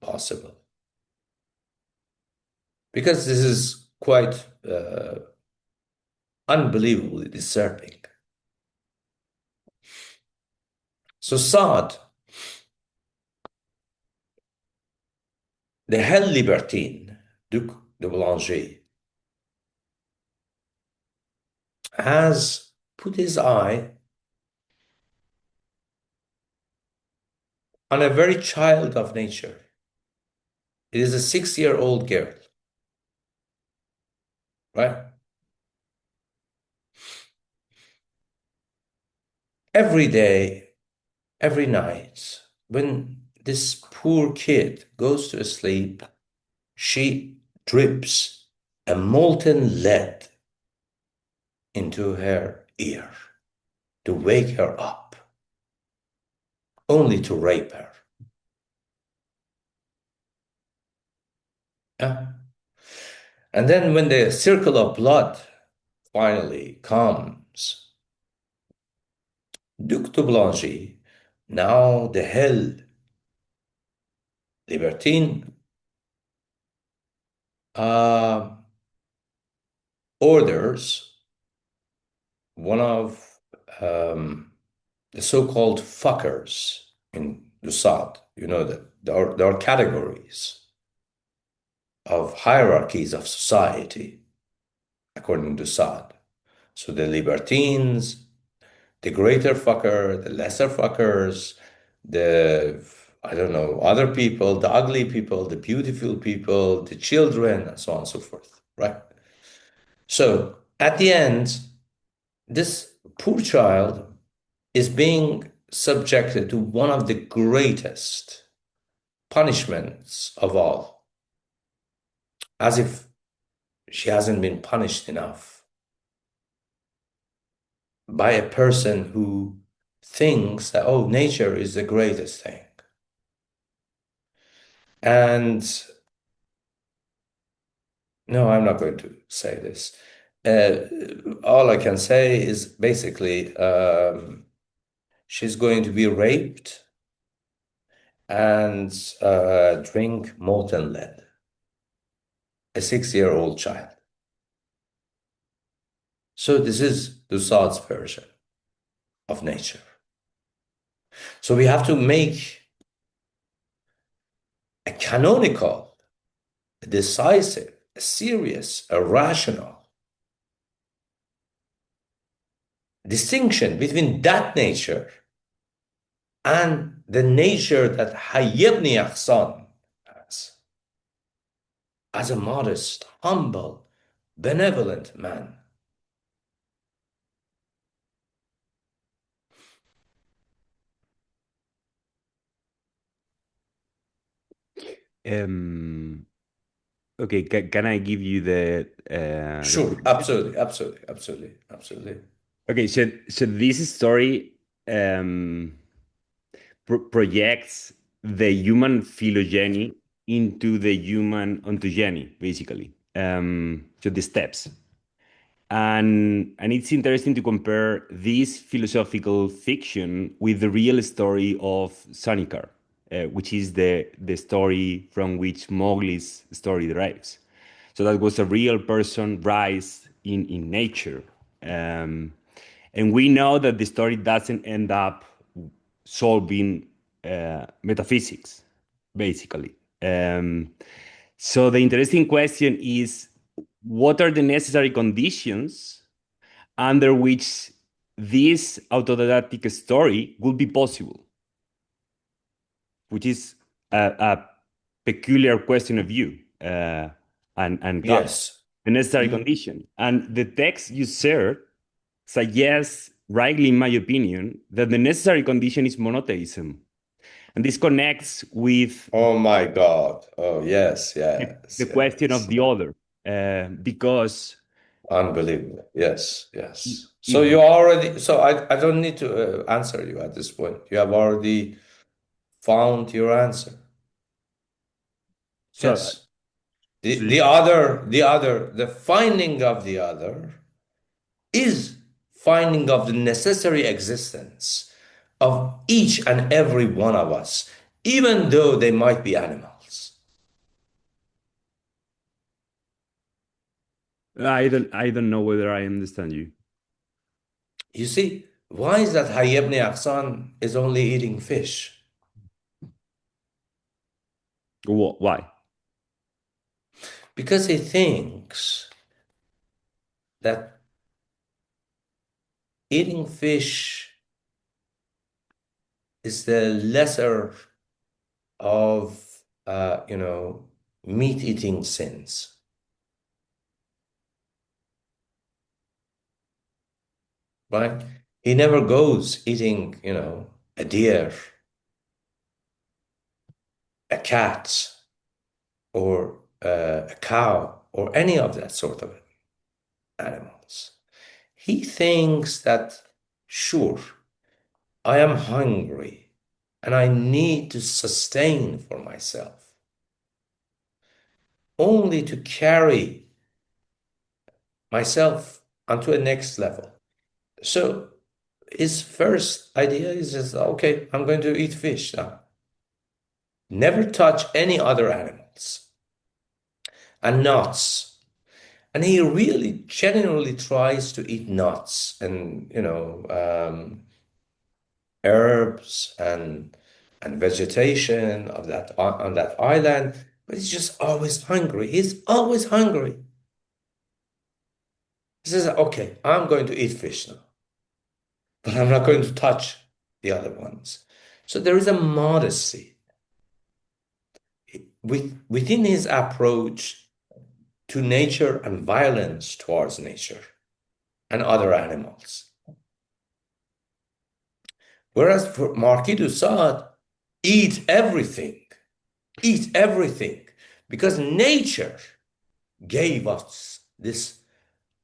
Speaker 2: possible. Because this is quite unbelievably disturbing. So Sade, the hell libertine, Duc de Boulanger, has put his eye on a very child of nature. It is a 6-year-old girl, right? Every day, every night, when this poor kid goes to sleep, she drips a molten lead into her ear to wake her up, only to rape her. Yeah. And then when the circle of blood finally comes, Duc de Boulanger, now the hell libertine orders one of the so-called fuckers in Lusad. You know that there are categories of hierarchies of society according to Lusad. So the libertines, the greater fucker, the lesser fuckers, I don't know, other people, the ugly people, the beautiful people, the children, and so on and so forth, right? So at the end, this poor child is being subjected to one of the greatest punishments of all, as if she hasn't been punished enough by a person who thinks that, oh, nature is the greatest thing. And no, I'm not going to say this. All I can say is basically she's going to be raped and drink molten lead. A 6-year-old child. So this is Lusad's version of nature. So we have to make a canonical, a decisive, a serious, a rational distinction between that nature and the nature that Hayy ibn Yaqzān has as a modest, humble, benevolent man.
Speaker 10: Okay, can I give you the
Speaker 2: Sure, absolutely.
Speaker 10: Okay, so this story projects the human phylogeny into the human ontogeny, basically. So the steps. And it's interesting to compare this philosophical fiction with the real story of Sanikar, which is the story from which Mowgli's story derives. So that was a real person raised in nature. And we know that the story doesn't end up solving metaphysics, basically. So the interesting question is, what are the necessary conditions under which this autodidactic story would be possible? Which is a peculiar question of view and
Speaker 2: yes,
Speaker 10: the necessary condition. And the text you shared suggests, rightly in my opinion, that the necessary condition is monotheism. And this connects with...
Speaker 2: Oh my God. Oh, yes.
Speaker 10: The question of the other. Because...
Speaker 2: Unbelievable. Yes. So you already... So I don't need to answer you at this point. You have already found your answer.
Speaker 10: So,
Speaker 2: yes. The finding of the other is finding of the necessary existence of each and every one of us, even though they might be animals.
Speaker 10: I don't know whether I understand you.
Speaker 2: You see, why is that Hayy ibn Yaqzān is only eating fish?
Speaker 10: Why?
Speaker 2: Because he thinks that eating fish is the lesser of, meat-eating sins. Right? He never goes eating, a deer, a cat, or a cow, or any of that sort of animals. He thinks that, sure, I am hungry and I need to sustain for myself, only to carry myself onto a next level. So his first idea is just, okay, I'm going to eat fish now. never touch any other animals and nuts. And he really genuinely tries to eat nuts and, herbs and vegetation of that on that island, but he's just always hungry. He's always hungry. He says, okay, I'm going to eat fish now, but I'm not going to touch the other ones. So there is a modesty within his approach to nature and violence towards nature and other animals. Whereas for Marquis de Sade, eat everything, because nature gave us this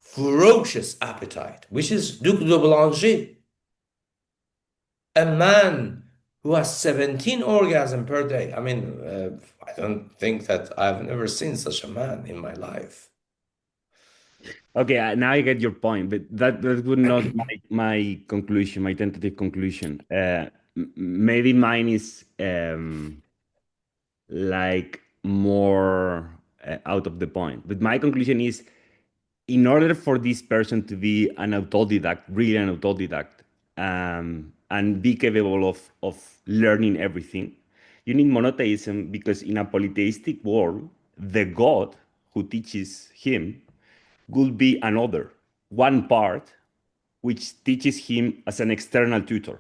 Speaker 2: ferocious appetite, which is Duc de Boulanger, a man who has 17 orgasms per day. I mean, I don't think that I've never seen such a man in my life.
Speaker 10: Okay, now I get your point, but that would not my conclusion, my tentative conclusion. Maybe mine is like more out of the point. But my conclusion is, in order for this person to be an autodidact, really an autodidact, and be capable of learning everything, you need monotheism, because in a polytheistic world, the God who teaches him will be another, one part, which teaches him as an external tutor.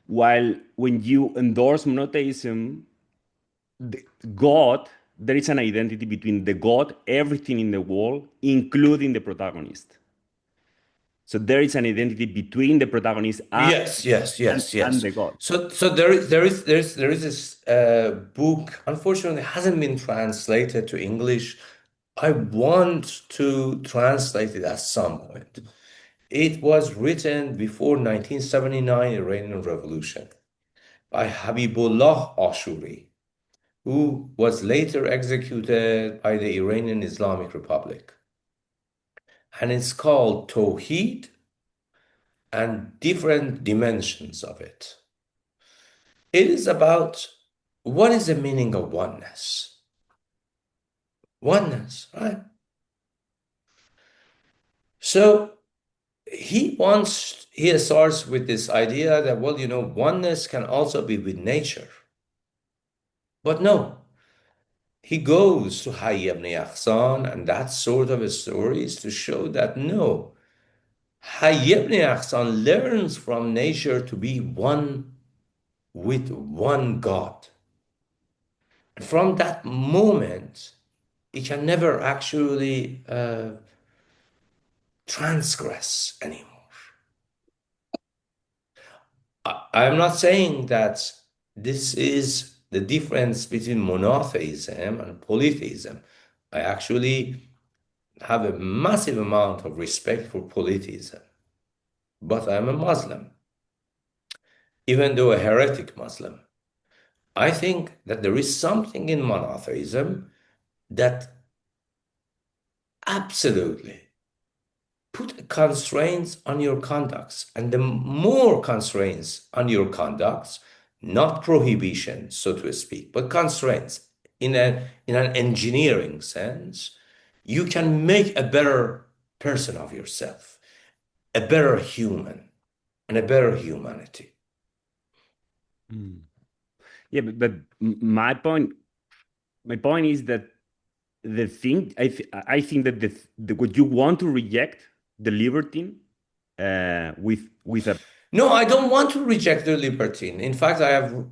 Speaker 10: While when you endorse monotheism, God, there is an identity between the God, everything in the world, including the protagonist. So there is an identity between the protagonist and and the God.
Speaker 2: So there is this book. Unfortunately, it hasn't been translated to English. I want to translate it at some point. It was written before 1979 Iranian Revolution by Habibullah Ashuri, who was later executed by the Iranian Islamic Republic. And it's called Tawheed and Different Dimensions of It. It is about what is the meaning of oneness. Oneness, right? So he starts with this idea that, well, oneness can also be with nature. But no, he goes to Hayy ibn Yaqzān and that sort of stories to show that no, Hayy ibn Yaqzān learns from nature to be one with one God. And from that moment, he can never actually transgress anymore. I'm not saying that this is the difference between monotheism and polytheism. I actually have a massive amount of respect for polytheism, but I'm a Muslim, even though a heretic Muslim. I think that there is something in monotheism that absolutely put constraints on your conducts, and the more constraints on your conducts, not prohibition, so to speak, but constraints in an engineering sense, you can make a better person of yourself, a better human, and a better humanity.
Speaker 10: Yeah, but my point is that the thing I think that what you want to reject the libertine with a
Speaker 2: No, I don't want to reject the libertine. In fact,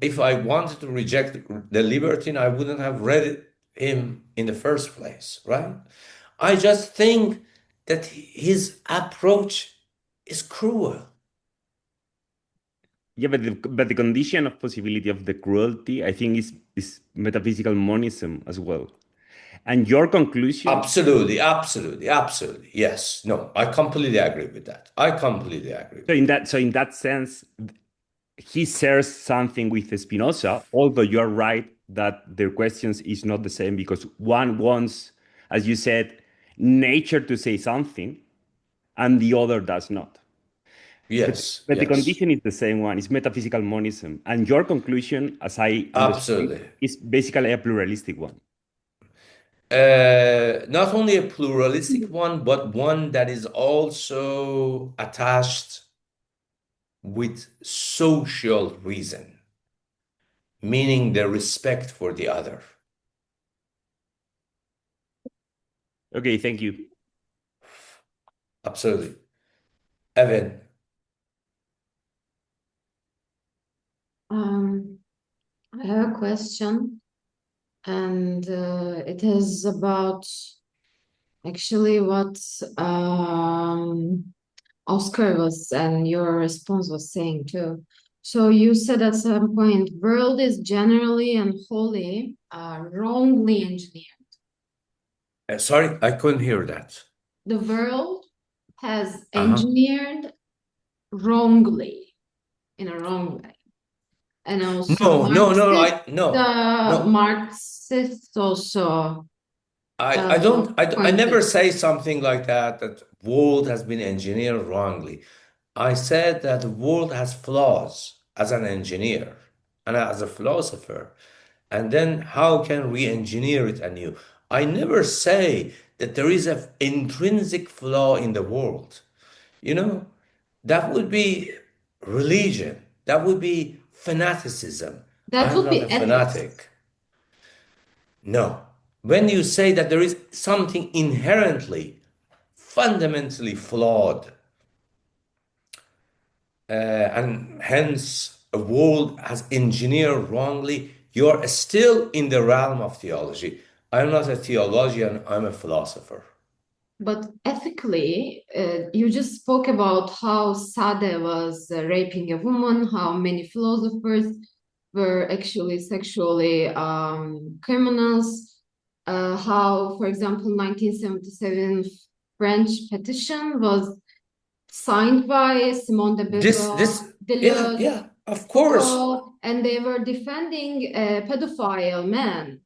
Speaker 2: if I wanted to reject the libertine, I wouldn't have read him in the first place, right? I just think that his approach is cruel.
Speaker 10: Yeah, but the condition of possibility of the cruelty, I think, is metaphysical monism as well. And your conclusion?
Speaker 2: Absolutely. Yes. No, I completely agree with that.
Speaker 10: So in that sense, he shares something with Spinoza, although you're right that their questions is not the same, because one wants, as you said, nature to say something, and the other does not.
Speaker 2: Yes,
Speaker 10: But the
Speaker 2: yes,
Speaker 10: condition is the same one. It's metaphysical monism. And your conclusion, as I understand,
Speaker 2: absolutely.
Speaker 10: is basically a pluralistic one.
Speaker 2: Not only a pluralistic one, but one that is also attached with social reason, meaning the respect for the other.
Speaker 10: Okay, thank you.
Speaker 2: Absolutely. Evan,
Speaker 3: I have a question, and it is about actually what Oscar was and your response was saying too. So you said at some point, world is generally and wholly wrongly engineered.
Speaker 2: sorry, I couldn't hear that.
Speaker 3: The world has
Speaker 2: Uh-huh.
Speaker 3: engineered wrongly, in a wrong way. And also
Speaker 2: No,
Speaker 3: the Marxists also
Speaker 2: I never
Speaker 3: pointed.
Speaker 2: say something like that, that world has been engineered wrongly. I said that the world has flaws as an engineer and as a philosopher. And then how can we engineer it anew? I never say that there is an intrinsic flaw in the world. You know, that would be religion. That would be fanaticism.
Speaker 3: That
Speaker 2: I'm
Speaker 3: would
Speaker 2: not
Speaker 3: be
Speaker 2: a
Speaker 3: ethics.
Speaker 2: fanatic. No. When you say that there is something inherently, fundamentally flawed, and hence a world has engineered wrongly, you're still in the realm of theology. I'm not a theologian, I'm a philosopher.
Speaker 3: But ethically, you just spoke about how Sade was raping a woman, how many philosophers were actually sexually criminals, how, for example, 1977 French petition was signed by Simone de Beauvoir, Deleuze,
Speaker 2: Yeah, of course.
Speaker 3: and they were defending a pedophile man.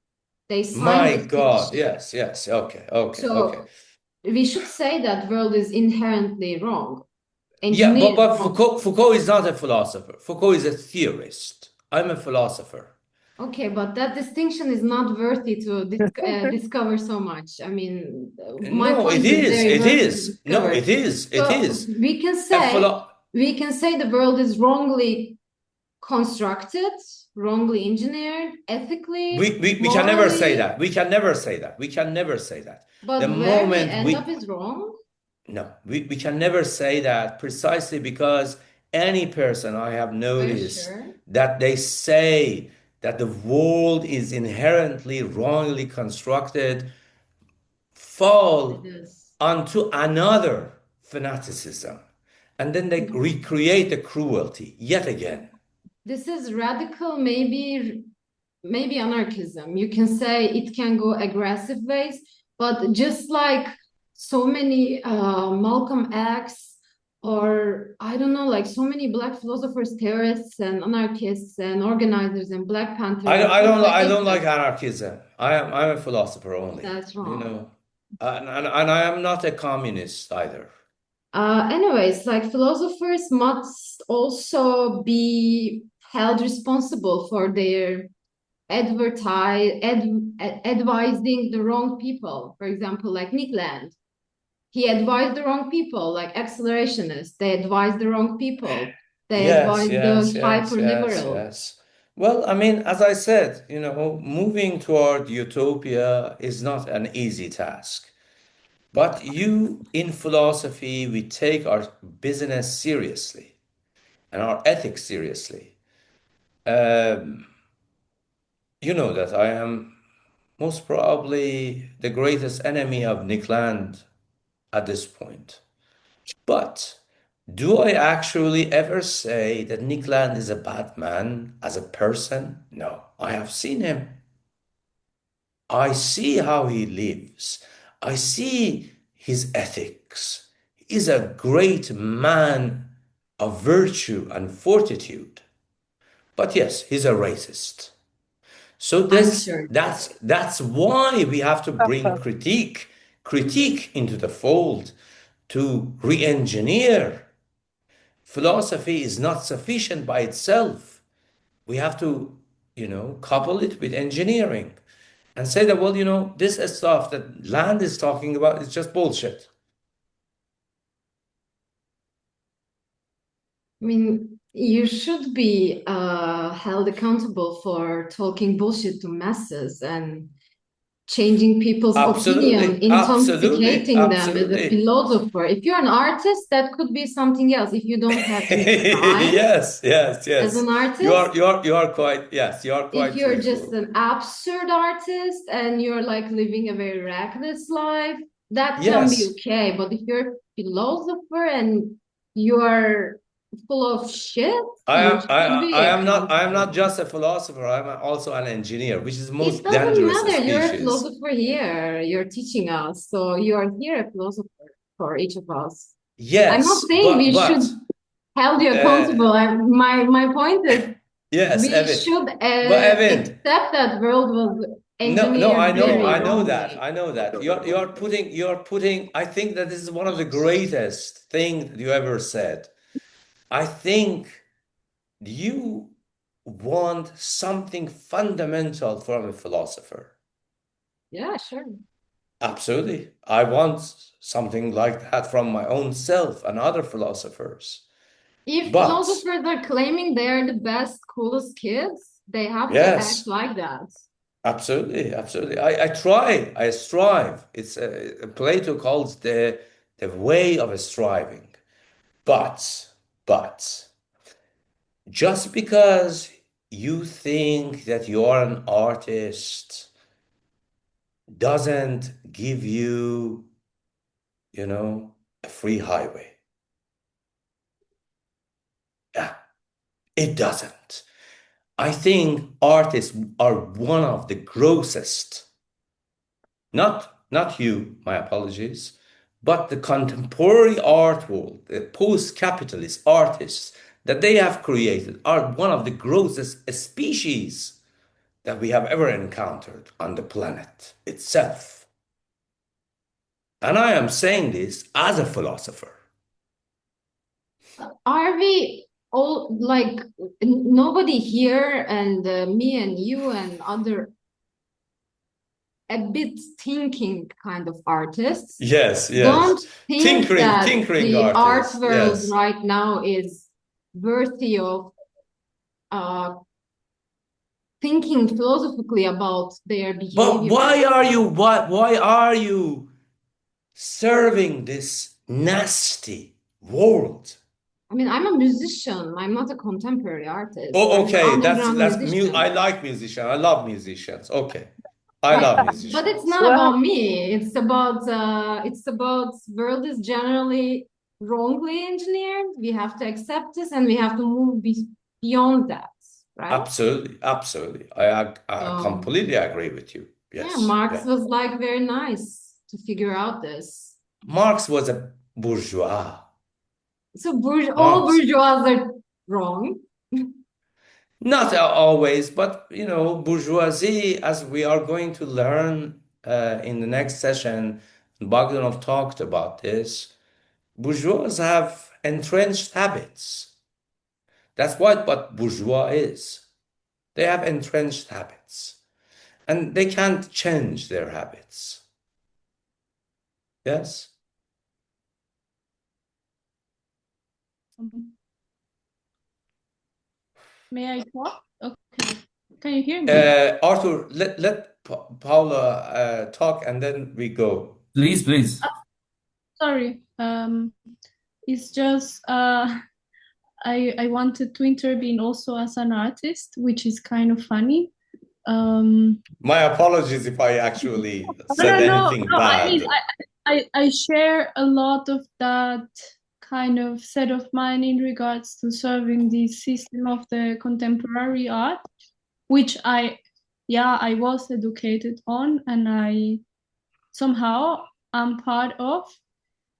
Speaker 3: They signed
Speaker 2: My
Speaker 3: this
Speaker 2: God,
Speaker 3: petition.
Speaker 2: yes, okay.
Speaker 3: So we should say that world is inherently wrong.
Speaker 2: Yeah,
Speaker 3: Engineered
Speaker 2: but
Speaker 3: wrong.
Speaker 2: Foucault is not a philosopher. Foucault is a theorist. I'm a philosopher.
Speaker 3: Okay, but that distinction is not worthy to discover so much. I mean, my
Speaker 2: No,
Speaker 3: point
Speaker 2: it
Speaker 3: is
Speaker 2: is.
Speaker 3: very
Speaker 2: It
Speaker 3: worthy to
Speaker 2: is. No,
Speaker 3: discover.
Speaker 2: it is. It
Speaker 3: So
Speaker 2: is.
Speaker 3: we can say the world is wrongly constructed, wrongly engineered, ethically,
Speaker 2: We can never say
Speaker 3: morally,
Speaker 2: that. We can never say that. We can never say that.
Speaker 3: but
Speaker 2: The
Speaker 3: where we
Speaker 2: moment
Speaker 3: end up is wrong.
Speaker 2: No, we can never say that precisely because any person I have
Speaker 3: Are you
Speaker 2: noticed
Speaker 3: sure?
Speaker 2: that they say that the world is inherently wrongly constructed fall
Speaker 3: It is.
Speaker 2: onto another fanaticism. And then they recreate the cruelty yet again.
Speaker 3: This is radical, maybe anarchism. You can say it can go aggressive ways, but just like so many Malcolm X, or I don't know, like so many Black philosophers, theorists, and anarchists, and organizers, and Black Panthers.
Speaker 2: I don't like anarchism. I'm a philosopher only.
Speaker 3: That's wrong.
Speaker 2: You know, and I am not a communist either.
Speaker 3: Anyways, like philosophers must also be held responsible for their advising the wrong people. For example, like Nick Land. He advised the wrong people, like accelerationists. They advised the wrong people. They advised the hyper-liberal.
Speaker 2: Yes. Well, I mean, as I said, you know, moving toward utopia is not an easy task. But in philosophy, we take our business seriously and our ethics seriously. You know that I am most probably the greatest enemy of Nick Land at this point. But do I actually ever say that Nick Land is a bad man as a person? No, I have seen him. I see how he lives. I see his ethics. He is a great man of virtue and fortitude. But yes, he's a racist. So that's why we have to bring critique into the fold to re-engineer philosophy is not sufficient by itself. We have to, couple it with engineering and say that, well, this stuff that Land is talking about is just bullshit.
Speaker 3: I mean, you should be held accountable for talking bullshit to masses and changing people's opinion, intoxicating them as a philosopher. If you're an artist, that could be something else. If you don't have to try
Speaker 2: yes.
Speaker 3: as an artist,
Speaker 2: you are quite
Speaker 3: if you're
Speaker 2: truthful.
Speaker 3: just an absurd artist and you're like living a very reckless life, that can be okay. But if you're a philosopher and you're full of shit,
Speaker 2: I am not just a philosopher. I'm also an engineer, which is the most dangerous
Speaker 3: matter.
Speaker 2: species.
Speaker 3: You're a philosopher here. You're teaching us, so you are here a philosopher for each of us.
Speaker 2: Yes,
Speaker 3: I'm not saying we should hold you accountable. My point is, we should accept that world was engineered.
Speaker 2: No, I know that. You're putting. I think that this is one of the greatest things that you ever said. I think you want something fundamental from a philosopher.
Speaker 3: Yeah, sure.
Speaker 2: Absolutely. I want something like that from my own self and other philosophers.
Speaker 3: If philosophers are claiming they're the best, coolest kids, they have to act like that.
Speaker 2: Absolutely. I strive. It's Plato calls the way of striving. But just because you think that you are an artist doesn't give you, a free highway. Yeah, it doesn't. I think artists are one of the grossest, not you, my apologies, but the contemporary art world, the post-capitalist artists that they have created are one of the grossest species that we have ever encountered on the planet itself. And I am saying this as a philosopher.
Speaker 3: Are we all like nobody here and me and you and other a bit thinking kind of artists?
Speaker 2: Yes.
Speaker 3: Don't think that
Speaker 2: tinkering
Speaker 3: the
Speaker 2: artists,
Speaker 3: art world right now is worthy of thinking philosophically about their behavior.
Speaker 2: But why are you serving this nasty world?
Speaker 3: I mean, I'm a musician. I'm not a contemporary artist.
Speaker 2: Oh, okay. That's
Speaker 3: musician.
Speaker 2: I like musicians. I love musicians. Okay. I love musicians.
Speaker 3: But it's not about me. It's about world is generally wrongly engineered. We have to accept this and we have to move beyond that, right?
Speaker 2: Absolutely. I completely agree with you. Yes.
Speaker 3: Yeah, Marx was like very nice to figure out this.
Speaker 2: Marx was a bourgeois.
Speaker 3: So all bourgeois are wrong.
Speaker 2: Not always, but bourgeoisie, as we are going to learn in the next session, Bogdanov talked about this. Bourgeois have entrenched habits. That's what bourgeois is. They have entrenched habits, and they can't change their habits. Yes.
Speaker 11: May I talk? Okay. Can you hear me?
Speaker 2: Arthur, let Paula talk and then we go.
Speaker 1: Please.
Speaker 11: Sorry. It's just I wanted to intervene also as an artist, which is kind of funny.
Speaker 2: My apologies if I actually said anything bad.
Speaker 11: I share a lot of that kind of set of mind in regards to serving the system of the contemporary art, which I was educated on and I somehow am part of.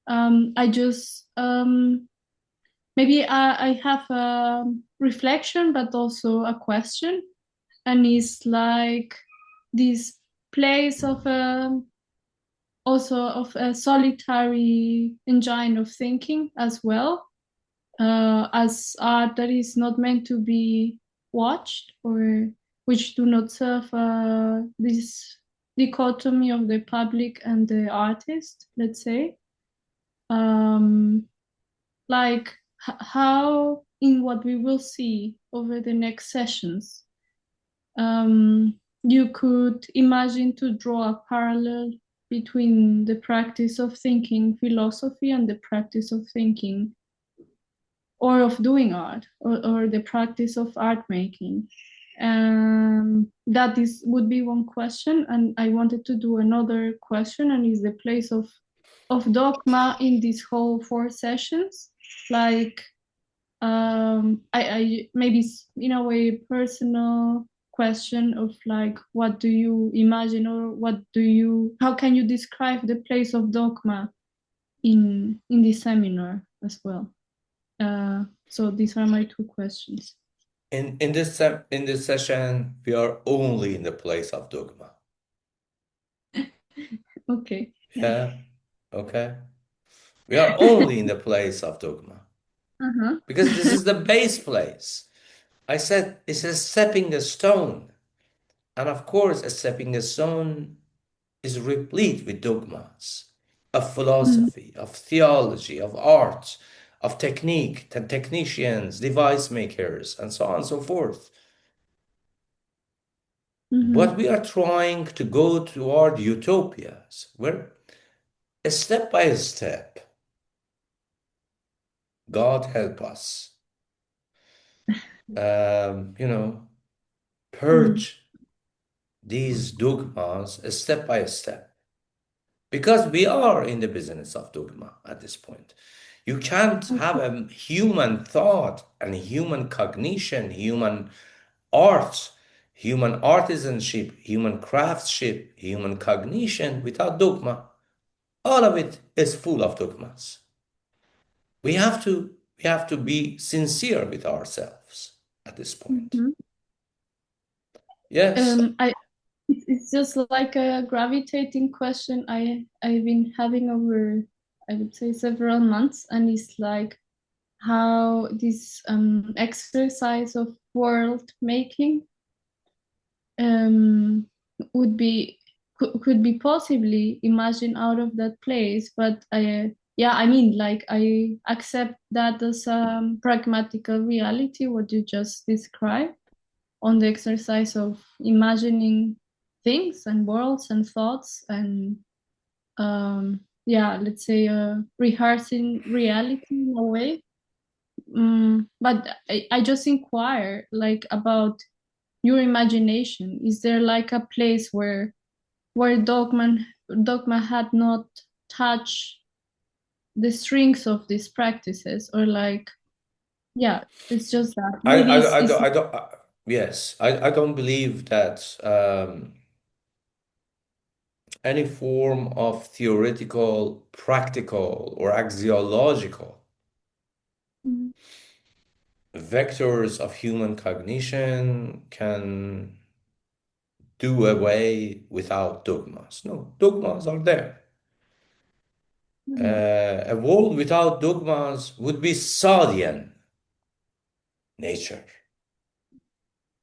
Speaker 11: I just maybe I have a reflection, but also a question, and it's like this place of also of a solitary engine of thinking as well. as art that is not meant to be watched, or which do not serve this dichotomy of the public and the artist, let's say. Like how, in what we will see over the next sessions, you could imagine to draw a parallel between the practice of thinking philosophy and the practice of thinking or of doing art, or the practice of art making. That would be one question, and I wanted to do another question, and is the place of dogma in these whole 4 sessions. Like I maybe in a way personal question of like, what do you imagine, or how can you describe the place of dogma in this seminar as well? So these are my 2 questions.
Speaker 2: In this session, we are only in the place of dogma.
Speaker 11: Okay.
Speaker 2: Yeah. Okay. We are only in the place of dogma. Because this is the base place. I said it's a stepping stone. And of course, a stepping stone is replete with dogmas of philosophy, of theology, of art, of technique, technicians, device makers, and so on and so forth. But we are trying to go toward utopias, where step by step, God help us, purge these dogmas step by step. Because we are in the business of dogma at this point. You can't have a human thought and human cognition, human art, human artisanship, human craftsmanship, human cognition without dogma. All of it is full of dogmas. We have to be sincere with ourselves at this point. Yes.
Speaker 11: It's just like a gravitating question I've been having over, I would say, several months, and it's like how this exercise of world making could be possibly imagined out of that place. But I accept that as a pragmatical reality, what you just described, on the exercise of imagining things and worlds and thoughts, and let's say rehearsing reality in a way. But I just inquire like about your imagination. Is there like a place where dogma had not touched the strings of these practices, or like, it's just that
Speaker 2: I don't believe that any form of theoretical, practical, or axiological vectors of human cognition can do away without dogmas. No, dogmas are there. A world without dogmas would be Sadian nature.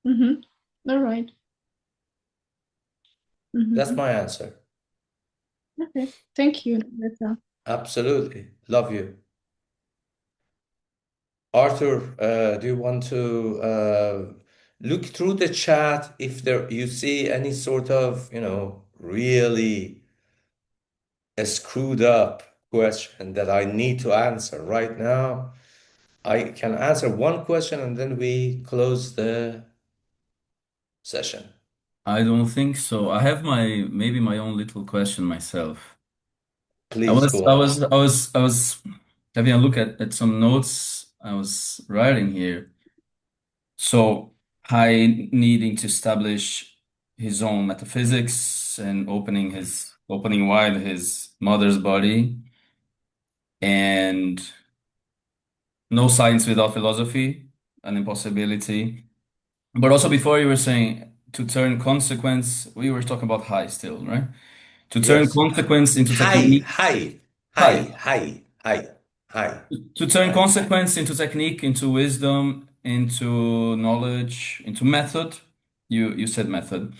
Speaker 11: All right.
Speaker 2: That's my answer.
Speaker 11: Okay, thank you, Reza.
Speaker 2: Absolutely. Love you. Arthur, do you want to look through the chat if you see any sort of, really a screwed up question that I need to answer right now? I can answer one question and then we close the session.
Speaker 1: I don't think so. I have maybe my own little question myself.
Speaker 2: Please go on.
Speaker 1: I was having a look at some notes I was writing here. So Hayy needing to establish his own metaphysics and opening wide his mother's body, and no science without philosophy, an impossibility. But also before you were saying to turn consequence, we were talking about Hayy still, right? To turn
Speaker 2: Yes.
Speaker 1: consequence into
Speaker 2: Hayy,
Speaker 1: technique.
Speaker 2: Hayy,
Speaker 1: Hayy.
Speaker 2: Hayy, Hayy, Hayy, Hayy.
Speaker 1: To turn
Speaker 2: Hayy.
Speaker 1: consequence into technique, into wisdom, into knowledge, into method. You said method.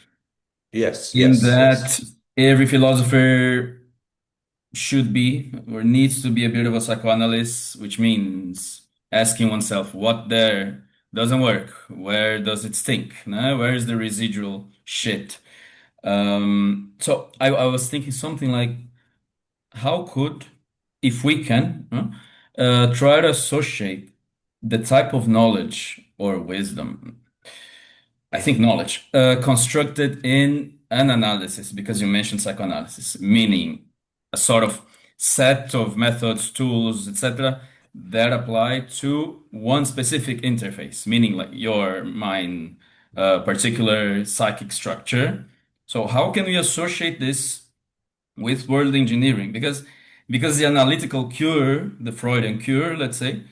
Speaker 2: Yes,
Speaker 1: In
Speaker 2: yes,
Speaker 1: that
Speaker 2: yes.
Speaker 1: every philosopher should be or needs to be a bit of a psychoanalyst, which means asking oneself what there doesn't work, where does it stink, no? Where is the residual shit? So I was thinking something like, how could, if we can, try to associate the type of knowledge or wisdom, I think knowledge, constructed in an analysis, because you mentioned psychoanalysis, meaning a sort of set of methods, tools, etc., that apply to one specific interface, meaning like your mind, particular psychic structure. So how can we associate this with world engineering? Because the analytical cure, the Freudian cure, let's say,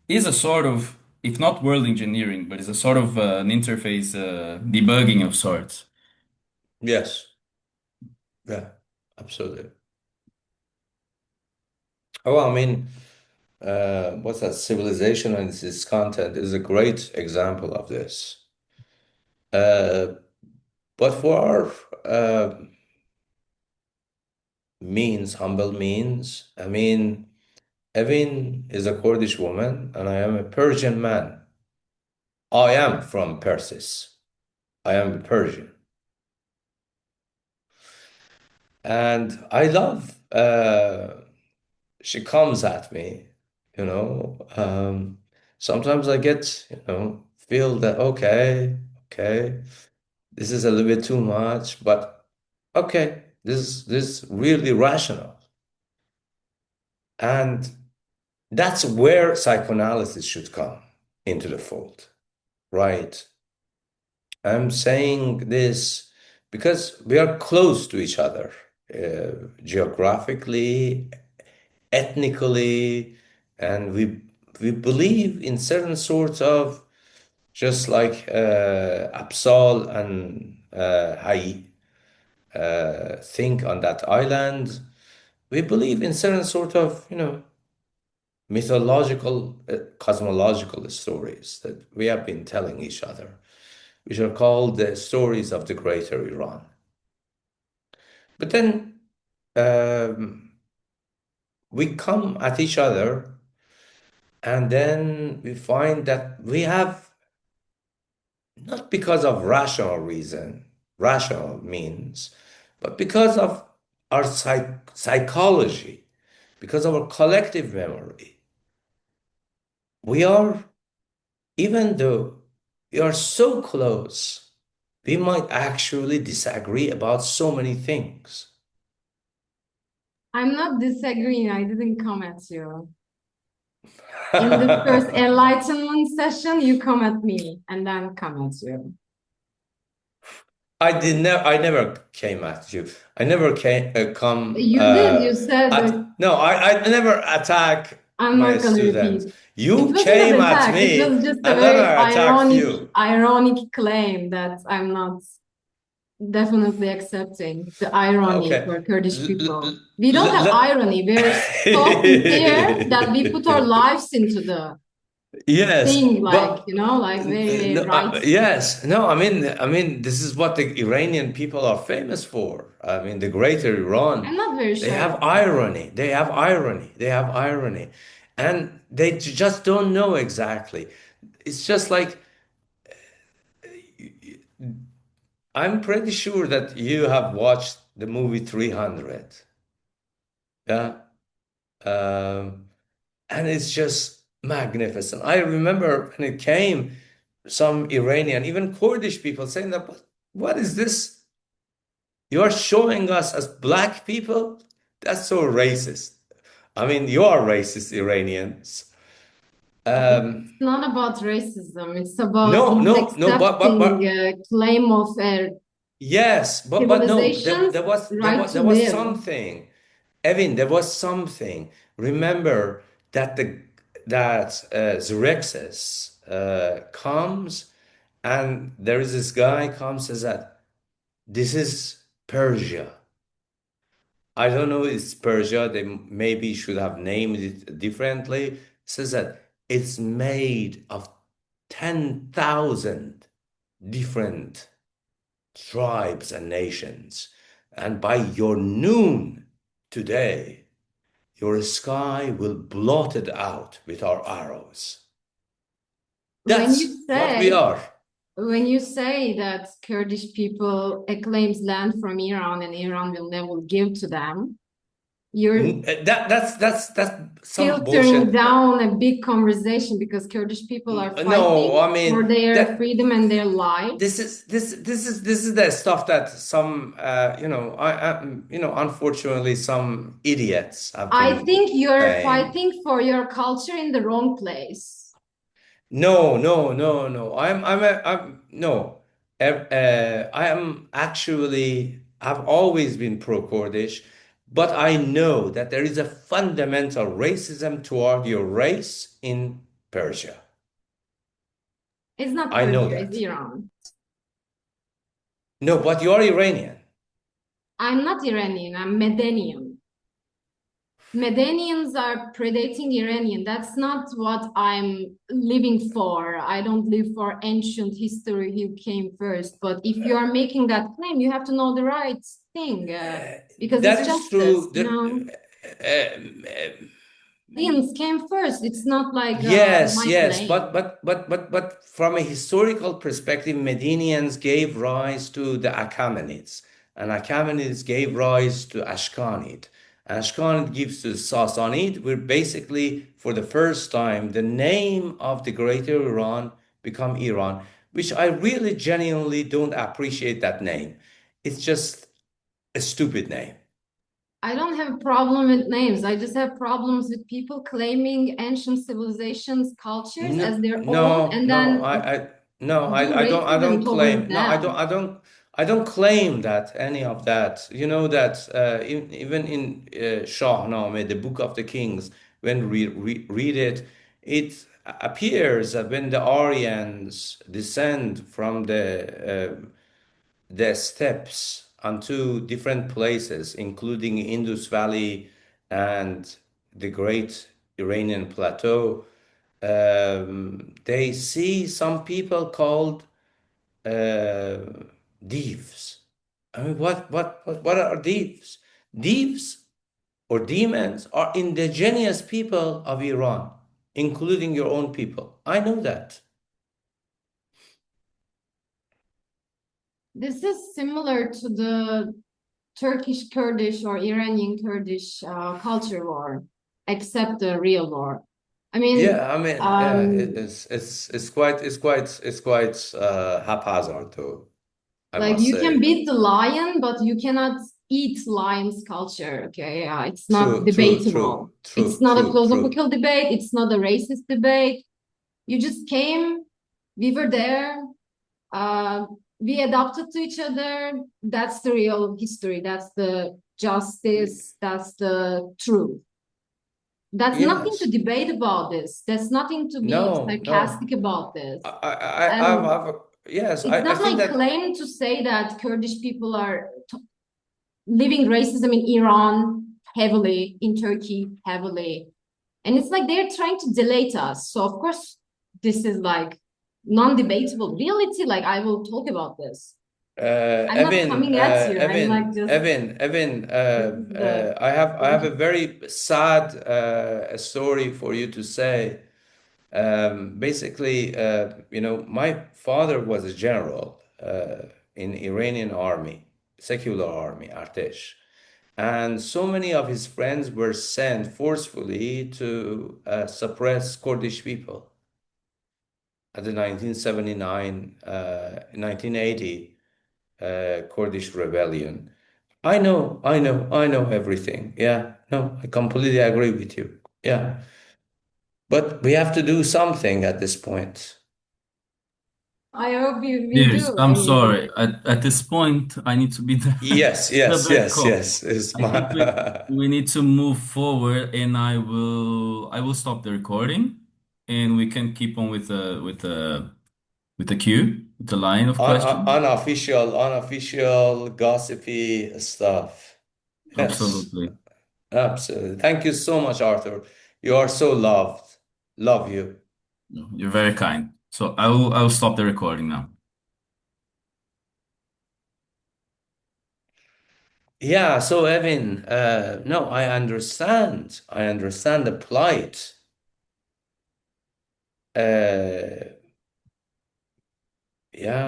Speaker 1: is a sort of, if not world engineering, but is a sort of an interface debugging of sorts.
Speaker 2: Yes. Yeah, absolutely. Oh, I mean, what's that? Civilization and its content is a great example of this. But for our means, humble means, I mean, Evin is a Kurdish woman and I am a Persian man. I am from Persis. I am a Persian. And I love, she comes at me, you know. Sometimes I get, feel that, okay, this is a little bit too much, but okay, this is really rational. And that's where psychoanalysis should come into the fold, right? I'm saying this because we are close to each other, geographically, ethnically, and we believe in certain sorts of, just like Absal and Hayy think on that island. We believe in certain sort of, mythological, cosmological stories that we have been telling each other, which are called the stories of the Greater Iran. But then we come at each other, and then we find that we have, not because of rational reason, rational means, but because of our psychology, because of our collective memory. We are, even though we are so close, we might actually disagree about so many things.
Speaker 3: I'm not disagreeing. I didn't come at you. In the first enlightenment session, you come at me, and then come at you.
Speaker 2: I never came at you. I never come.
Speaker 3: You did. You said that.
Speaker 2: No, I never attack
Speaker 3: I'm
Speaker 2: my
Speaker 3: not gonna
Speaker 2: students.
Speaker 3: repeat.
Speaker 2: You
Speaker 3: It was
Speaker 2: came
Speaker 3: not
Speaker 2: at
Speaker 3: attack.
Speaker 2: me,
Speaker 3: It was just a
Speaker 2: and then
Speaker 3: very
Speaker 2: I attacked you.
Speaker 3: ironic claim that I'm not definitely accepting the irony
Speaker 2: Okay.
Speaker 3: for Kurdish people. We don't have irony. We're so sincere that we put our lives into the
Speaker 2: Yes,
Speaker 3: thing,
Speaker 2: but
Speaker 3: like very
Speaker 2: no,
Speaker 3: right.
Speaker 2: yes, no. I mean, this is what the Iranian people are famous for. I mean, the Greater Iran.
Speaker 3: I'm not very
Speaker 2: They
Speaker 3: sure.
Speaker 2: have irony. They have irony. They have irony, and they just don't know exactly. It's just like, I'm pretty sure that you have watched the movie 300. Yeah. And it's just magnificent. I remember when it came, some Iranian, even Kurdish people saying that, what is this? You are showing us as black people? That's so racist. I mean, you are racist Iranians.
Speaker 3: It's not about racism. It's about
Speaker 2: No,
Speaker 3: not accepting
Speaker 2: but
Speaker 3: a claim of a
Speaker 2: yes, but no,
Speaker 3: civilization's
Speaker 2: there was
Speaker 3: right to
Speaker 2: there was
Speaker 3: live.
Speaker 2: something. Evin, there was something. Remember that Xerxes comes, and there is this guy comes, says that this is Persia. I don't know, it's Persia. They maybe should have named it differently. It says that it's made of 10,000 different tribes and nations. And by your noon today, your sky will blot it out with our arrows. That's what we are.
Speaker 3: When you say that Kurdish people claims land from Iran and Iran will never give to them, you're
Speaker 2: that's some
Speaker 3: filtering
Speaker 2: bullshit.
Speaker 3: down a big conversation because Kurdish people are fighting
Speaker 2: No, I mean
Speaker 3: for their freedom and their life.
Speaker 2: This is the stuff that some unfortunately some idiots have
Speaker 3: I
Speaker 2: been
Speaker 3: think you're
Speaker 2: saying.
Speaker 3: fighting for your culture in the wrong place.
Speaker 2: No. I am actually, I've always been pro-Kurdish, but I know that there is a fundamental racism toward your race in Persia.
Speaker 3: It's not
Speaker 2: I know
Speaker 3: Persia, it's
Speaker 2: that.
Speaker 3: Iran.
Speaker 2: No, but you're Iranian.
Speaker 3: I'm not Iranian, I'm Medenian. Medenians are predating Iranian. That's not what I'm living for. I don't live for ancient history who came first. But if you are making that claim, you have to know the right thing because
Speaker 2: That
Speaker 3: it's
Speaker 2: is
Speaker 3: justice,
Speaker 2: true.
Speaker 3: you know. Things came first. It's not like
Speaker 2: Yes,
Speaker 3: my
Speaker 2: yes,
Speaker 3: claim.
Speaker 2: but from a historical perspective, Medinians gave rise to the Achaemenids, and Achaemenids gave rise to Ashkanid. Ashkanid gives to Sassanid, where basically, for the first time, the name of the Greater Iran become Iran, which I really genuinely don't appreciate that name. It's just a stupid name.
Speaker 3: I don't have a problem with names. I just have problems with people claiming ancient civilizations, cultures as their own, and then
Speaker 2: I don't
Speaker 3: racism
Speaker 2: claim.
Speaker 3: towards
Speaker 2: No,
Speaker 3: them.
Speaker 2: I don't claim that any of that. You know that even in Shahnameh, the Book of the Kings, when we read it, it appears that when the Aryans descend from the steppes onto different places, including Indus Valley and the great Iranian plateau, they see some people called thieves. I mean, what are thieves? Thieves or demons are indigenous people of Iran, including your own people. I know that.
Speaker 3: This is similar to the Turkish Kurdish or Iranian Kurdish culture war, except the real war. I mean,
Speaker 2: Yeah, I mean, it's quite haphazard though, I
Speaker 3: like
Speaker 2: must
Speaker 3: you can
Speaker 2: say.
Speaker 3: beat the lion, but you cannot eat lion's culture. Okay, it's not
Speaker 2: True.
Speaker 3: debatable. It's not a philosophical debate. It's not a racist debate. You just came, we were there, we adapted to each other. That's the real history. That's the justice. That's the truth. That's nothing to
Speaker 2: Yes.
Speaker 3: debate about this. There's nothing to be
Speaker 2: No,
Speaker 3: sarcastic
Speaker 2: no.
Speaker 3: about this.
Speaker 2: Yes,
Speaker 3: It's
Speaker 2: I
Speaker 3: not
Speaker 2: think
Speaker 3: my
Speaker 2: that
Speaker 3: claim to say that Kurdish people are living racism in Iran heavily, in Turkey heavily. And it's like they're trying to delete us. So of course, this is like non-debatable reality. Like I will talk about this. I'm not coming at you. I'm like just
Speaker 2: Evan, I have a very sad story for you to say. Basically, my father was a general in Iranian army, secular army, Artesh. And so many of his friends were sent forcefully to suppress Kurdish people at the 1979, 1980 Kurdish rebellion. I know everything. Yeah, no, I completely agree with you. Yeah. But we have to do something at this point.
Speaker 3: I hope we
Speaker 1: Dears,
Speaker 3: do.
Speaker 1: I'm sorry. At this point, I need to be
Speaker 2: Yes.
Speaker 1: the bad cop.
Speaker 2: It's
Speaker 1: I think we need to move forward, and I will stop the recording, and we can keep on with the queue, with the line of questions.
Speaker 2: unofficial, gossipy stuff. Yes,
Speaker 1: Absolutely.
Speaker 2: absolutely. Thank you so much, Arthur. You are so loved. Love you.
Speaker 1: You're very kind. So I will stop the recording now.
Speaker 2: Yeah, so Evan, no, I understand. I understand the plight. Yeah,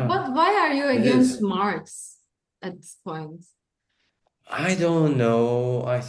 Speaker 3: But why are you
Speaker 2: it
Speaker 3: against
Speaker 2: is.
Speaker 3: Marx at this point?
Speaker 2: I don't know. I